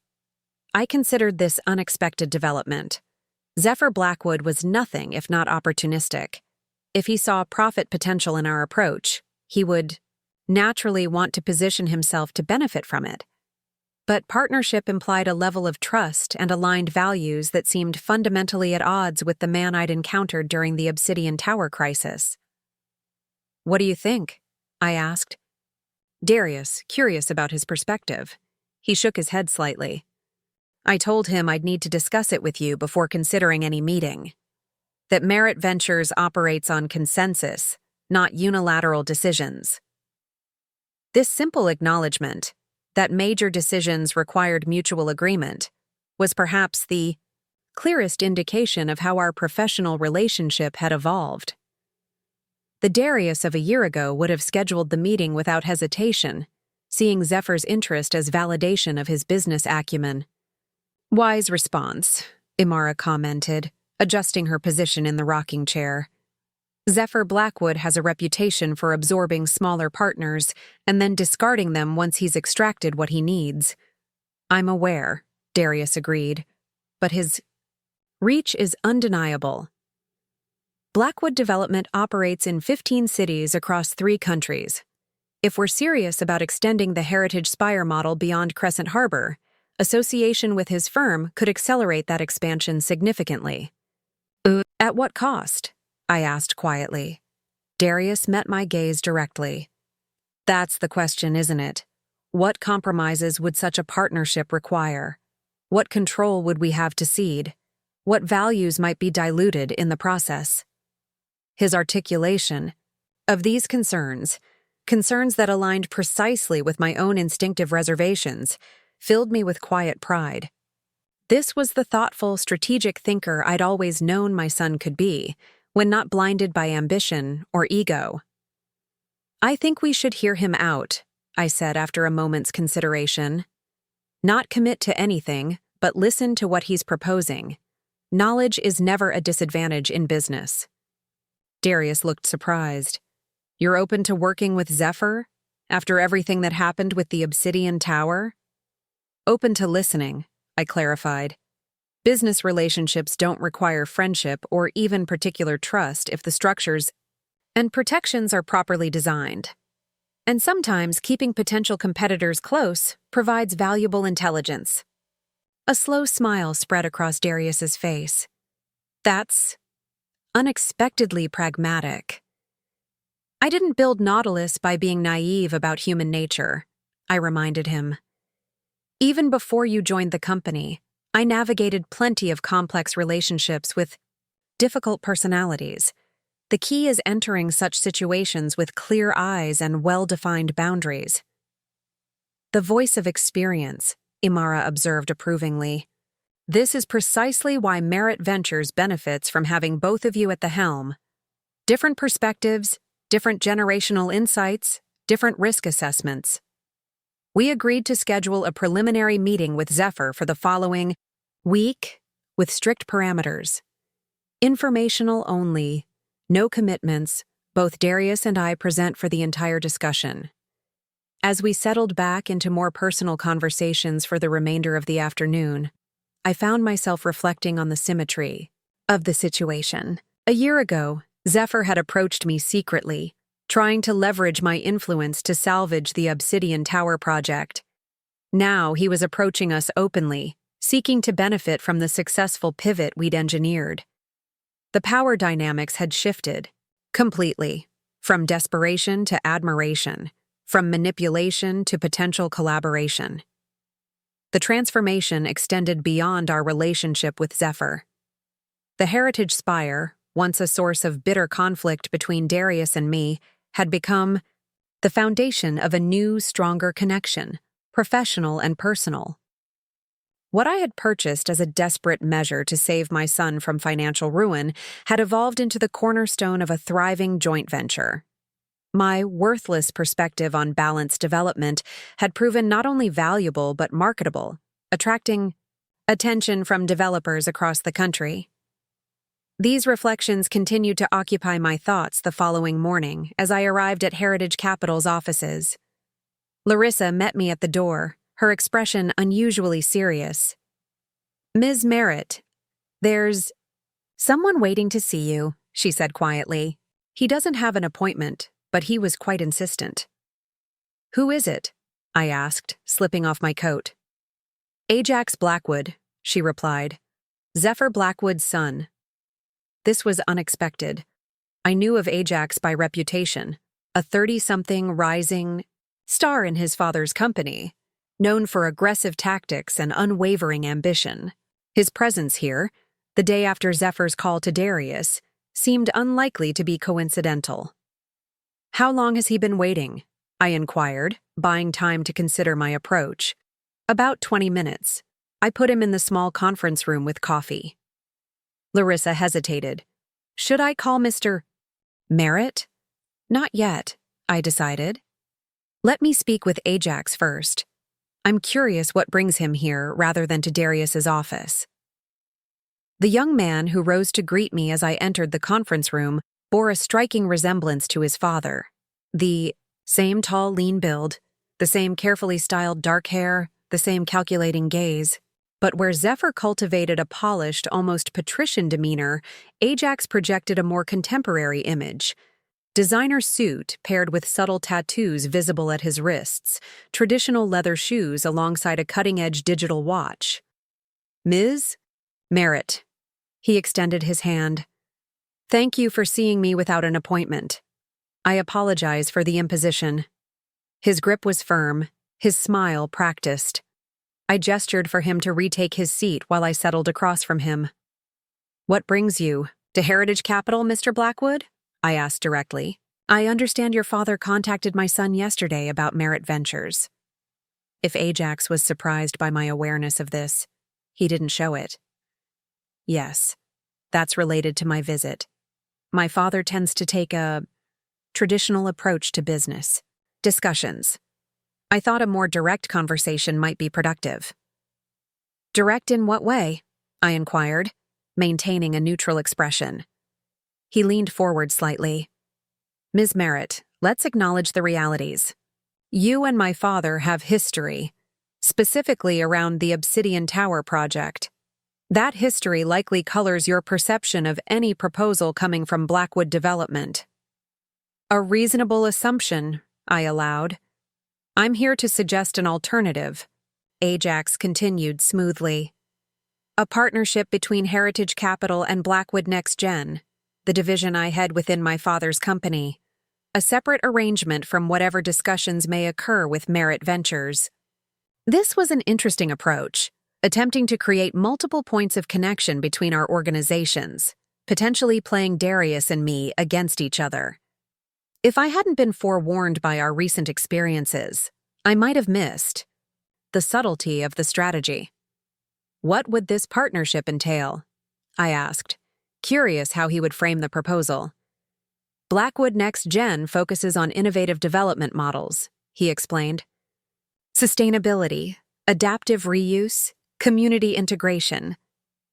I considered this unexpected development. Zephyr Blackwood was nothing if not opportunistic. If he saw profit potential in our approach, he would naturally want to position himself to benefit from it. But partnership implied a level of trust and aligned values that seemed fundamentally at odds with the man I'd encountered during the Obsidian Tower crisis. What do you think? I asked. Darius, curious about his perspective. He shook his head slightly. I told him I'd need to discuss it with you before considering any meeting. That Merit Ventures operates on consensus, not unilateral decisions. This simple acknowledgement, that major decisions required mutual agreement, was perhaps the clearest indication of how our professional relationship had evolved. The Darius of a year ago would have scheduled the meeting without hesitation, seeing Zephyr's interest as validation of his business acumen. Wise response, Imara commented, adjusting her position in the rocking chair. Zephyr Blackwood has a reputation for absorbing smaller partners and then discarding them once he's extracted what he needs. I'm aware, Darius agreed, but his reach is undeniable. Blackwood Development operates in 15 cities across 3 countries. If we're serious about extending the Heritage Spire model beyond Crescent Harbor, Association with his firm could accelerate that expansion significantly. At what cost? I asked quietly. Darius met my gaze directly. That's the question, isn't it? What compromises would such a partnership require? What control would we have to cede? What values might be diluted in the process? His articulation of these concerns that aligned precisely with my own instinctive reservations, filled me with quiet pride. This was the thoughtful, strategic thinker I'd always known my son could be, when not blinded by ambition or ego. I think we should hear him out, I said after a moment's consideration. Not commit to anything, but listen to what he's proposing. Knowledge is never a disadvantage in business. Darius looked surprised. You're open to working with Zephyr? After everything that happened with the Obsidian Tower? Open to listening, I clarified. Business relationships don't require friendship or even particular trust if the structures and protections are properly designed. And sometimes keeping potential competitors close provides valuable intelligence. A slow smile spread across Darius's face. That's unexpectedly pragmatic. I didn't build Nautilus by being naive about human nature, I reminded him. Even before you joined the company, I navigated plenty of complex relationships with difficult personalities. The key is entering such situations with clear eyes and well-defined boundaries. The voice of experience, Imara observed approvingly. This is precisely why Merit Ventures benefits from having both of you at the helm. Different perspectives, different generational insights, different risk assessments. We agreed to schedule a preliminary meeting with Zephyr for the following week with strict parameters. Informational only, no commitments, both Darius and I present for the entire discussion. As we settled back into more personal conversations for the remainder of the afternoon, I found myself reflecting on the symmetry of the situation. A year ago, Zephyr had approached me secretly, trying to leverage my influence to salvage the Obsidian Tower project. Now he was approaching us openly, seeking to benefit from the successful pivot we'd engineered. The power dynamics had shifted, completely, from desperation to admiration, from manipulation to potential collaboration. The transformation extended beyond our relationship with Zephyr. The Heritage Spire, once a source of bitter conflict between Darius and me, had become the foundation of a new, stronger connection, professional and personal. What I had purchased as a desperate measure to save my son from financial ruin had evolved into the cornerstone of a thriving joint venture. My worthless perspective on balanced development had proven not only valuable but marketable, attracting attention from developers across the country. These reflections continued to occupy my thoughts the following morning as I arrived at Heritage Capital's offices. Larissa met me at the door, her expression unusually serious. Ms. Merritt, there's someone waiting to see you, she said quietly. He doesn't have an appointment, but he was quite insistent. Who is it? I asked, slipping off my coat. Ajax Blackwood, she replied. Zephyr Blackwood's son. This was unexpected. I knew of Ajax by reputation, a 30-something rising star in his father's company, known for aggressive tactics and unwavering ambition. His presence here, the day after Zephyr's call to Darius, seemed unlikely to be coincidental. How long has he been waiting? I inquired, buying time to consider my approach. About 20 minutes. I put him in the small conference room with coffee. Larissa hesitated. Should I call Mr. Merritt? Not yet, I decided. Let me speak with Ajax first. I'm curious what brings him here rather than to Darius's office. The young man who rose to greet me as I entered the conference room bore a striking resemblance to his father. The same tall, lean build, the same carefully styled dark hair, the same calculating gaze. But where Zephyr cultivated a polished, almost patrician demeanor, Ajax projected a more contemporary image. Designer suit paired with subtle tattoos visible at his wrists, traditional leather shoes alongside a cutting-edge digital watch. Ms. Merritt. He extended his hand. Thank you for seeing me without an appointment. I apologize for the imposition. His grip was firm, his smile practiced. I gestured for him to retake his seat while I settled across from him. What brings you to Heritage Capital, Mr. Blackwood? I asked directly. I understand your father contacted my son yesterday about Merit Ventures. If Ajax was surprised by my awareness of this, he didn't show it. Yes, that's related to my visit. My father tends to take a traditional approach to business discussions. I thought a more direct conversation might be productive. Direct in what way? I inquired, maintaining a neutral expression. He leaned forward slightly. Ms. Merritt, let's acknowledge the realities. You and my father have history, specifically around the Obsidian Tower project. That history likely colors your perception of any proposal coming from Blackwood Development. A reasonable assumption, I allowed. I'm here to suggest an alternative. Ajax continued smoothly. A partnership between Heritage Capital and Blackwood Next Gen, the division I head within my father's company. A separate arrangement from whatever discussions may occur with Merit Ventures. This was an interesting approach, attempting to create multiple points of connection between our organizations, potentially playing Darius and me against each other. If I hadn't been forewarned by our recent experiences, I might have missed the subtlety of the strategy. What would this partnership entail? I asked, curious how he would frame the proposal. Blackwood Next Gen focuses on innovative development models, he explained. Sustainability, adaptive reuse, community integration,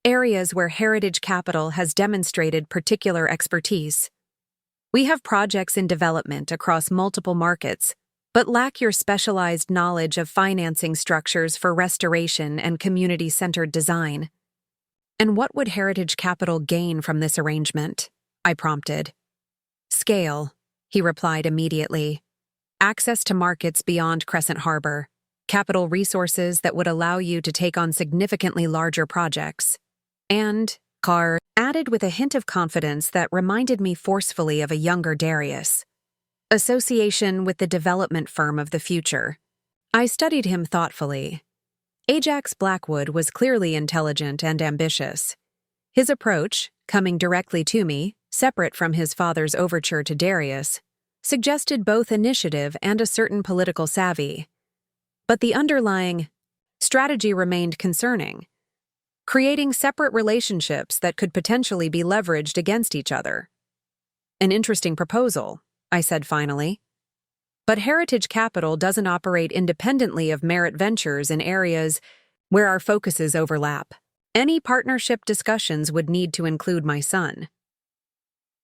areas where Heritage Capital has demonstrated particular expertise. We have projects in development across multiple markets, but lack your specialized knowledge of financing structures for restoration and community-centered design. And what would Heritage Capital gain from this arrangement? I prompted. Scale, he replied immediately. Access to markets beyond Crescent Harbor. Capital resources that would allow you to take on significantly larger projects. And, Carr added with a hint of confidence that reminded me forcefully of a younger Darius. Association with the development firm of the future. I studied him thoughtfully. Ajax Blackwood was clearly intelligent and ambitious. His approach, coming directly to me, separate from his father's overture to Darius, suggested both initiative and a certain political savvy. But the underlying strategy remained concerning, creating separate relationships that could potentially be leveraged against each other. An interesting proposal, I said finally. But Heritage Capital doesn't operate independently of Merit Ventures in areas where our focuses overlap. Any partnership discussions would need to include my son.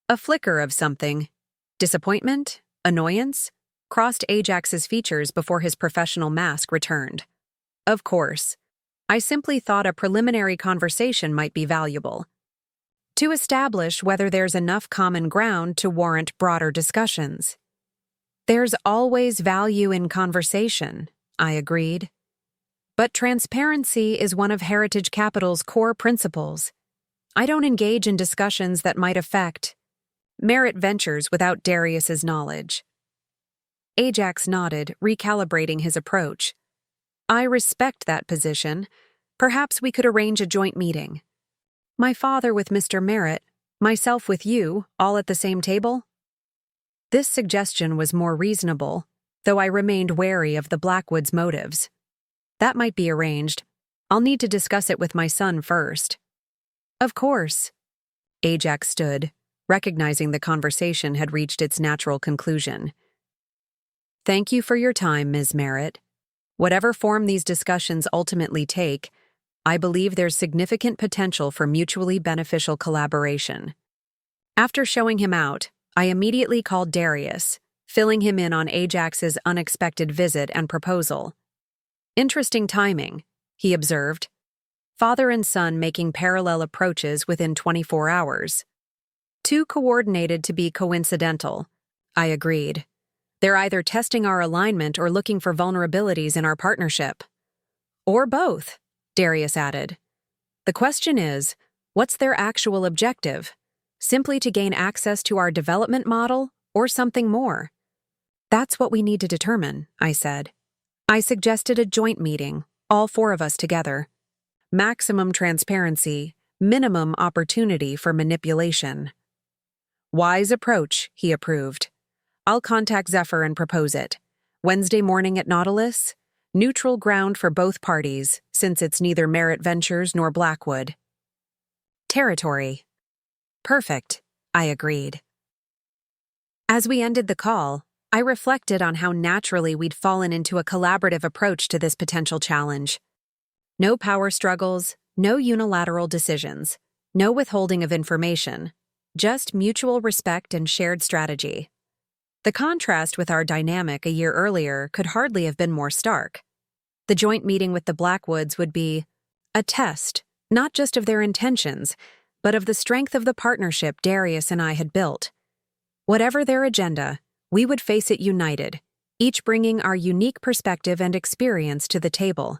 A flicker of something, disappointment, annoyance, crossed Ajax's features before his professional mask returned. Of course, I simply thought a preliminary conversation might be valuable. To establish whether there's enough common ground to warrant broader discussions. There's always value in conversation, I agreed. But transparency is one of Heritage Capital's core principles. I don't engage in discussions that might affect Merit Ventures without Darius's knowledge. Ajax nodded, recalibrating his approach. I respect that position. Perhaps we could arrange a joint meeting. My father with Mr. Merritt, myself with you, all at the same table? This suggestion was more reasonable, though I remained wary of the Blackwoods' motives. That might be arranged. I'll need to discuss it with my son first. Of course. Ajax stood, recognizing the conversation had reached its natural conclusion. Thank you for your time, Ms. Merritt. Whatever form these discussions ultimately take, I believe there's significant potential for mutually beneficial collaboration. After showing him out, I immediately called Darius, filling him in on Ajax's unexpected visit and proposal. Interesting timing, he observed. Father and son making parallel approaches within 24 hours. Too coordinated to be coincidental, I agreed. They're either testing our alignment or looking for vulnerabilities in our partnership. Or both, Darius added. The question is, what's their actual objective? Simply to gain access to our development model or something more? That's what we need to determine, I said. I suggested a joint meeting, all four of us together. Maximum transparency, minimum opportunity for manipulation. Wise approach, he approved. I'll contact Zephyr and propose it. Wednesday morning at Nautilus? Neutral ground for both parties, since it's neither Merit Ventures nor Blackwood. Territory. Perfect, I agreed. As we ended the call, I reflected on how naturally we'd fallen into a collaborative approach to this potential challenge. No power struggles, no unilateral decisions, no withholding of information, just mutual respect and shared strategy. The contrast with our dynamic a year earlier could hardly have been more stark. The joint meeting with the Blackwoods would be a test, not just of their intentions, but of the strength of the partnership Darius and I had built. Whatever their agenda, we would face it united, each bringing our unique perspective and experience to the table.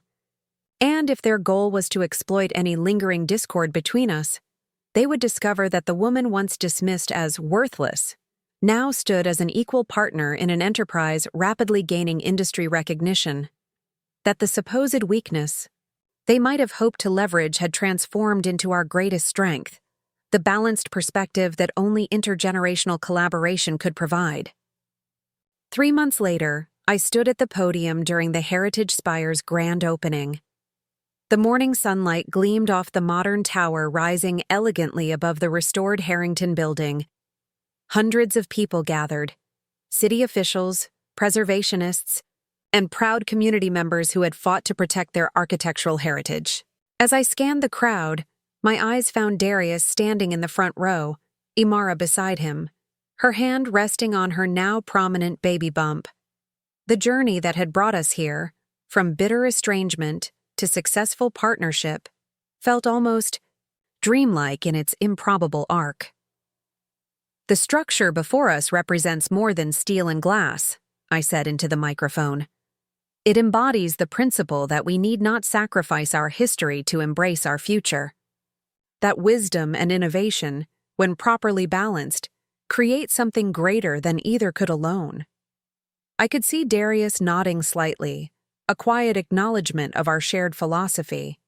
And if their goal was to exploit any lingering discord between us, they would discover that the woman once dismissed as worthless now stood as an equal partner in an enterprise rapidly gaining industry recognition. That the supposed weakness they might have hoped to leverage had transformed into our greatest strength, the balanced perspective that only intergenerational collaboration could provide. 3 months later, I stood at the podium during the Heritage Spire's grand opening. The morning sunlight gleamed off the modern tower rising elegantly above the restored Harrington building. Hundreds of people gathered, city officials, preservationists, and proud community members who had fought to protect their architectural heritage. As I scanned the crowd, my eyes found Darius standing in the front row, Imara beside him, her hand resting on her now prominent baby bump. The journey that had brought us here, from bitter estrangement to successful partnership, felt almost dreamlike in its improbable arc. The structure before us represents more than steel and glass, I said into the microphone. It embodies the principle that we need not sacrifice our history to embrace our future. That wisdom and innovation, when properly balanced, create something greater than either could alone. I could see Darius nodding slightly, a quiet acknowledgement of our shared philosophy.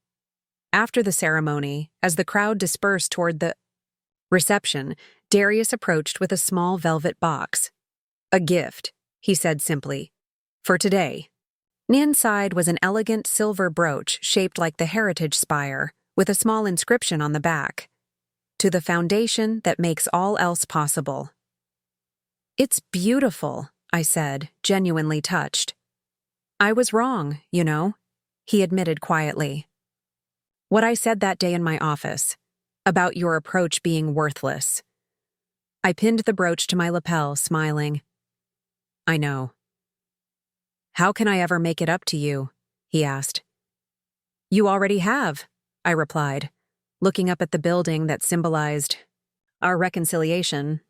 After the ceremony, as the crowd dispersed toward the reception, Darius approached with a small velvet box. A gift, he said simply. For today. Inside was an elegant silver brooch shaped like the Heritage Spire, with a small inscription on the back. To the foundation that makes all else possible. It's beautiful, I said, genuinely touched. I was wrong, you know, he admitted quietly. What I said that day in my office, about your approach being worthless. I pinned the brooch to my lapel, smiling. I know. How can I ever make it up to you? He asked. You already have, I replied, looking up at the building that symbolized our reconciliation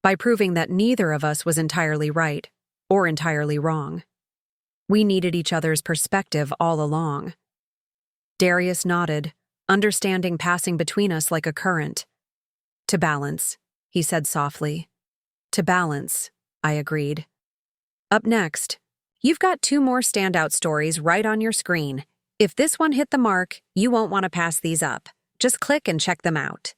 by proving that neither of us was entirely right or entirely wrong. We needed each other's perspective all along. Darius nodded, understanding passing between us like a current. To balance, he said softly. To balance, I agreed. Up next, you've got 2 more standout stories right on your screen. If this one hit the mark, you won't want to pass these up. Just click and check them out.